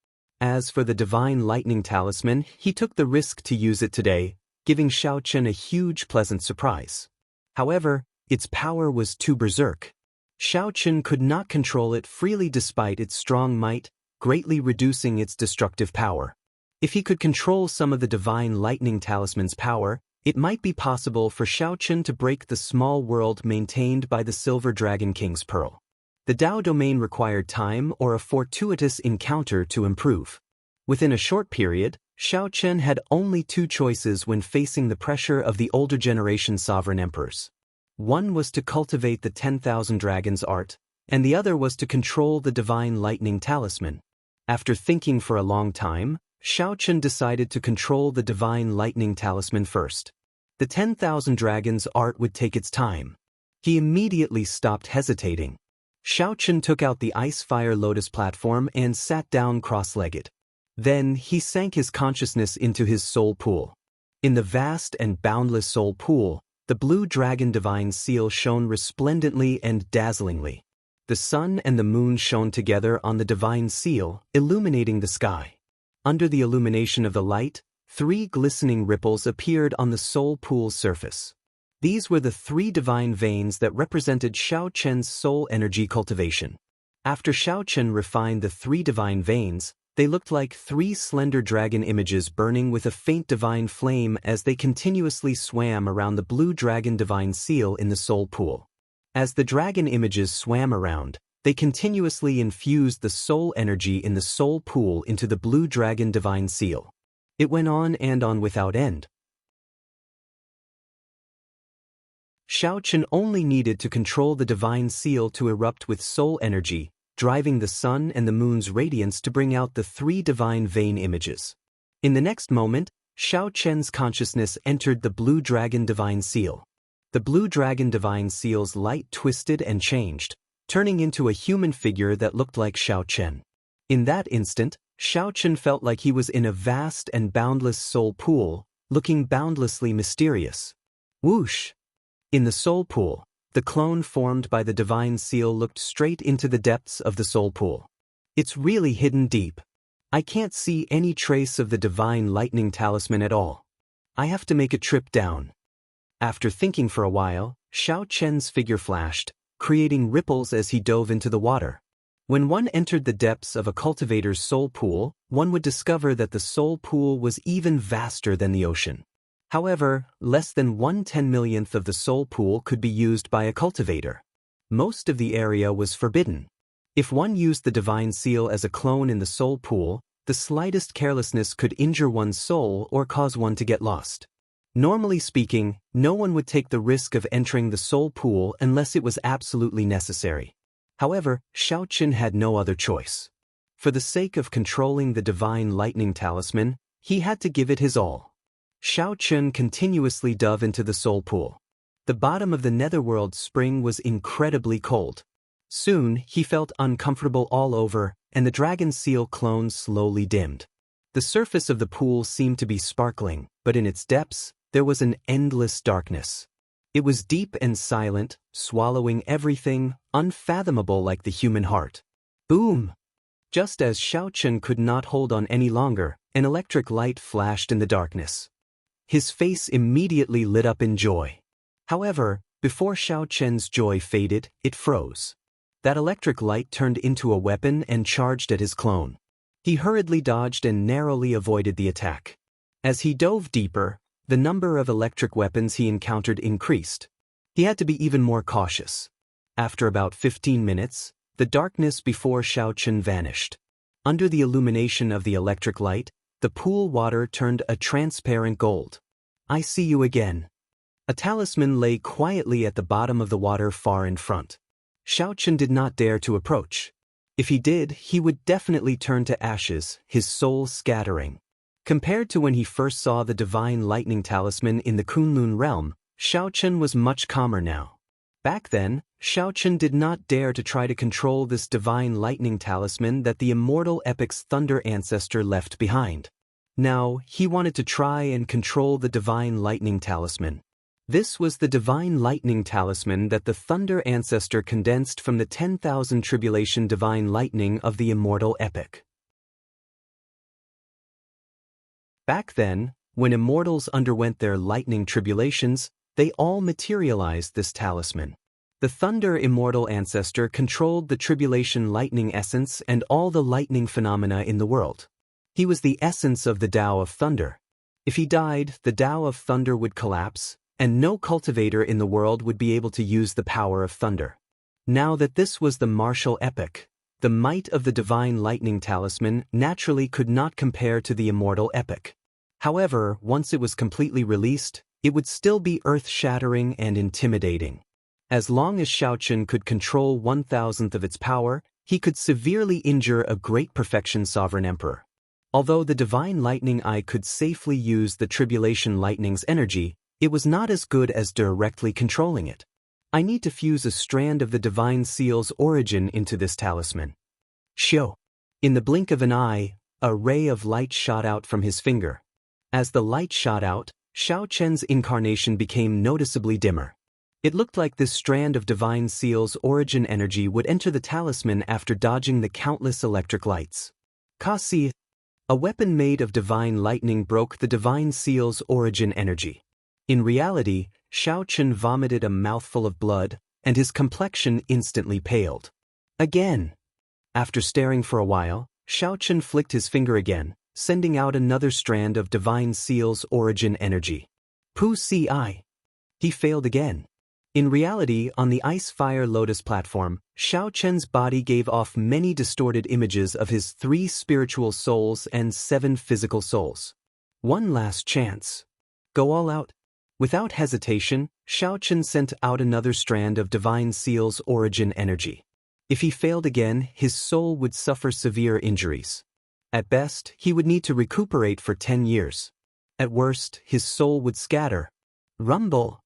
As for the Divine Lightning Talisman, he took the risk to use it today, giving Xiao Chen a huge pleasant surprise. However, its power was too berserk. Xiao Chen could not control it freely despite its strong might, greatly reducing its destructive power. If he could control some of the Divine Lightning Talisman's power, it might be possible for Xiao Chen to break the small world maintained by the Silver Dragon King's Pearl. The Dao domain required time or a fortuitous encounter to improve. Within a short period, Xiao Chen had only 2 choices when facing the pressure of the older generation sovereign emperors. One was to cultivate the 10,000 Dragons art, and the other was to control the Divine Lightning Talisman. After thinking for a long time, Xiao Chen decided to control the Divine Lightning Talisman first. The 10,000 Dragons art would take its time. He immediately stopped hesitating. Xiao Chen took out the Ice Fire Lotus platform and sat down cross-legged. Then he sank his consciousness into his soul pool. In the vast and boundless soul pool, the Blue Dragon Divine Seal shone resplendently and dazzlingly. The sun and the moon shone together on the Divine Seal, illuminating the sky. Under the illumination of the light, 3 glistening ripples appeared on the soul pool's surface. These were the 3 divine veins that represented Xiao Chen's soul energy cultivation. After Xiao Chen refined the 3 divine veins, they looked like 3 slender dragon images burning with a faint divine flame as they continuously swam around the Blue Dragon Divine Seal in the soul pool. As the dragon images swam around, they continuously infused the soul energy in the soul pool into the Blue Dragon Divine Seal. It went on and on without end. Xiao Chen only needed to control the Divine Seal to erupt with soul energy, driving the sun and the moon's radiance to bring out the 3 divine vein images. In the next moment, Xiao Chen's consciousness entered the Blue Dragon Divine Seal. The Blue Dragon Divine Seal's light twisted and changed, turning into a human figure that looked like Xiao Chen. In that instant, Xiao Chen felt like he was in a vast and boundless soul pool, looking boundlessly mysterious. Whoosh! In the soul pool, the clone formed by the Divine Seal looked straight into the depths of the soul pool. It's really hidden deep. I can't see any trace of the Divine Lightning Talisman at all. I have to make a trip down. After thinking for a while, Xiao Chen's figure flashed, creating ripples as he dove into the water. When one entered the depths of a cultivator's soul pool, one would discover that the soul pool was even vaster than the ocean. However, less than 1/10,000,000th of the soul pool could be used by a cultivator. Most of the area was forbidden. If one used the Divine Seal as a clone in the soul pool, the slightest carelessness could injure one's soul or cause one to get lost. Normally speaking, no one would take the risk of entering the soul pool unless it was absolutely necessary. However, Xiao Chen had no other choice. For the sake of controlling the Divine Lightning Talisman, he had to give it his all. Xiao Chen continuously dove into the soul pool. The bottom of the netherworld spring was incredibly cold. Soon, he felt uncomfortable all over, and the Dragon Seal clone slowly dimmed. The surface of the pool seemed to be sparkling, but in its depths, there was an endless darkness. It was deep and silent, swallowing everything, unfathomable like the human heart. Boom! Just as Xiao Chen could not hold on any longer, an electric light flashed in the darkness. His face immediately lit up in joy. However, before Xiao Chen's joy faded, it froze. That electric light turned into a weapon and charged at his clone. He hurriedly dodged and narrowly avoided the attack. As he dove deeper, the number of electric weapons he encountered increased. He had to be even more cautious. After about 15 minutes, the darkness before Xiao Chen vanished. Under the illumination of the electric light, The pool water turned a transparent gold. I see you again. A talisman lay quietly at the bottom of the water far in front. Xiaochen did not dare to approach. If he did, he would definitely turn to ashes, his soul scattering. Compared to when he first saw the divine lightning talisman in the Kunlun realm, Xiaochen was much calmer now. Back then, Xiaochen did not dare to try to control this divine lightning talisman that the immortal epic's thunder ancestor left behind. Now, he wanted to try and control the divine lightning talisman. This was the divine lightning talisman that the thunder ancestor condensed from the 10,000 tribulation divine lightning of the immortal epic. Back then, when immortals underwent their lightning tribulations, they all materialized this talisman. The thunder immortal ancestor controlled the tribulation lightning essence and all the lightning phenomena in the world. He was the essence of the Tao of thunder. If he died, the Tao of thunder would collapse, and no cultivator in the world would be able to use the power of thunder. Now that this was the martial epic, the might of the divine lightning talisman naturally could not compare to the immortal epic. However, once it was completely released, it would still be earth-shattering and intimidating. As long as Xiaochen could control 1,000th of its power, he could severely injure a great perfection sovereign emperor. Although the divine lightning eye could safely use the tribulation lightning's energy, it was not as good as directly controlling it. I need to fuse a strand of the divine seal's origin into this talisman. Shio. In the blink of an eye, a ray of light shot out from his finger. As the light shot out, Xiaochen's incarnation became noticeably dimmer. It looked like this strand of divine seal's origin energy would enter the talisman after dodging the countless electric lights. Kasi. A weapon made of divine lightning broke the divine seal's origin energy. In reality, Xiaochen vomited a mouthful of blood, and his complexion instantly paled. Again. After staring for a while, Xiaochen flicked his finger again, sending out another strand of divine seal's origin energy. Pu Si. He failed again. In reality, on the Ice-Fire Lotus platform, Xiaochen's body gave off many distorted images of his 3 spiritual souls and 7 physical souls. One last chance. Go all out. Without hesitation, Xiaochen sent out another strand of divine seal's origin energy. If he failed again, his soul would suffer severe injuries. At best, he would need to recuperate for 10 years. At worst, his soul would scatter. Rumble.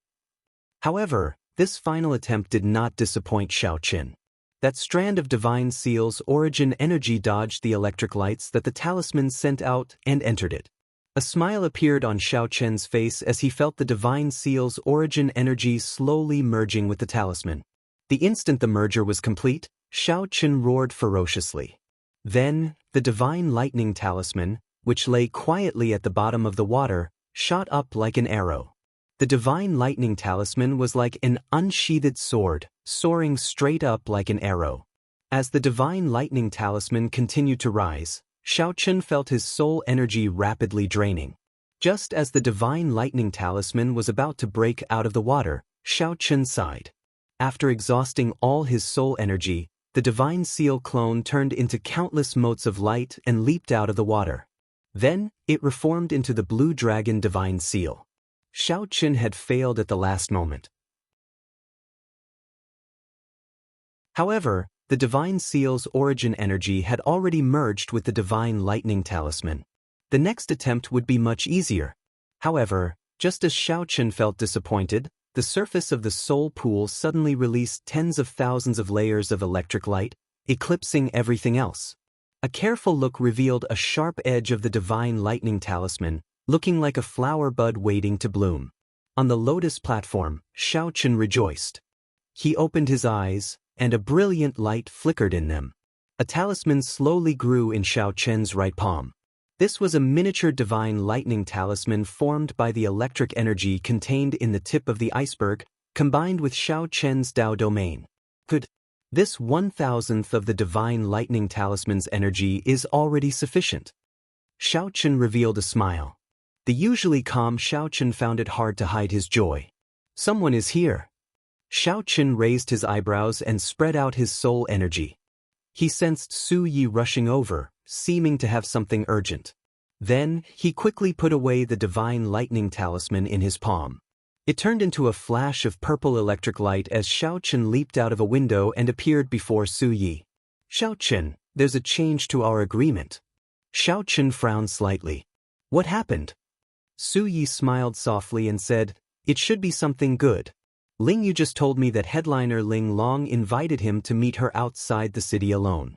However, this final attempt did not disappoint Xiaochen. That strand of divine seal's origin energy dodged the electric lights that the talisman sent out and entered it. A smile appeared on Xiaochen's face as he felt the divine seal's origin energy slowly merging with the talisman. The instant the merger was complete, Xiaochen roared ferociously. Then, the divine lightning talisman, which lay quietly at the bottom of the water, shot up like an arrow. The divine lightning talisman was like an unsheathed sword, soaring straight up like an arrow. As the divine lightning talisman continued to rise, Xiaochen felt his soul energy rapidly draining. Just as the divine lightning talisman was about to break out of the water, Xiaochen sighed. After exhausting all his soul energy, the divine seal clone turned into countless motes of light and leaped out of the water. Then, it reformed into the blue dragon divine seal. Xiaochen had failed at the last moment. However, the divine seal's origin energy had already merged with the divine lightning talisman. The next attempt would be much easier. However, just as Xiaochen felt disappointed, the surface of the soul pool suddenly released tens of thousands of layers of electric light, eclipsing everything else. A careful look revealed a sharp edge of the divine lightning talisman, looking like a flower bud waiting to bloom. On the lotus platform, Xiaochen rejoiced. He opened his eyes, and a brilliant light flickered in them. A talisman slowly grew in Xiaochen's right palm. This was a miniature divine lightning talisman formed by the electric energy contained in the tip of the iceberg, combined with Xiaochen's Tao domain. Good. This 1,000th of the divine lightning talisman's energy is already sufficient. Xiaochen revealed a smile. The usually calm Xiaochen found it hard to hide his joy. Someone is here. Xiaochen raised his eyebrows and spread out his soul energy. He sensed Su Yi rushing over, seeming to have something urgent. Then, he quickly put away the divine lightning talisman in his palm. It turned into a flash of purple electric light as Xiao Chen leaped out of a window and appeared before Su Yi. Xiao Chen, there's a change to our agreement. Xiao Chen frowned slightly. What happened? Su Yi smiled softly and said, it should be something good. Ling Yu just told me that headliner Ling Long invited him to meet her outside the city alone.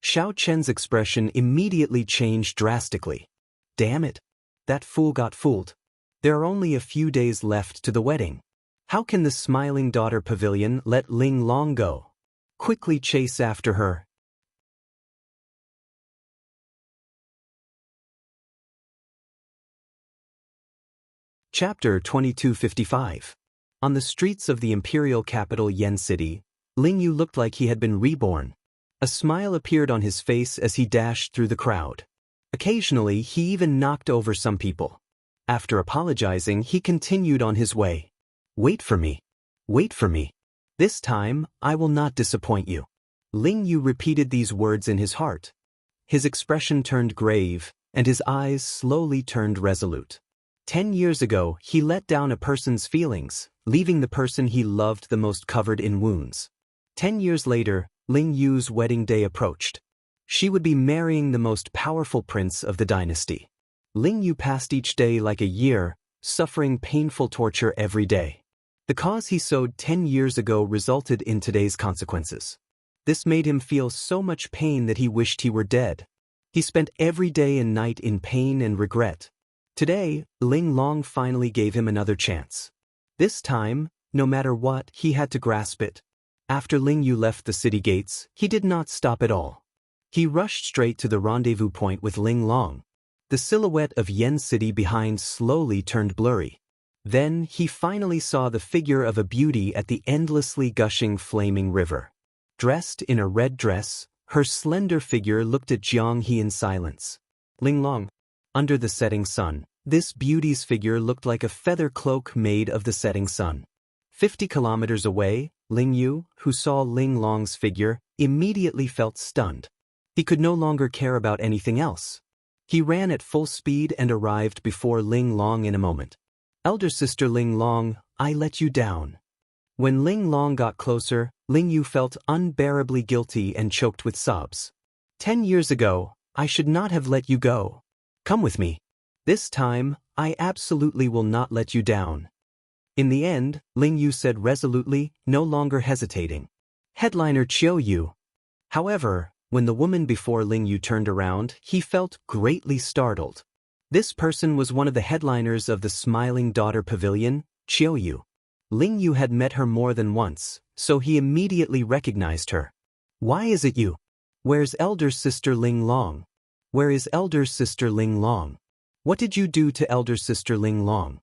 Xiao Chen's expression immediately changed drastically. Damn it. That fool got fooled. There are only a few days left to the wedding. How can the Smiling Daughter Pavilion let Ling Long go? Quickly chase after her. Chapter 2255. On the streets of the imperial capital Yen City, Ling Yu looked like he had been reborn. A smile appeared on his face as he dashed through the crowd. Occasionally, he even knocked over some people. After apologizing, he continued on his way. Wait for me. Wait for me. This time, I will not disappoint you. Ling Yu repeated these words in his heart. His expression turned grave, and his eyes slowly turned resolute. 10 years ago, he let down a person's feelings, leaving the person he loved the most covered in wounds. 10 years later, Ling Yu's wedding day approached. She would be marrying the most powerful prince of the dynasty. Ling Yu passed each day like a year, suffering painful torture every day. The cause he sowed 10 years ago resulted in today's consequences. This made him feel so much pain that he wished he were dead. He spent every day and night in pain and regret. Today, Ling Long finally gave him another chance. This time, no matter what, he had to grasp it. After Ling Yu left the city gates, he did not stop at all. He rushed straight to the rendezvous point with Ling Long. The silhouette of Yen City behind slowly turned blurry. Then, he finally saw the figure of a beauty at the endlessly gushing flaming river. Dressed in a red dress, her slender figure looked at Jiang He in silence. Ling Long. Under the setting sun, this beauty's figure looked like a feather cloak made of the setting sun. 50 kilometers away, Ling Yu, who saw Ling Long's figure, immediately felt stunned. He could no longer care about anything else. He ran at full speed and arrived before Ling Long in a moment. Elder sister Ling Long, I let you down. When Ling Long got closer, Ling Yu felt unbearably guilty and choked with sobs. 10 years ago, I should not have let you go. Come with me. This time, I absolutely will not let you down. In the end, Ling Yu said resolutely, no longer hesitating. Headliner Chiu Yu. However, when the woman before Ling Yu turned around, he felt greatly startled. This person was one of the headliners of the Smiling Daughter Pavilion, Chiu Yu. Ling Yu had met her more than once, so he immediately recognized her. Why is it you? Where's elder sister Ling Long? Where is elder sister Ling Long? What did you do to elder sister Ling Long?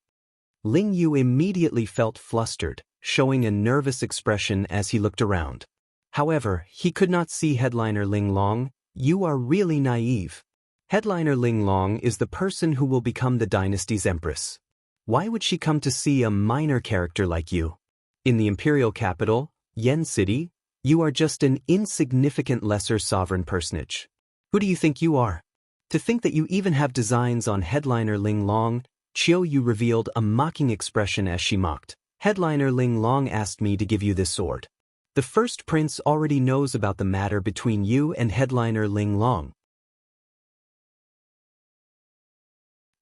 Ling Yu immediately felt flustered, showing a nervous expression as he looked around. However, he could not see headliner Ling Long. You are really naive. Headliner Ling Long is the person who will become the dynasty's empress. Why would she come to see a minor character like you? In the imperial capital, Yen City, you are just an insignificant lesser sovereign personage. Who do you think you are? To think that you even have designs on headliner Ling Long, Chiu Yu revealed a mocking expression as she mocked. Headliner Ling Long asked me to give you this sword. The first prince already knows about the matter between you and headliner Ling Long.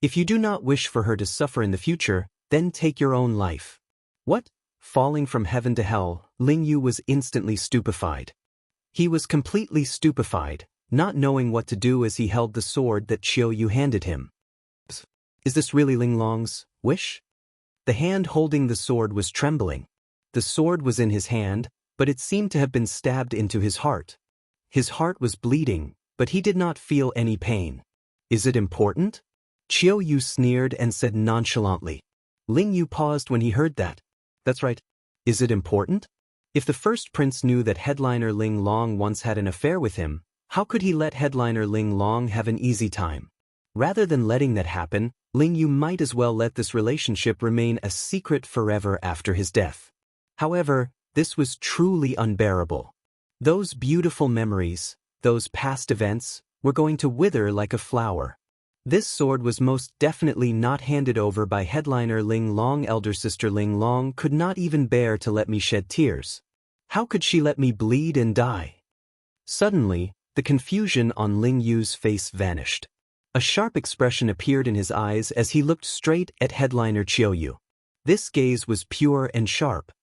If you do not wish for her to suffer in the future, then take your own life. What? Falling from heaven to hell, Ling Yu was instantly stupefied. He was completely stupefied, not knowing what to do as he held the sword that Chiu Yu handed him. Is this really Ling Long's wish? The hand holding the sword was trembling. The sword was in his hand, but it seemed to have been stabbed into his heart. His heart was bleeding, but he did not feel any pain. Is it important? Chiu Yu sneered and said nonchalantly. Ling Yu paused when he heard that. That's right. Is it important? If the first prince knew that headliner Ling Long once had an affair with him, how could he let headliner Ling Long have an easy time? Rather than letting that happen, Ling Yu might as well let this relationship remain a secret forever after his death. However, this was truly unbearable. Those beautiful memories, those past events, were going to wither like a flower. This sword was most definitely not handed over by headliner Ling Long. Elder sister Ling Long could not even bear to let me shed tears. How could she let me bleed and die? Suddenly, the confusion on Ling Yu's face vanished. A sharp expression appeared in his eyes as he looked straight at headliner Qiu Yu. This gaze was pure and sharp.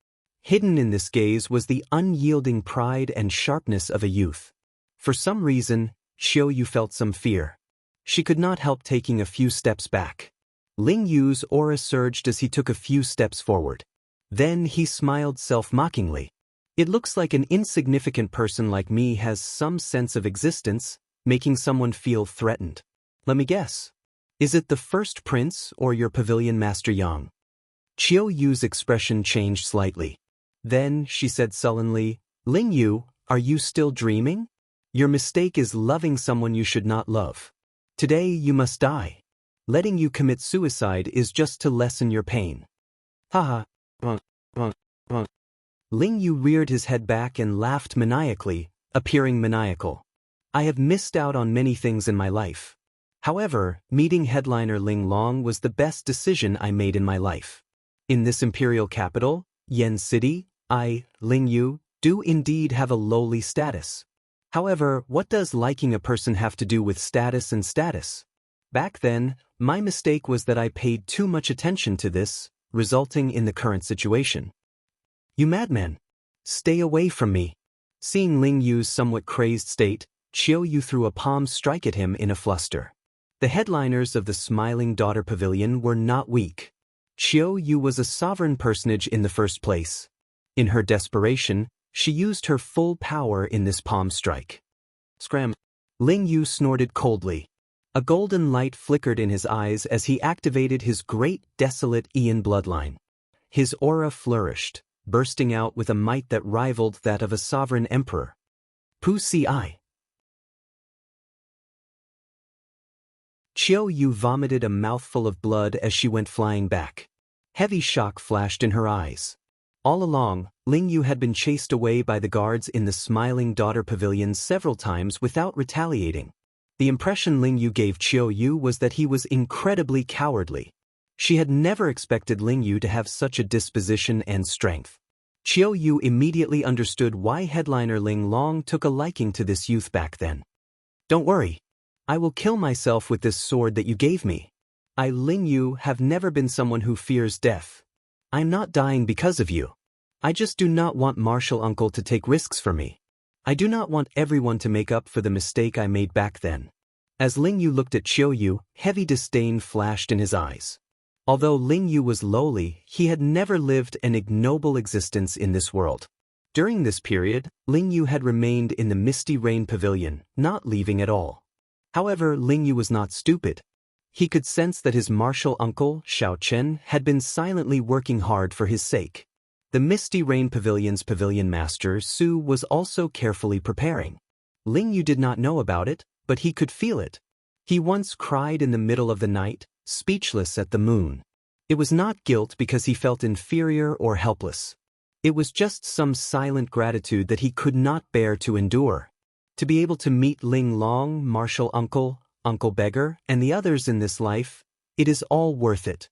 Hidden in this gaze was the unyielding pride and sharpness of a youth. For some reason, Qiu Yu felt some fear. She could not help taking a few steps back. Ling Yu's aura surged as he took a few steps forward. Then he smiled self-mockingly. It looks like an insignificant person like me has some sense of existence, making someone feel threatened. Let me guess. Is it the first prince or your pavilion master Yang? Qiu Yu's expression changed slightly. Then she said sullenly, Ling Yu, are you still dreaming? Your mistake is loving someone you should not love. Today you must die. Letting you commit suicide is just to lessen your pain. Haha. Ling Yu reared his head back and laughed maniacally, appearing maniacal. I have missed out on many things in my life. However, meeting headliner Ling Long was the best decision I made in my life. In this imperial capital, Yen City, I, Ling Yu, do indeed have a lowly status. However, what does liking a person have to do with status and status? Back then, my mistake was that I paid too much attention to this, resulting in the current situation. You madman! Stay away from me! Seeing Ling Yu's somewhat crazed state, Qiu Yu threw a palm strike at him in a fluster. The headliners of the Smiling Daughter Pavilion were not weak. Qiu Yu was a sovereign personage in the first place. In her desperation, she used her full power in this palm strike. Scram! Ling Yu snorted coldly. A golden light flickered in his eyes as he activated his great desolate Ian bloodline. His aura flourished, bursting out with a might that rivaled that of a sovereign emperor. Pu Si. Qiu Yu vomited a mouthful of blood as she went flying back. Heavy shock flashed in her eyes. All along, Ling Yu had been chased away by the guards in the Smiling Daughter Pavilion several times without retaliating. The impression Ling Yu gave Qiu Yu was that he was incredibly cowardly. She had never expected Ling Yu to have such a disposition and strength. Qiu Yu immediately understood why headliner Ling Long took a liking to this youth back then. Don't worry. I will kill myself with this sword that you gave me. I, Ling Yu, have never been someone who fears death. I'm not dying because of you. I just do not want Martial Uncle to take risks for me. I do not want everyone to make up for the mistake I made back then. As Ling Yu looked at Qiu Yu, heavy disdain flashed in his eyes. Although Ling Yu was lowly, he had never lived an ignoble existence in this world. During this period, Ling Yu had remained in the Misty Rain Pavilion, not leaving at all. However, Ling Yu was not stupid. He could sense that his martial uncle, Xiao Chen, had been silently working hard for his sake. The Misty Rain Pavilion's pavilion master, Su, was also carefully preparing. Ling Yu did not know about it, but he could feel it. He once cried in the middle of the night, speechless at the moon. It was not guilt because he felt inferior or helpless. It was just some silent gratitude that he could not bear to endure. To be able to meet Ling Long, martial uncle, Uncle Beggar, and the others in this life, it is all worth it.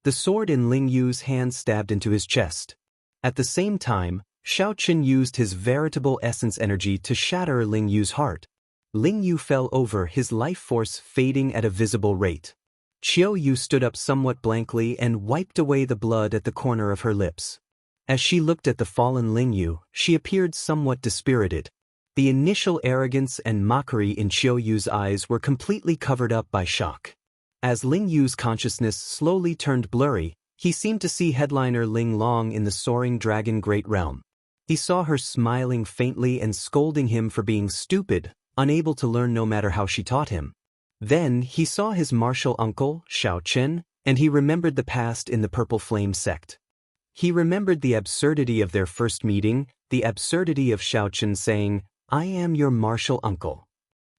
The sword in Ling Yu's hand stabbed into his chest. At the same time, Xiao Chen used his veritable essence energy to shatter Ling Yu's heart. Ling Yu fell over, his life force fading at a visible rate. Qiu Yu stood up somewhat blankly and wiped away the blood at the corner of her lips. As she looked at the fallen Ling Yu, she appeared somewhat dispirited. The initial arrogance and mockery in Qiu Yu's eyes were completely covered up by shock. As Ling Yu's consciousness slowly turned blurry, he seemed to see headliner Ling Long in the soaring dragon great realm. He saw her smiling faintly and scolding him for being stupid, unable to learn no matter how she taught him. Then he saw his martial uncle, Xiao Chen, and he remembered the past in the Purple Flame sect. He remembered the absurdity of their first meeting, the absurdity of Xiao Chen saying, I am your martial uncle.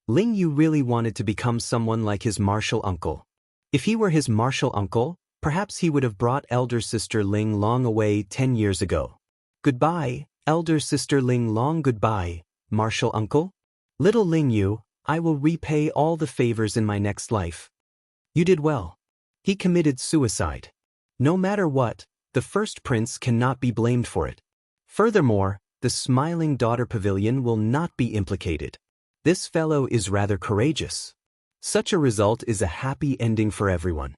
Ling Yu really wanted to become someone like his martial uncle. If he were his martial uncle, perhaps he would have brought elder sister Ling Long away 10 years ago. Goodbye, elder sister Ling Long. Goodbye, martial uncle. Little Ling Yu, I will repay all the favors in my next life. You did well. He committed suicide. No matter what, the first prince cannot be blamed for it. Furthermore, the smiling daughter pavilion will not be implicated. This fellow is rather courageous. Such a result is a happy ending for everyone.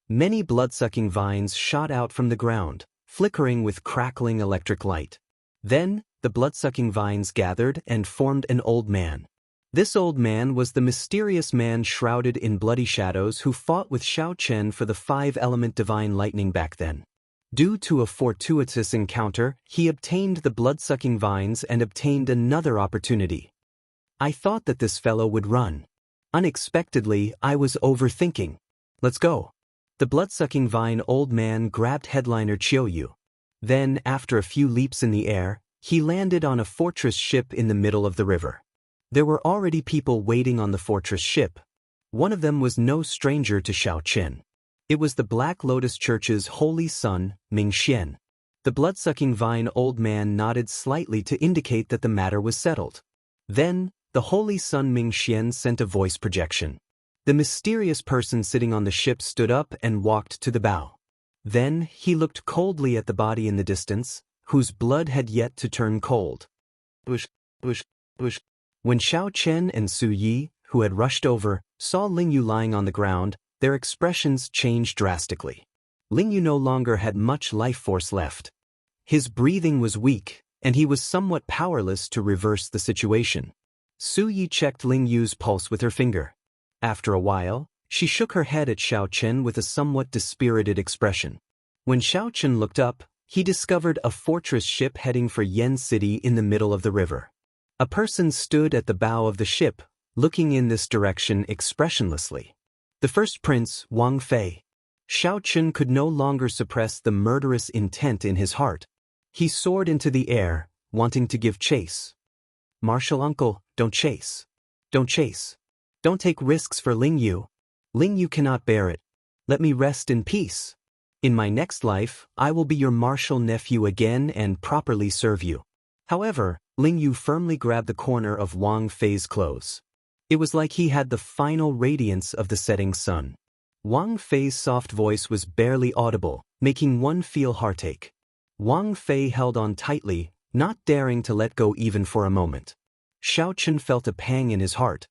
Many blood-sucking vines shot out from the ground, flickering with crackling electric light. Then, the blood-sucking vines gathered and formed an old man. This old man was the mysterious man shrouded in bloody shadows who fought with Xiao Chen for the five-element divine lightning back then. Due to a fortuitous encounter, he obtained the blood-sucking vines and obtained another opportunity. I thought that this fellow would run. Unexpectedly, I was overthinking. Let's go. The blood-sucking vine old man grabbed headliner Qiuyu. Then, after a few leaps in the air, he landed on a fortress ship in the middle of the river. There were already people waiting on the fortress ship. One of them was no stranger to Xiao Chen. It was the Black Lotus Church's holy son, Ming Xian. The blood-sucking vine old man nodded slightly to indicate that the matter was settled. Then, the holy son Ming Xian sent a voice projection. The mysterious person sitting on the ship stood up and walked to the bow. Then, he looked coldly at the body in the distance, whose blood had yet to turn cold. Bush, bush, bush. When Xiao Chen and Su Yi, who had rushed over, saw Ling Yu lying on the ground, their expressions changed drastically. Ling Yu no longer had much life force left. His breathing was weak, and he was somewhat powerless to reverse the situation. Su Yi checked Ling Yu's pulse with her finger. After a while, she shook her head at Xiao Chen with a somewhat dispirited expression. When Xiao Chen looked up, he discovered a fortress ship heading for Yen City in the middle of the river. A person stood at the bow of the ship, looking in this direction expressionlessly. The first prince, Wang Fei. Xiao Chen could no longer suppress the murderous intent in his heart. He soared into the air, wanting to give chase. Martial uncle, don't chase. Don't chase. Don't take risks for Ling Yu. Ling Yu cannot bear it. Let me rest in peace. In my next life, I will be your martial nephew again and properly serve you. However, Ling Yu firmly grabbed the corner of Wang Fei's clothes. It was like he had the final radiance of the setting sun. Wang Fei's soft voice was barely audible, making one feel heartache. Wang Fei held on tightly, not daring to let go even for a moment. Xiao Chen felt a pang in his heart.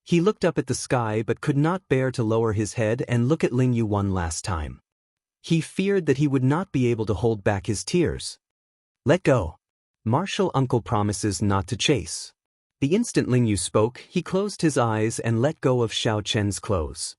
He looked up at the sky but could not bear to lower his head and look at Ling Yu one last time. He feared that he would not be able to hold back his tears. Let go. Martial uncle promises not to chase. The instant Ling Yu spoke, he closed his eyes and let go of Xiao Chen's clothes.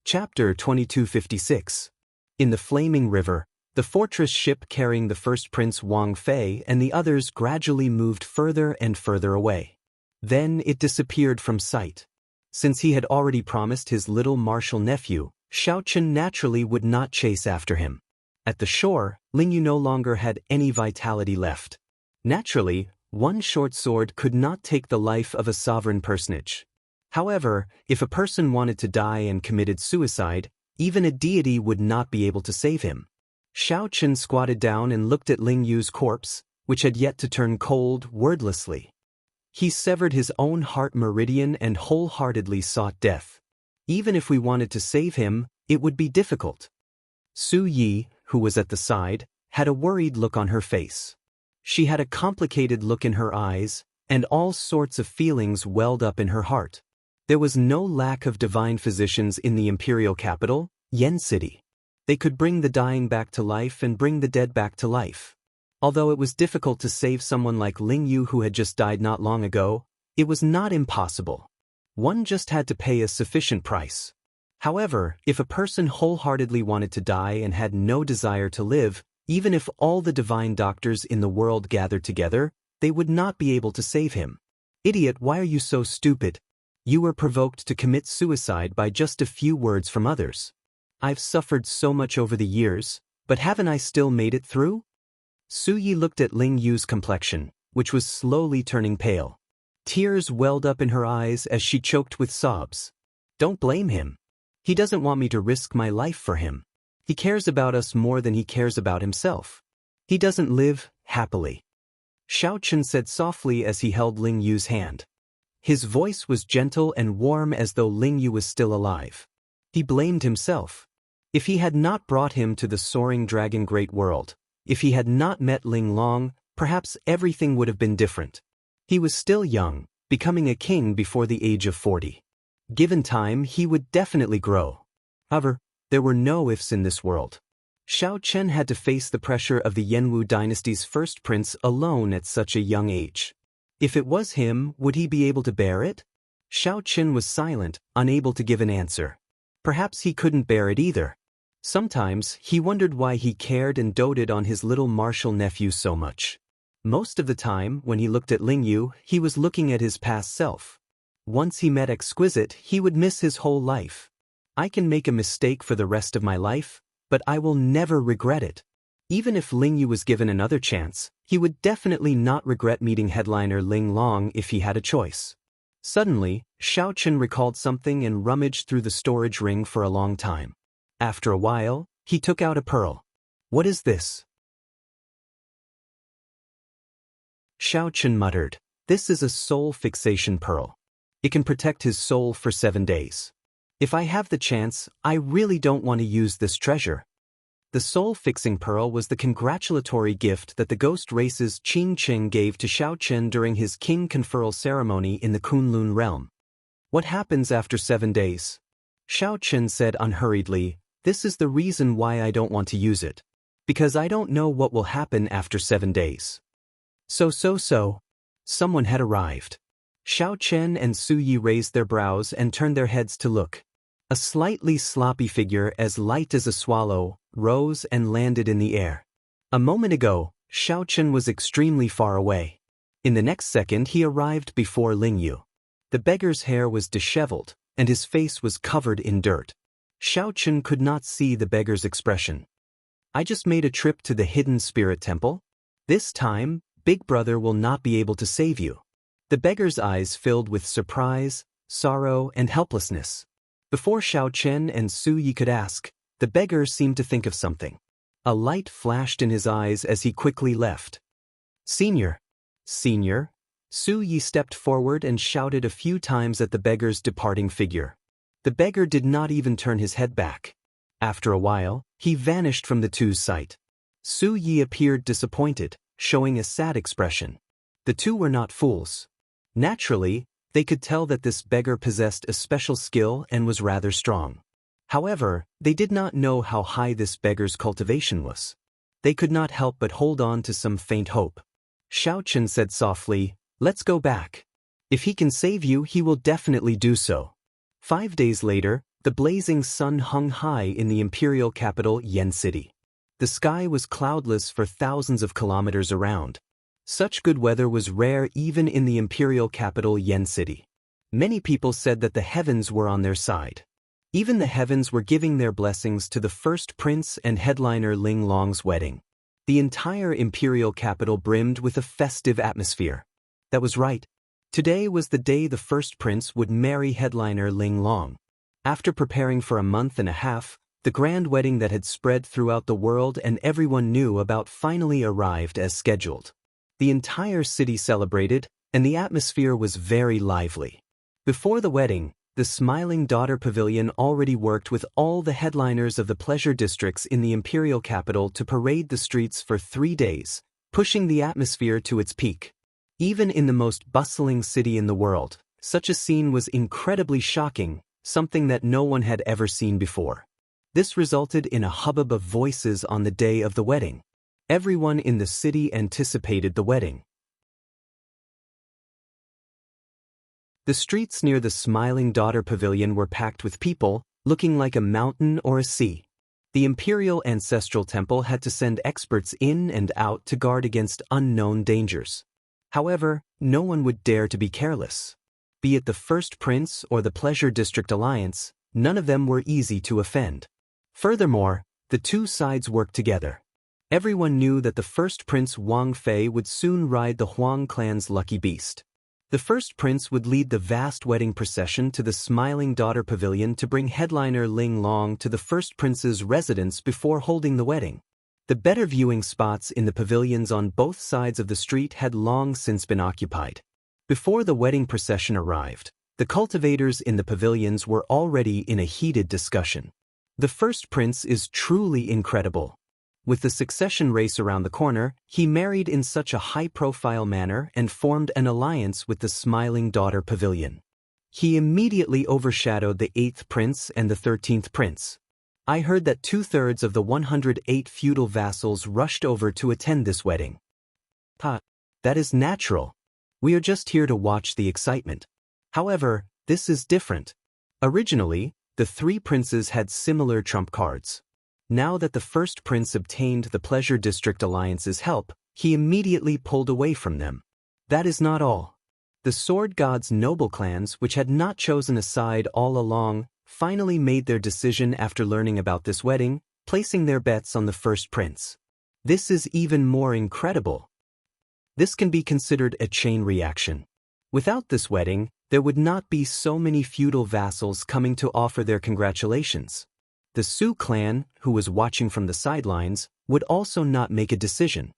Chapter 2256. In the flaming river, the fortress ship carrying the first prince Wang Fei and the others gradually moved further and further away. Then it disappeared from sight. Since he had already promised his little martial nephew, Xiao Chen naturally would not chase after him. At the shore, Ling Yu no longer had any vitality left. Naturally, one short sword could not take the life of a sovereign personage. However, if a person wanted to die and committed suicide, even a deity would not be able to save him. Xiao Chen squatted down and looked at Ling Yu's corpse, which had yet to turn cold, wordlessly. He severed his own heart meridian and wholeheartedly sought death. Even if we wanted to save him, it would be difficult. Su Yi, who was at the side, had a worried look on her face. She had a complicated look in her eyes, and all sorts of feelings welled up in her heart. There was no lack of divine physicians in the imperial capital, Yen City. They could bring the dying back to life and bring the dead back to life. Although it was difficult to save someone like Ling Yu who had just died not long ago, it was not impossible. One just had to pay a sufficient price. However, if a person wholeheartedly wanted to die and had no desire to live, even if all the divine doctors in the world gathered together, they would not be able to save him. Idiot, why are you so stupid? You were provoked to commit suicide by just a few words from others. I've suffered so much over the years, but haven't I still made it through? Su Yi looked at Ling Yu's complexion, which was slowly turning pale. Tears welled up in her eyes as she choked with sobs. Don't blame him. He doesn't want me to risk my life for him. He cares about us more than he cares about himself. He doesn't live happily. Xiao Chen said softly as he held Ling Yu's hand. His voice was gentle and warm as though Ling Yu was still alive. He blamed himself. If he had not brought him to the soaring dragon great world, if he had not met Ling Long, perhaps everything would have been different. He was still young, becoming a king before the age of 40. Given time, he would definitely grow. However, there were no ifs in this world. Xiao Chen had to face the pressure of the Yanwu dynasty's first prince alone at such a young age. If it was him, would he be able to bear it? Xiao Chen was silent, unable to give an answer. Perhaps he couldn't bear it either. Sometimes, he wondered why he cared and doted on his little martial nephew so much. Most of the time, when he looked at Ling Yu, he was looking at his past self. Once he met Exquisite, he would miss his whole life. I can make a mistake for the rest of my life, but I will never regret it. Even if Ling Yu was given another chance, he would definitely not regret meeting headliner Ling Long if he had a choice. Suddenly, Xiao Chen recalled something and rummaged through the storage ring for a long time. After a while, he took out a pearl. What is this? Xiao Chen muttered, "This is a soul fixation pearl. It can protect his soul for 7 days. If I have the chance, I really don't want to use this treasure." The soul-fixing pearl was the congratulatory gift that the ghost race's Qing Qing gave to Xiao Chen during his king conferral ceremony in the Kunlun realm. What happens after 7 days? Xiao Chen said unhurriedly, "This is the reason why I don't want to use it. Because I don't know what will happen after 7 days. So. Someone had arrived. Xiao Chen and Su Yi raised their brows and turned their heads to look. A slightly sloppy figure as light as a swallow rose and landed in the air. A moment ago, Xiao Chen was extremely far away. In the next second he arrived before Ling Yu. The beggar's hair was disheveled, and his face was covered in dirt. Xiao Chen could not see the beggar's expression. "I just made a trip to the hidden spirit temple. This time, Big Brother will not be able to save you." The beggar's eyes filled with surprise, sorrow, and helplessness. Before Xiao Chen and Su Yi could ask, the beggar seemed to think of something. A light flashed in his eyes as he quickly left. Senior. Su Yi stepped forward and shouted a few times at the beggar's departing figure. The beggar did not even turn his head back. After a while, he vanished from the two's sight. Su Yi appeared disappointed, showing a sad expression. The two were not fools. Naturally, they could tell that this beggar possessed a special skill and was rather strong. However, they did not know how high this beggar's cultivation was. They could not help but hold on to some faint hope. Xiao Chen said softly, "Let's go back. If he can save you, he will definitely do so." 5 days later, the blazing sun hung high in the imperial capital Yen City. The sky was cloudless for thousands of kilometers around. Such good weather was rare even in the imperial capital Yen City. Many people said that the heavens were on their side. Even the heavens were giving their blessings to the first prince and headliner Ling Long's wedding. The entire imperial capital brimmed with a festive atmosphere. That was right. Today was the day the first prince would marry headliner Ling Long. After preparing for a month and a half, the grand wedding that had spread throughout the world and everyone knew about finally arrived as scheduled. The entire city celebrated, and the atmosphere was very lively. Before the wedding, the Smiling Daughter Pavilion already worked with all the headliners of the pleasure districts in the imperial capital to parade the streets for 3 days, pushing the atmosphere to its peak. Even in the most bustling city in the world, such a scene was incredibly shocking, something that no one had ever seen before. This resulted in a hubbub of voices on the day of the wedding. Everyone in the city anticipated the wedding. The streets near the Smiling Daughter Pavilion were packed with people, looking like a mountain or a sea. The Imperial Ancestral Temple had to send experts in and out to guard against unknown dangers. However, no one would dare to be careless. Be it the First Prince or the Pleasure District Alliance, none of them were easy to offend. Furthermore, the two sides worked together. Everyone knew that the first Prince Wang Fei would soon ride the Huang clan's lucky beast. The first prince would lead the vast wedding procession to the Smiling Daughter Pavilion to bring headliner Ling Long to the first prince's residence before holding the wedding. The better viewing spots in the pavilions on both sides of the street had long since been occupied. Before the wedding procession arrived, the cultivators in the pavilions were already in a heated discussion. The first prince is truly incredible. With the succession race around the corner, he married in such a high-profile manner and formed an alliance with the Smiling Daughter Pavilion. He immediately overshadowed the 8th prince and the 13th prince. I heard that 2/3 of the 108 feudal vassals rushed over to attend this wedding. That is natural. We are just here to watch the excitement. However, this is different. Originally, the 3 princes had similar trump cards. Now that the first prince obtained the Pleasure District Alliance's help, he immediately pulled away from them. That is not all. The Sword God's noble clans, which had not chosen a side all along, finally made their decision after learning about this wedding, placing their bets on the first prince. This is even more incredible. This can be considered a chain reaction. Without this wedding, there would not be so many feudal vassals coming to offer their congratulations. The Su clan, who was watching from the sidelines, would also not make a decision.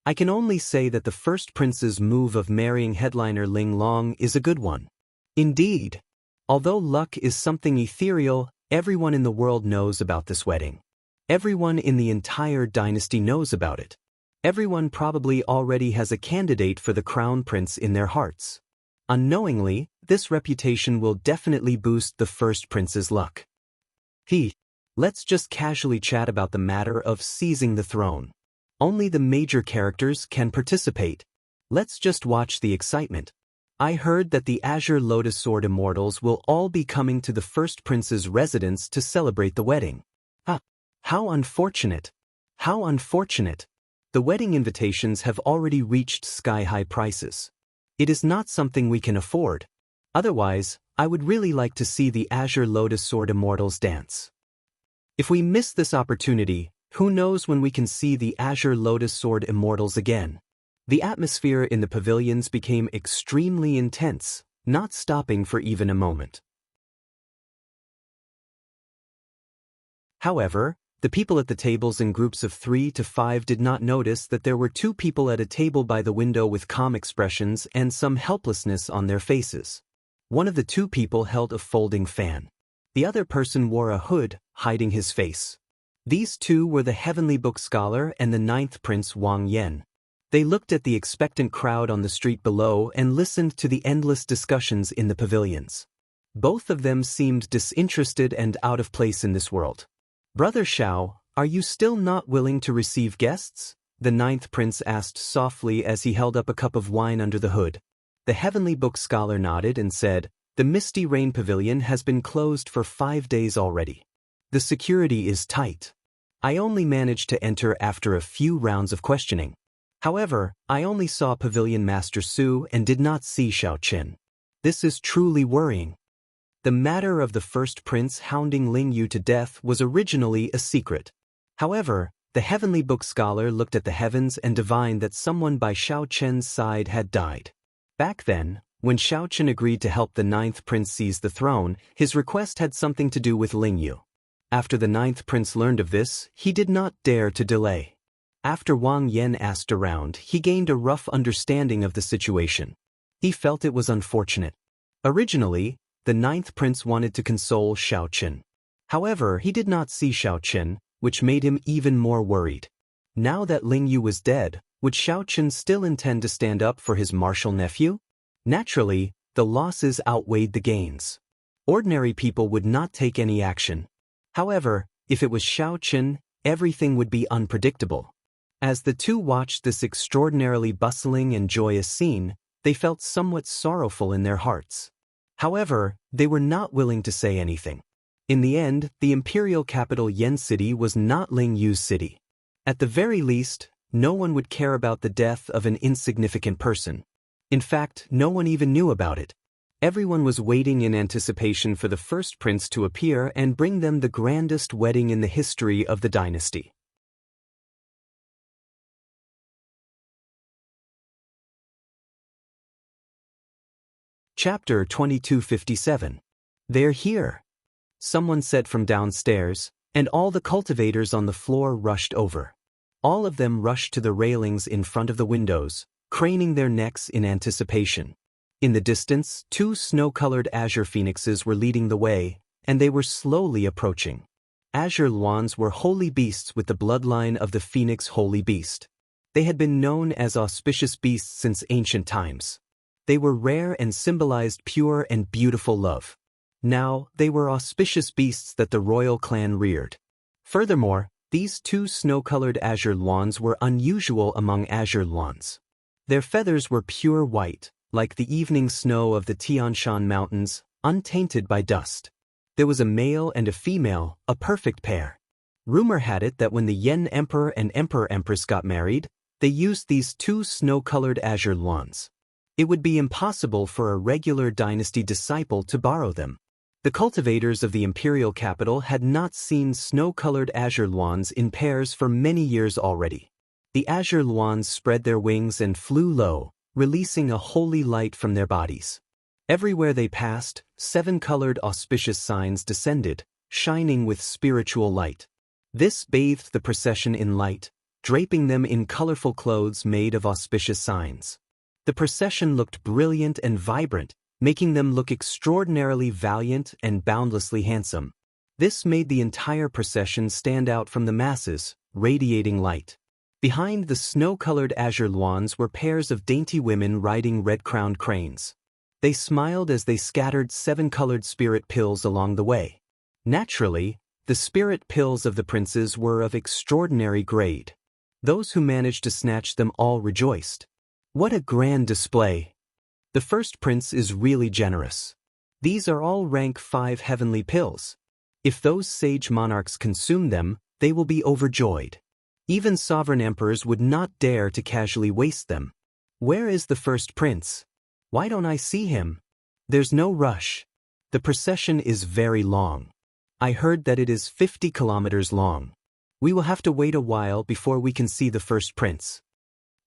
I can only say that the first prince's move of marrying headliner Ling Long is a good one. Indeed. Although luck is something ethereal, everyone in the world knows about this wedding. Everyone in the entire dynasty knows about it. Everyone probably already has a candidate for the crown prince in their hearts. Unknowingly, this reputation will definitely boost the first prince's luck. Let's just casually chat about the matter of seizing the throne. Only the major characters can participate. Let's just watch the excitement. I heard that the Azure Lotus Sword Immortals will all be coming to the first prince's residence to celebrate the wedding. How unfortunate. How unfortunate. The wedding invitations have already reached sky-high prices. It is not something we can afford. Otherwise, I would really like to see the Azure Lotus Sword Immortals dance. If we miss this opportunity, who knows when we can see the Azure Lotus Sword Immortals again. The atmosphere in the pavilions became extremely intense, not stopping for even a moment. However, the people at the tables in groups of 3 to 5 did not notice that there were 2 people at a table by the window with calm expressions and some helplessness on their faces. One of the 2 people held a folding fan. The other person wore a hood, hiding his face. These 2 were the Heavenly Book Scholar and the 9th Prince Wang Yan. They looked at the expectant crowd on the street below and listened to the endless discussions in the pavilions. Both of them seemed disinterested and out of place in this world. "Brother Xiao, are you still not willing to receive guests?" the 9th Prince asked softly as he held up a cup of wine under the hood. The Heavenly Book Scholar nodded and said, "The Misty Rain Pavilion has been closed for 5 days already. The security is tight. I only managed to enter after a few rounds of questioning. However, I only saw Pavilion Master Su and did not see Xiao Qin. This is truly worrying." The matter of the first prince hounding Ling Yu to death was originally a secret. However, the Heavenly Book Scholar looked at the heavens and divined that someone by Xiao Qin's side had died. Back then, when Xiao Qin agreed to help the 9th Prince seize the throne, his request had something to do with Ling Yu. After the 9th Prince learned of this, he did not dare to delay. After Wang Yan asked around, he gained a rough understanding of the situation. He felt it was unfortunate. Originally, the 9th Prince wanted to console Xiao Qin. However, he did not see Xiao Qin, which made him even more worried. Now that Ling Yu was dead, would Xiao Qin still intend to stand up for his martial nephew? Naturally, the losses outweighed the gains. Ordinary people would not take any action. However, if it was Xiao Qin, everything would be unpredictable. As the 2 watched this extraordinarily bustling and joyous scene, they felt somewhat sorrowful in their hearts. However, they were not willing to say anything. In the end, the imperial capital Yen City was not Ling Yu's city. At the very least, no one would care about the death of an insignificant person. In fact, no one even knew about it. Everyone was waiting in anticipation for the first prince to appear and bring them the grandest wedding in the history of the dynasty. Chapter 2257. They're here, someone said from downstairs, and all the cultivators on the floor rushed over. All of them rushed to the railings in front of the windows, craning their necks in anticipation. In the distance, 2 snow-colored azure phoenixes were leading the way, and they were slowly approaching. Azure lwans were holy beasts with the bloodline of the phoenix holy beast. They had been known as auspicious beasts since ancient times. They were rare and symbolized pure and beautiful love. Now, they were auspicious beasts that the royal clan reared. Furthermore, these 2 snow-colored azure lwans were unusual among azure lwans. Their feathers were pure white, like the evening snow of the Tian Shan Mountains, untainted by dust. There was a male and a female, a perfect pair. Rumor had it that when the Yen Emperor and Empress got married, they used these 2 snow-colored azure lwans. It would be impossible for a regular dynasty disciple to borrow them. The cultivators of the imperial capital had not seen snow-colored azure lwans in pairs for many years already. The azure lwans spread their wings and flew low, releasing a holy light from their bodies. Everywhere they passed, 7-colored auspicious signs descended, shining with spiritual light. This bathed the procession in light, draping them in colorful clothes made of auspicious signs. The procession looked brilliant and vibrant, making them look extraordinarily valiant and boundlessly handsome. This made the entire procession stand out from the masses, radiating light. Behind the snow-colored azure lwans were pairs of dainty women riding red-crowned cranes. They smiled as they scattered 7-colored spirit pills along the way. Naturally, the spirit pills of the princes were of extraordinary grade. Those who managed to snatch them all rejoiced. What a grand display! The first prince is really generous. These are all rank 5 heavenly pills. If those sage monarchs consume them, they will be overjoyed. Even sovereign emperors would not dare to casually waste them. Where is the first prince? Why don't I see him? There's no rush. The procession is very long. I heard that it is 50 kilometers long. We will have to wait a while before we can see the first prince.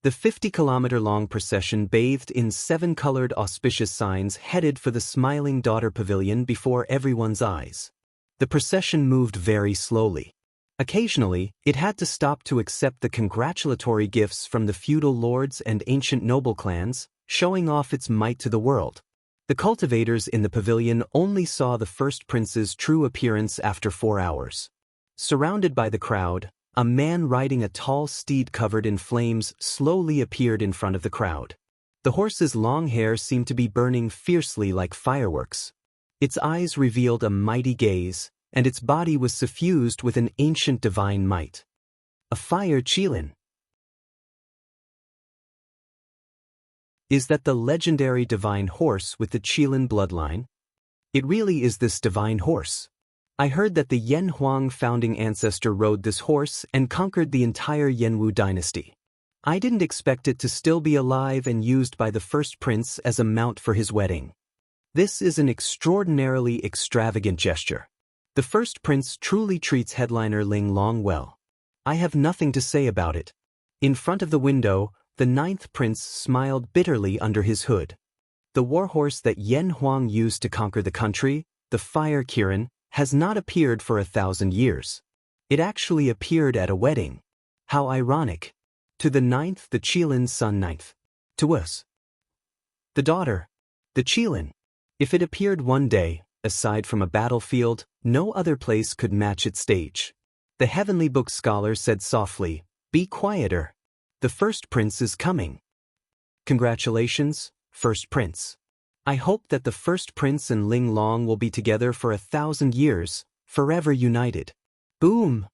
The 50-kilometer-long procession bathed in 7-colored auspicious signs headed for the Smiling Daughter Pavilion before everyone's eyes. The procession moved very slowly. Occasionally, it had to stop to accept the congratulatory gifts from the feudal lords and ancient noble clans, showing off its might to the world. The cultivators in the pavilion only saw the first prince's true appearance after 4 hours. Surrounded by the crowd, a man riding a tall steed covered in flames slowly appeared in front of the crowd. The horse's long hair seemed to be burning fiercely like fireworks. Its eyes revealed a mighty gaze, and its body was suffused with an ancient divine might. A fire Qilin. Is that the legendary divine horse with the Qilin bloodline? It really is this divine horse. I heard that the Yen Huang founding ancestor rode this horse and conquered the entire Yenwu dynasty. I didn't expect it to still be alive and used by the first prince as a mount for his wedding. This is an extraordinarily extravagant gesture. The first prince truly treats headliner Ling Long well. I have nothing to say about it. In front of the window, the 9th prince smiled bitterly under his hood. The warhorse that Yen Huang used to conquer the country, the Fire Kirin, has not appeared for 1,000 years. It actually appeared at a wedding. How ironic. To the 9th, the Qilin's son 9th. To us, the daughter, the Qilin. If it appeared one day, aside from a battlefield, no other place could match its stage. The heavenly book scholar said softly, "Be quieter. The first prince is coming." Congratulations, first prince. I hope that the first prince and Ling Long will be together for 1,000 years, forever united. Boom!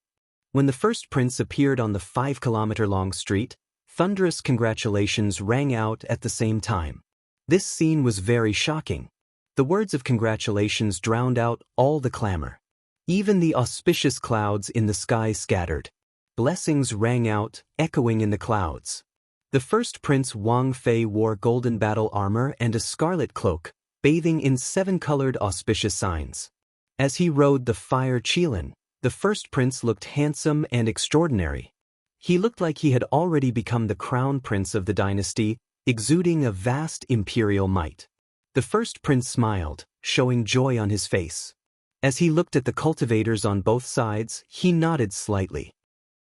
When the first prince appeared on the 5-kilometer-long street, thunderous congratulations rang out at the same time. This scene was very shocking. The words of congratulations drowned out all the clamor. Even the auspicious clouds in the sky scattered. Blessings rang out, echoing in the clouds. The first prince Wang Fei wore golden battle armor and a scarlet cloak, bathing in 7-colored auspicious signs. As he rode the Fire Qilin, the first prince looked handsome and extraordinary. He looked like he had already become the crown prince of the dynasty, exuding a vast imperial might. The first prince smiled, showing joy on his face. As he looked at the cultivators on both sides, he nodded slightly.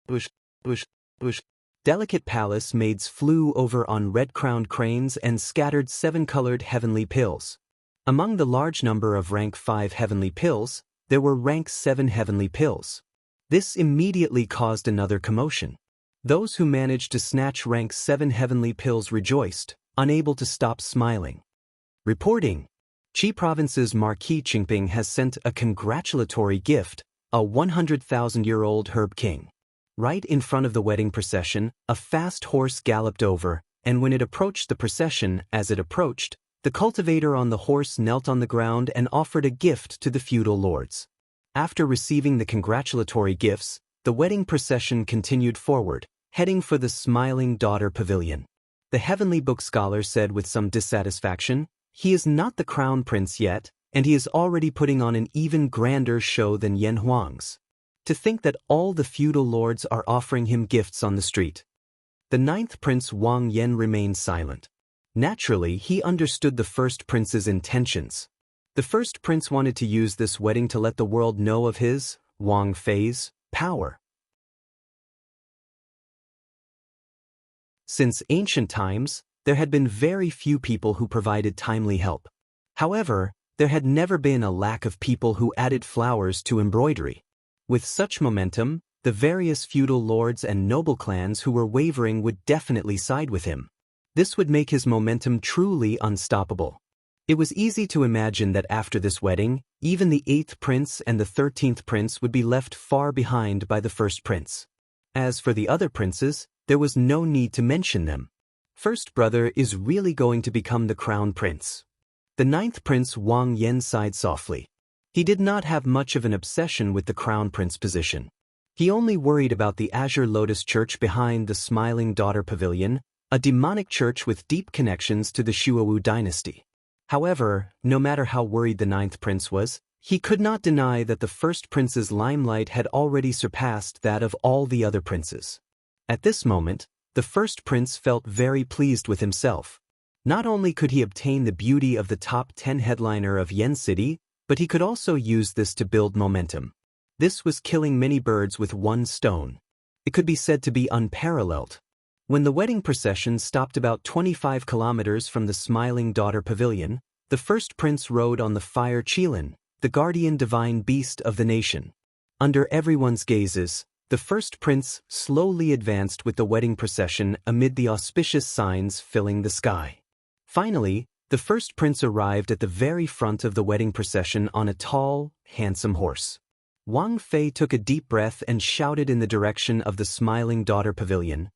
Bush, bush, bush. Delicate palace maids flew over on red-crowned cranes and scattered 7-colored heavenly pills. Among the large number of rank 5 heavenly pills, there were rank 7 heavenly pills. This immediately caused another commotion. Those who managed to snatch rank 7 heavenly pills rejoiced, unable to stop smiling. Reporting: Qi Province's Marquis Qingping has sent a congratulatory gift, a 100,000-year-old herb king. Right in front of the wedding procession, a fast horse galloped over, and when it approached the procession, the cultivator on the horse knelt on the ground and offered a gift to the feudal lords. After receiving the congratulatory gifts, the wedding procession continued forward, heading for the Smiling Daughter Pavilion. The Heavenly Book scholar said with some dissatisfaction, "He is not the crown prince yet, and he is already putting on an even grander show than Yan Huang's. To think that all the feudal lords are offering him gifts on the street." The 9th Prince Wang Yan remained silent. Naturally, he understood the first prince's intentions. The first prince wanted to use this wedding to let the world know of his, Wang Fei's, power. Since ancient times, there had been very few people who provided timely help. However, there had never been a lack of people who added flowers to embroidery. With such momentum, the various feudal lords and noble clans who were wavering would definitely side with him. This would make his momentum truly unstoppable. It was easy to imagine that after this wedding, even the 8th prince and the 13th prince would be left far behind by the first prince. As for the other princes, there was no need to mention them. First brother is really going to become the crown prince. The 9th Prince Wang Yan sighed softly. He did not have much of an obsession with the crown prince position. He only worried about the Azure Lotus Church behind the Smiling Daughter Pavilion, a demonic church with deep connections to the Shuowu dynasty. However, no matter how worried the 9th prince was, he could not deny that the first prince's limelight had already surpassed that of all the other princes. At this moment, the first prince felt very pleased with himself. Not only could he obtain the beauty of the top 10 headliner of Yen City, but he could also use this to build momentum. This was killing many birds with one stone. It could be said to be unparalleled. When the wedding procession stopped about 25 kilometers from the Smiling Daughter Pavilion, the first prince rode on the fire Qilin, the guardian divine beast of the nation. Under everyone's gazes, the first prince slowly advanced with the wedding procession amid the auspicious signs filling the sky. Finally, the first prince arrived at the very front of the wedding procession on a tall, handsome horse. Wang Fei took a deep breath and shouted in the direction of the Smiling Daughter Pavilion,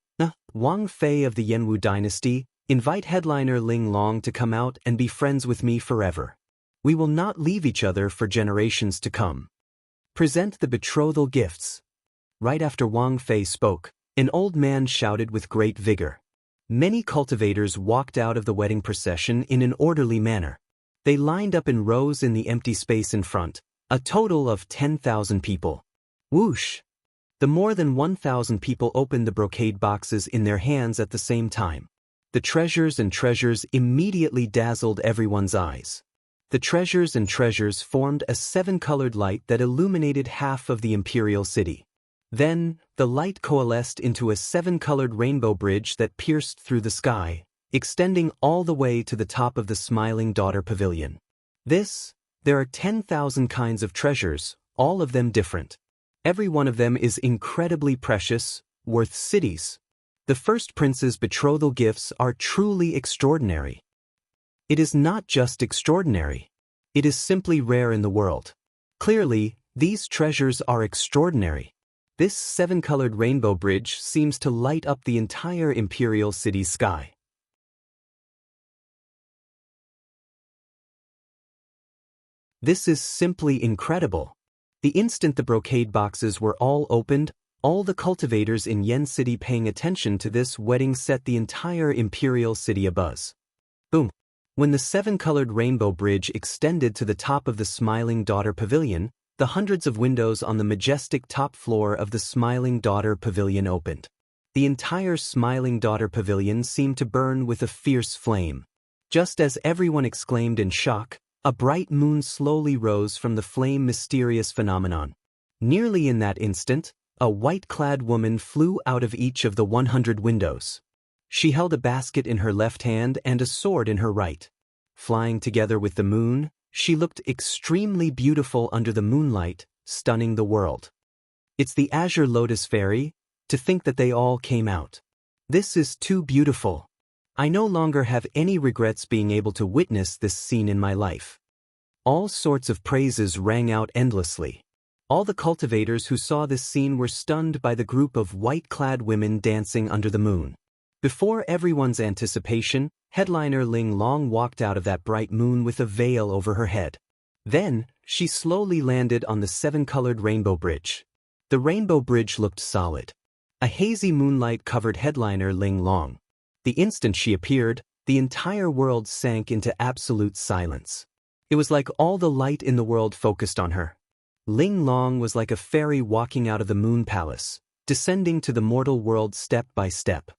"Wang Fei of the Yanwu dynasty, invite headliner Ling Long to come out and be friends with me forever. We will not leave each other for generations to come. Present the betrothal gifts." Right after Wang Fei spoke, an old man shouted with great vigor. Many cultivators walked out of the wedding procession in an orderly manner. They lined up in rows in the empty space in front, a total of 10,000 people. Whoosh! The more than 1,000 people opened the brocade boxes in their hands at the same time. The treasures and treasures immediately dazzled everyone's eyes. The treasures and treasures formed a 7-colored light that illuminated half of the imperial city. Then, the light coalesced into a 7-colored rainbow bridge that pierced through the sky, extending all the way to the top of the Smiling Daughter Pavilion. There are 10,000 kinds of treasures, all of them different. Every one of them is incredibly precious, worth cities. The first prince's betrothal gifts are truly extraordinary. It is not just extraordinary. It is simply rare in the world. Clearly, these treasures are extraordinary. This 7-colored rainbow bridge seems to light up the entire imperial city's sky. This is simply incredible. The instant the brocade boxes were all opened, all the cultivators in Yen City paying attention to this wedding set the entire imperial city abuzz. Boom! When the 7-colored rainbow bridge extended to the top of the Smiling Daughter Pavilion, the hundreds of windows on the majestic top floor of the Smiling Daughter Pavilion opened. The entire Smiling Daughter Pavilion seemed to burn with a fierce flame. Just as everyone exclaimed in shock, a bright moon slowly rose from the flame mysterious phenomenon. Nearly in that instant, a white-clad woman flew out of each of the 100 windows. She held a basket in her left hand and a sword in her right. Flying together with the moon, she looked extremely beautiful under the moonlight, stunning the world. It's the Azure Lotus Fairy. To think that they all came out. This is too beautiful. I no longer have any regrets being able to witness this scene in my life. All sorts of praises rang out endlessly. All the cultivators who saw this scene were stunned by the group of white-clad women dancing under the moon. Before everyone's anticipation, headliner Ling Long walked out of that bright moon with a veil over her head. Then, she slowly landed on the 7-colored Rainbow Bridge. The Rainbow Bridge looked solid. A hazy moonlight covered headliner Ling Long. The instant she appeared, the entire world sank into absolute silence. It was like all the light in the world focused on her. Ling Long was like a fairy walking out of the moon palace, descending to the mortal world step by step.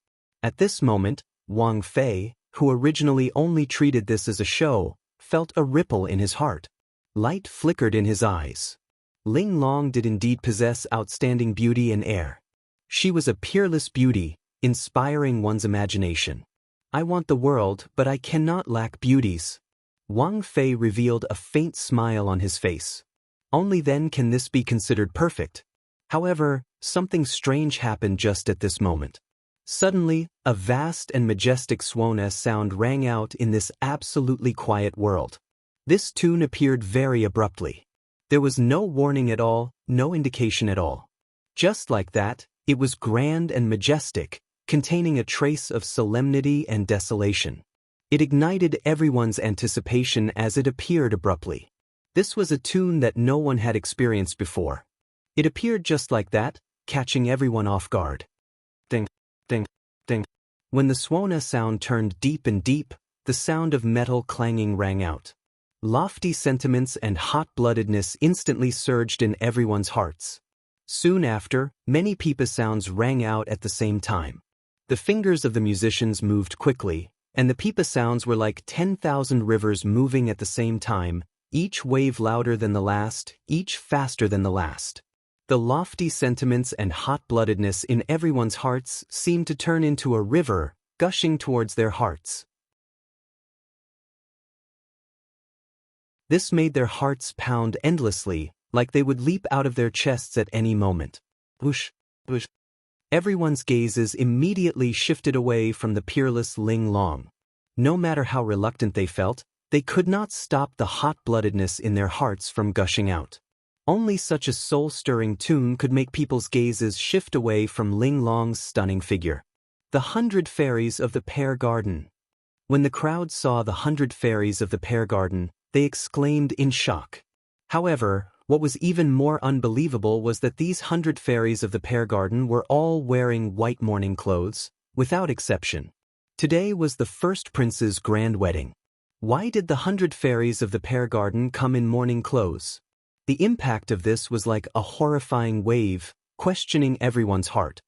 At this moment, Wang Fei, who originally only treated this as a show, felt a ripple in his heart. Light flickered in his eyes. Ling Long did indeed possess outstanding beauty and air. She was a peerless beauty, inspiring one's imagination. I want the world, but I cannot lack beauties. Wang Fei revealed a faint smile on his face. Only then can this be considered perfect. However, something strange happened just at this moment. Suddenly, a vast and majestic Swana sound rang out in this absolutely quiet world. This tune appeared very abruptly. There was no warning at all, no indication at all. Just like that, it was grand and majestic, containing a trace of solemnity and desolation. It ignited everyone's anticipation as it appeared abruptly. This was a tune that no one had experienced before. It appeared just like that, catching everyone off guard. Ding, ding, ding. When the Swana sound turned deep and deep, the sound of metal clanging rang out. Lofty sentiments and hot-bloodedness instantly surged in everyone's hearts. Soon after, many pipa sounds rang out at the same time. The fingers of the musicians moved quickly, and the pipa sounds were like 10,000 rivers moving at the same time, each wave louder than the last, each faster than the last. The lofty sentiments and hot-bloodedness in everyone's hearts seemed to turn into a river, gushing towards their hearts. This made their hearts pound endlessly, like they would leap out of their chests at any moment. Whoosh, whoosh. Everyone's gazes immediately shifted away from the peerless Ling Long. No matter how reluctant they felt, they could not stop the hot-bloodedness in their hearts from gushing out. Only such a soul-stirring tune could make people's gazes shift away from Ling Long's stunning figure. The 100 Fairies of the Pear Garden. When the crowd saw the 100 Fairies of the Pear Garden, they exclaimed in shock. However, what was even more unbelievable was that these 100 fairies of the Pear Garden were all wearing white mourning clothes, without exception. Today was the first prince's grand wedding. Why did the 100 fairies of the Pear Garden come in mourning clothes? The impact of this was like a horrifying wave, questioning everyone's heart.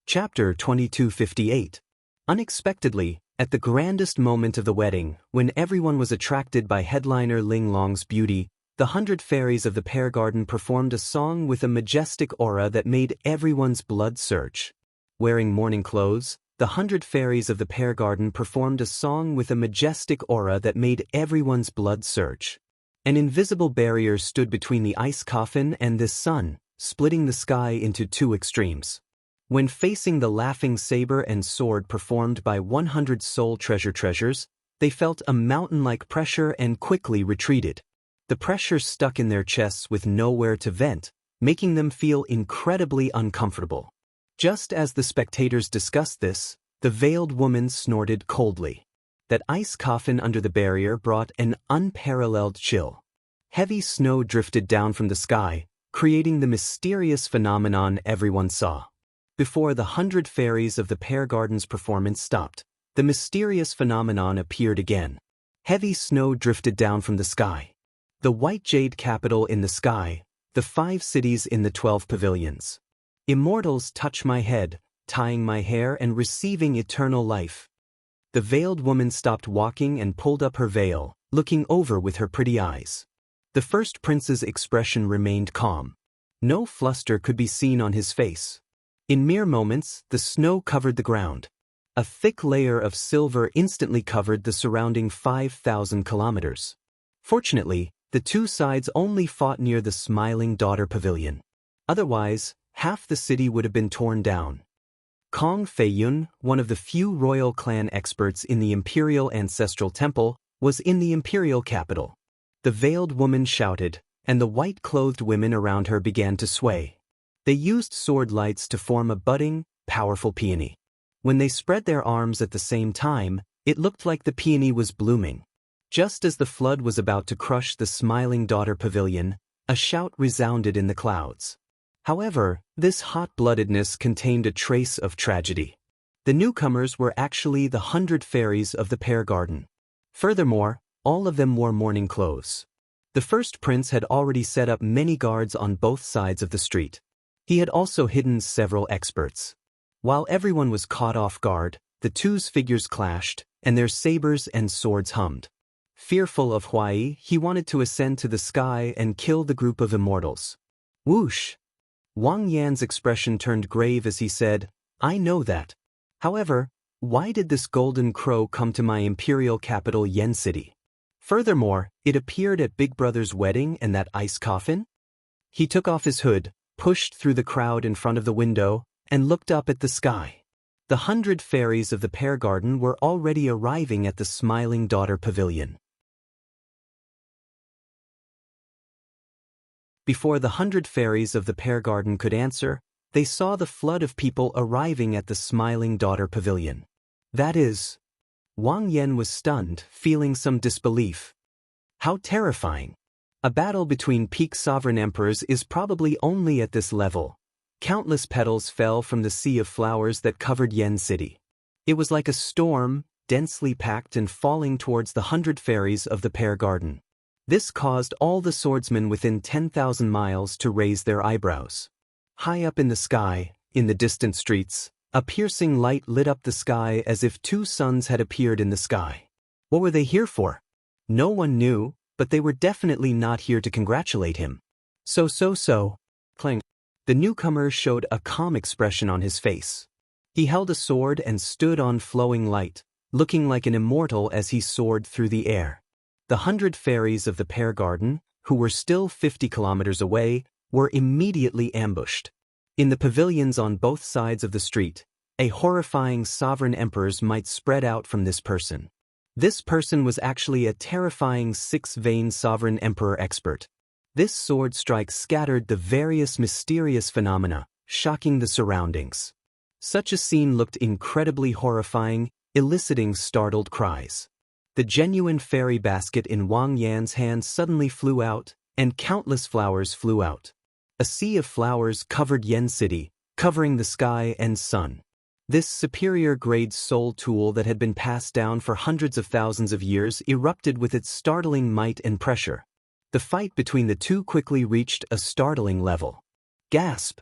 Chapter 2258. Unexpectedly, at the grandest moment of the wedding, when everyone was attracted by headliner Ling Long's beauty, the 100 fairies of the Pear Garden performed a song with a majestic aura that made everyone's blood surge. Wearing mourning clothes, the 100 fairies of the Pear Garden performed a song with a majestic aura that made everyone's blood surge. An invisible barrier stood between the ice coffin and the sun, splitting the sky into two extremes. When facing the laughing saber and sword performed by 100 soul treasures, they felt a mountain-like pressure and quickly retreated. The pressure stuck in their chests with nowhere to vent, making them feel incredibly uncomfortable. Just as the spectators discussed this, the veiled woman snorted coldly. That ice coffin under the barrier brought an unparalleled chill. Heavy snow drifted down from the sky, creating the mysterious phenomenon everyone saw. Before the 100 fairies of the Pear Garden's performance stopped, the mysterious phenomenon appeared again. Heavy snow drifted down from the sky. The white jade capital in the sky, The 5 cities in the 12 pavilions. Immortals touch my head, tying my hair and receiving eternal life. The veiled woman stopped walking and pulled up her veil, looking over with her pretty eyes. The first prince's expression remained calm. No fluster could be seen on his face. In mere moments, the snow covered the ground. A thick layer of silver instantly covered the surrounding 5,000 kilometers. Fortunately, the two sides only fought near the Smiling Daughter Pavilion. Otherwise, half the city would have been torn down. Kong Feiyun, one of the few royal clan experts in the Imperial Ancestral Temple, was in the imperial capital. The veiled woman shouted, and the white-clothed women around her began to sway. They used sword lights to form a budding, powerful peony. When they spread their arms at the same time, it looked like the peony was blooming. Just as the flood was about to crush the Smiling Daughter Pavilion, a shout resounded in the clouds. However, this hot-bloodedness contained a trace of tragedy. The newcomers were actually the 100 fairies of the Pear Garden. Furthermore, all of them wore mourning clothes. The first prince had already set up many guards on both sides of the street. He had also hidden several experts. While everyone was caught off guard, the two's figures clashed, and their sabers and swords hummed. Fearful of Huai, he wanted to ascend to the sky and kill the group of immortals. Whoosh! Wang Yan's expression turned grave as he said, "I know that. However, why did this golden crow come to my imperial capital Yen City? Furthermore, it appeared at Big Brother's wedding and that ice coffin?" He took off his hood, pushed through the crowd in front of the window, and looked up at the sky. The 100 fairies of the Pear Garden were already arriving at the Smiling Daughter Pavilion. Before the 100 fairies of the Pear Garden could answer, they saw the flood of people arriving at the Smiling Daughter Pavilion. That is, Wang Yan was stunned, feeling some disbelief. How terrifying! A battle between peak sovereign emperors is probably only at this level. Countless petals fell from the sea of flowers that covered Yen City. It was like a storm, densely packed and falling towards the 100 fairies of the Pear Garden. This caused all the swordsmen within 10,000 miles to raise their eyebrows. High up in the sky, in the distant streets, a piercing light lit up the sky as if 2 suns had appeared in the sky. What were they here for? No one knew, but they were definitely not here to congratulate him. So. Clang. The newcomer showed a calm expression on his face. He held a sword and stood on flowing light, looking like an immortal as he soared through the air. The 100 fairies of the Pear Garden, who were still 50 kilometers away, were immediately ambushed. In the pavilions on both sides of the street, a horrifying sovereign emperor's might spread out from this person. This person was actually a terrifying 6-vein sovereign emperor expert. This sword strike scattered the various mysterious phenomena, shocking the surroundings. Such a scene looked incredibly horrifying, eliciting startled cries. The genuine fairy basket in Wang Yan's hand suddenly flew out, and countless flowers flew out. A sea of flowers covered Yen City, covering the sky and sun. This superior-grade soul tool that had been passed down for hundreds of thousands of years erupted with its startling might and pressure. The fight between the two quickly reached a startling level. Gasp!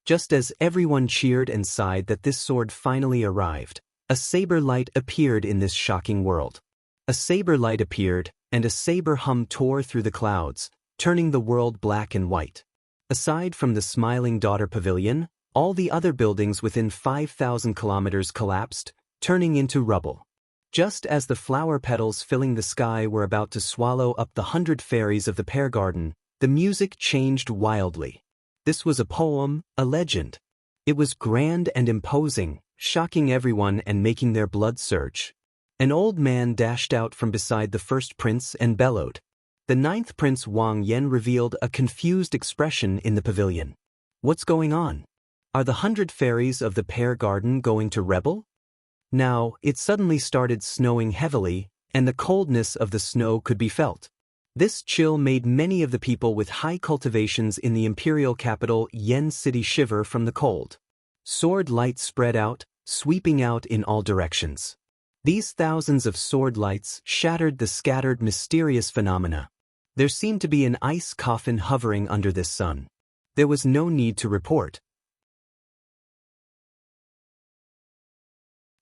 Just as everyone cheered and sighed that this sword finally arrived, a saber light appeared in this shocking world. A saber light appeared, and a saber hum tore through the clouds, turning the world black and white. Aside from the Smiling Daughter Pavilion, all the other buildings within 5,000 kilometers collapsed, turning into rubble. Just as the flower petals filling the sky were about to swallow up the 100 fairies of the Pear Garden, the music changed wildly. This was a poem, a legend. It was grand and imposing, shocking everyone and making their blood surge. An old man dashed out from beside the first prince and bellowed. The 9th Prince Wang Yan revealed a confused expression in the pavilion. What's going on? Are the 100 fairies of the Pear Garden going to rebel? Now, it suddenly started snowing heavily, and the coldness of the snow could be felt. This chill made many of the people with high cultivations in the imperial capital Yen City shiver from the cold. Sword lights spread out, sweeping out in all directions. These thousands of sword lights shattered the scattered mysterious phenomena. There seemed to be an ice coffin hovering under this sun. There was no need to report.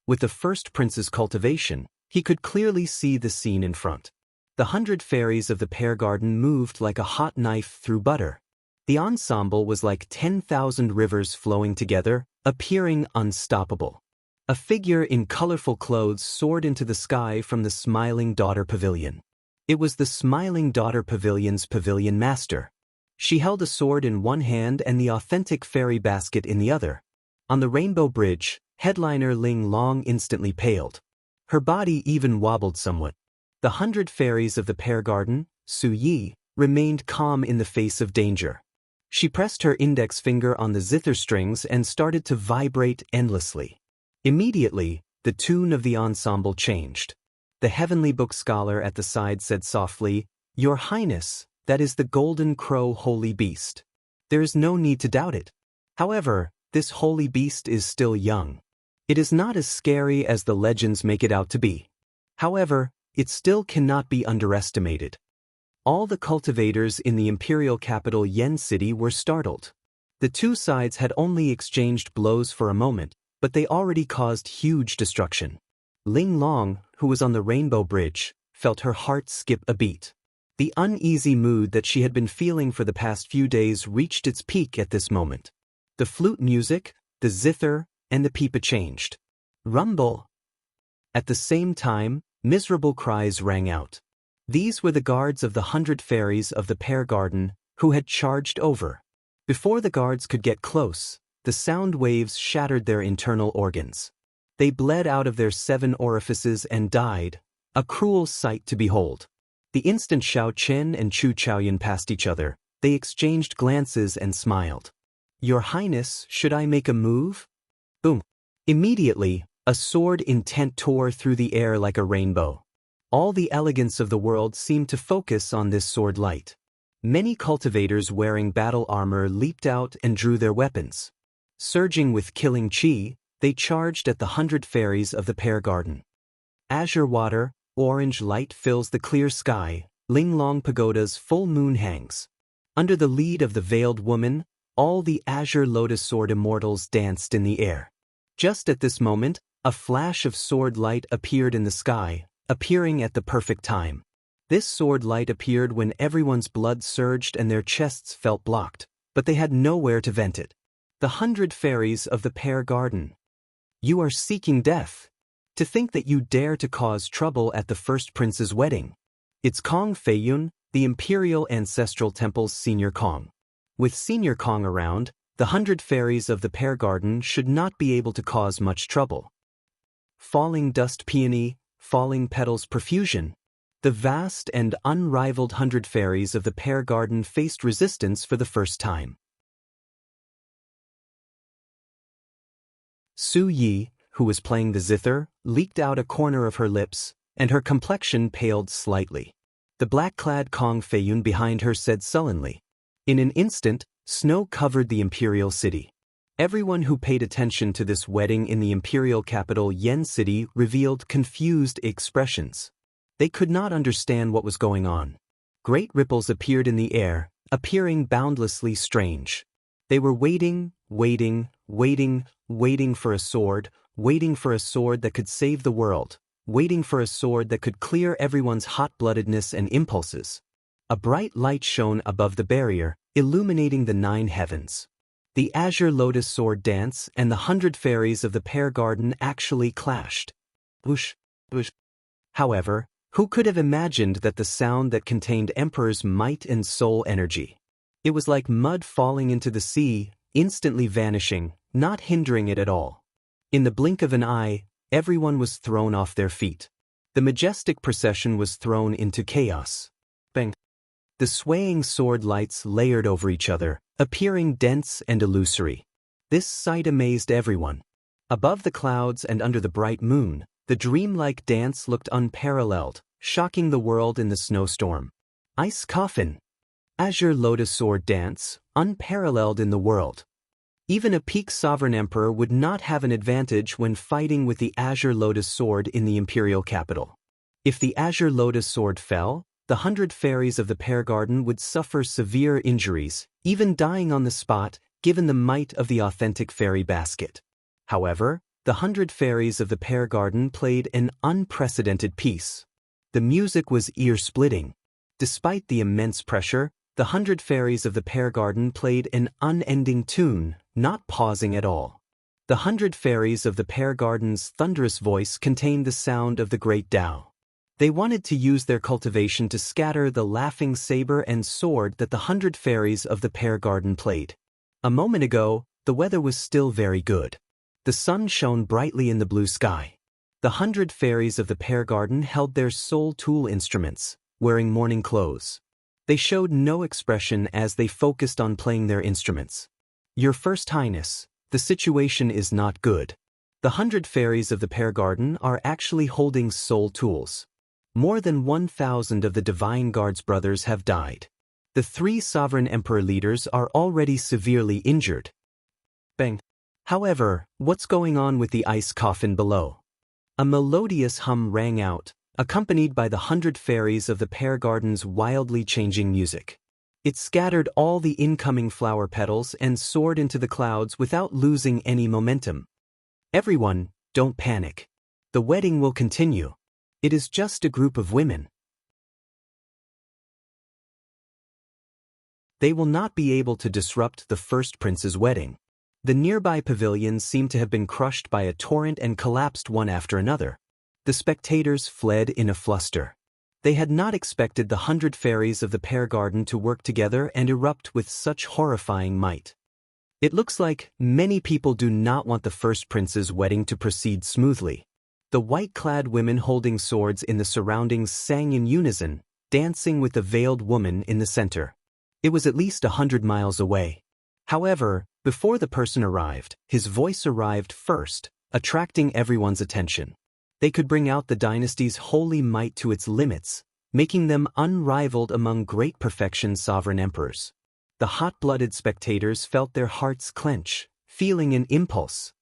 With the first prince's cultivation, he could clearly see the scene in front. The 100 fairies of the pear garden moved like a hot knife through butter. The ensemble was like 10,000 rivers flowing together, appearing unstoppable. A figure in colorful clothes soared into the sky from the Smiling Daughter Pavilion. It was the Smiling Daughter Pavilion's pavilion master. She held a sword in one hand and the authentic fairy basket in the other. On the Rainbow Bridge, headliner Ling Long instantly paled. Her body even wobbled somewhat. The 100 fairies of the pear garden, Su Yi, remained calm in the face of danger. She pressed her index finger on the zither strings and started to vibrate endlessly. Immediately, the tune of the ensemble changed. The heavenly book scholar at the side said softly, "Your Highness, that is the golden crow holy beast. There is no need to doubt it. However, this holy beast is still young. It is not as scary as the legends make it out to be. However, it still cannot be underestimated." All the cultivators in the imperial capital Yen City were startled. The two sides had only exchanged blows for a moment, but they already caused huge destruction. Ling Long, who was on the Rainbow Bridge, felt her heart skip a beat. The uneasy mood that she had been feeling for the past few days reached its peak at this moment. The flute music, the zither, and the pipa changed. Rumble! At the same time, miserable cries rang out. These were the guards of the 100 fairies of the pear garden, who had charged over. Before the guards could get close, the sound waves shattered their internal organs. They bled out of their 7 orifices and died, a cruel sight to behold. The instant Xiao Chen and Chu Chaoyan passed each other, they exchanged glances and smiled. "Your Highness, should I make a move?" Boom! Immediately, a sword intent tore through the air like a rainbow. All the elegance of the world seemed to focus on this sword light. Many cultivators wearing battle armor leaped out and drew their weapons. Surging with killing chi, they charged at the 100 fairies of the pear garden. Azure water, orange light fills the clear sky, Ling Long Pagoda's full moon hangs. Under the lead of the veiled woman, all the azure lotus sword immortals danced in the air. Just at this moment, a flash of sword light appeared in the sky, appearing at the perfect time. This sword light appeared when everyone's blood surged and their chests felt blocked, but they had nowhere to vent it. The 100 fairies of the pear garden. You are seeking death. To think that you dare to cause trouble at the first prince's wedding. It's Kong Feiyun, the Imperial Ancestral Temple's Senior Kong. With Senior Kong around, the 100 fairies of the pear garden should not be able to cause much trouble. Falling dust peony, falling petals profusion. The vast and unrivaled 100 fairies of the pear garden faced resistance for the first time. Su Yi, who was playing the zither, leaked out a corner of her lips, and her complexion paled slightly. The black-clad Kong Feiyun behind her said sullenly. In an instant, snow covered the imperial city. Everyone who paid attention to this wedding in the imperial capital Yen City revealed confused expressions. They could not understand what was going on. Great ripples appeared in the air, appearing boundlessly strange. They were waiting for a sword, waiting for a sword that could save the world, waiting for a sword that could clear everyone's hot-bloodedness and impulses. A bright light shone above the barrier, illuminating the 9 heavens. The azure lotus sword dance and the 100 fairies of the pear garden actually clashed. Whoosh, whoosh. However, who could have imagined that the sound that contained Emperor's might and soul energy? It was like mud falling into the sea, instantly vanishing, not hindering it at all. In the blink of an eye, everyone was thrown off their feet. The majestic procession was thrown into chaos. Bang! The swaying sword lights layered over each other, appearing dense and illusory. This sight amazed everyone. Above the clouds and under the bright moon, the dreamlike dance looked unparalleled, shocking the world in the snowstorm. Ice coffin. Azure lotus sword dance, unparalleled in the world. Even a peak sovereign emperor would not have an advantage when fighting with the azure lotus sword in the imperial capital. If the azure lotus sword fell, the 100 fairies of the pear garden would suffer severe injuries, even dying on the spot, given the might of the authentic fairy basket. However, the 100 fairies of the pear garden played an unprecedented piece. The music was ear-splitting. Despite the immense pressure, the 100 fairies of the pear garden played an unending tune, not pausing at all. The 100 fairies of the pear garden's thunderous voice contained the sound of the great Tao. They wanted to use their cultivation to scatter the laughing saber and sword that the 100 fairies of the pear garden played. A moment ago, the weather was still very good. The sun shone brightly in the blue sky. The 100 fairies of the pear garden held their soul tool instruments, wearing mourning clothes. They showed no expression as they focused on playing their instruments. "Your First Highness, the situation is not good. The 100 fairies of the pear garden are actually holding soul tools. More than 1,000 of the Divine Guard's brothers have died. The 3 sovereign emperor leaders are already severely injured." Bang. However, what's going on with the ice coffin below? A melodious hum rang out, accompanied by the 100 fairies of the pear garden's wildly changing music. It scattered all the incoming flower petals and soared into the clouds without losing any momentum. "Everyone, don't panic. The wedding will continue. It is just a group of women. They will not be able to disrupt the first prince's wedding." The nearby pavilions seemed to have been crushed by a torrent and collapsed one after another. The spectators fled in a fluster. They had not expected the 100 fairies of the pear garden to work together and erupt with such horrifying might. It looks like many people do not want the first prince's wedding to proceed smoothly. The white-clad women holding swords in the surroundings sang in unison, dancing with the veiled woman in the center. It was at least 100 miles away. However, before the person arrived, his voice arrived first, attracting everyone's attention. They could bring out the dynasty's holy might to its limits, making them unrivaled among great perfection sovereign emperors. The hot-blooded spectators felt their hearts clench, feeling an impulse.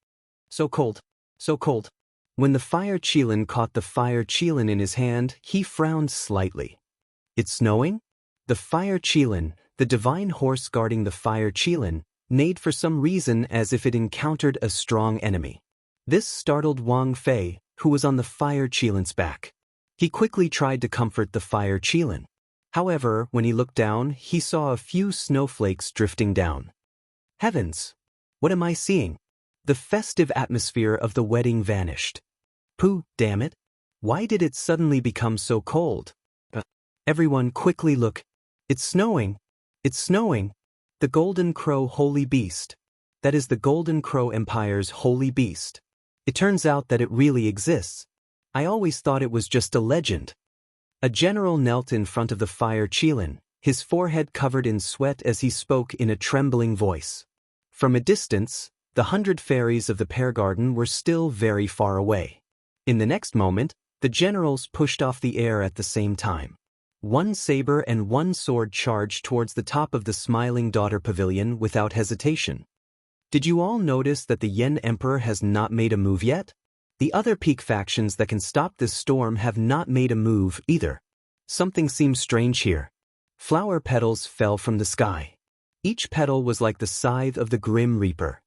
"So cold, so cold." When the fire Qilin caught the fire Qilin in his hand, he frowned slightly. "It's snowing?" The fire Qilin, the divine horse guarding the fire Qilin, neighed for some reason as if it encountered a strong enemy. This startled Wang Fei, who was on the fire Qilin's back. He quickly tried to comfort the fire Qilin. However, when he looked down, he saw a few snowflakes drifting down. "Heavens! What am I seeing?" The festive atmosphere of the wedding vanished. "Pooh, damn it! Why did it suddenly become so cold?" Everyone quickly look. "It's snowing! It's snowing! The Golden Crow Holy Beast. That is the Golden Crow Empire's holy beast. It turns out that it really exists. I always thought it was just a legend." A general knelt in front of the fire Qilin, his forehead covered in sweat as he spoke in a trembling voice. From a distance, the 100 fairies of the pear garden were still very far away. In the next moment, the generals pushed off the air at the same time. One saber and one sword charged towards the top of the Smiling Daughter Pavilion without hesitation. Did you all notice that the Yen Emperor has not made a move yet? The other peak factions that can stop this storm have not made a move either. Something seems strange here. Flower petals fell from the sky. Each petal was like the scythe of the Grim Reaper.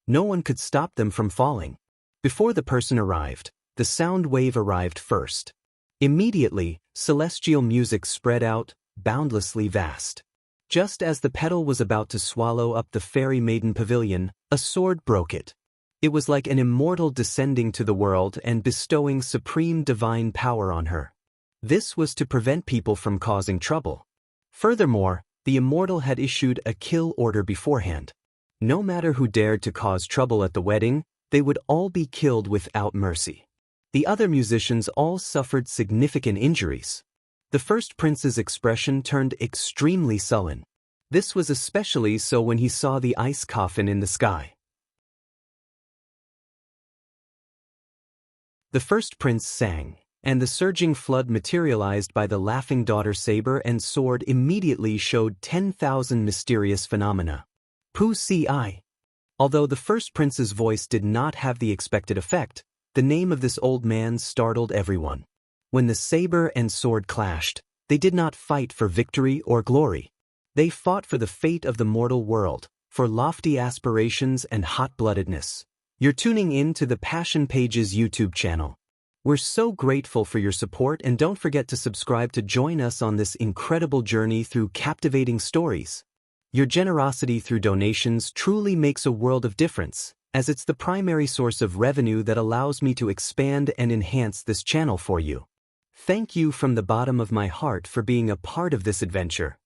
No one could stop them from falling. Before the person arrived, the sound wave arrived first. Immediately, celestial music spread out, boundlessly vast. Just as the petal was about to swallow up the fairy maiden pavilion, a sword broke it. It was like an immortal descending to the world and bestowing supreme divine power on her. This was to prevent people from causing trouble. Furthermore, the immortal had issued a kill order beforehand. No matter who dared to cause trouble at the wedding, they would all be killed without mercy. The other musicians all suffered significant injuries. The first prince's expression turned extremely sullen. This was especially so when he saw the ice coffin in the sky. The first prince sang, and the surging flood materialized by the laughing daughter saber and sword immediately showed 10,000 mysterious phenomena. Pu Si. Although the first prince's voice did not have the expected effect, the name of this old man startled everyone. When the saber and sword clashed, They did not fight for victory or glory. They fought for the fate of the mortal world, for lofty aspirations and hot-bloodedness. You're tuning in to the Passion Pages YouTube channel. We're so grateful for your support, and don't forget to subscribe to join us on this incredible journey through captivating stories. Your generosity through donations truly makes a world of difference, as it's the primary source of revenue that allows me to expand and enhance this channel for you. Thank you from the bottom of my heart for being a part of this adventure.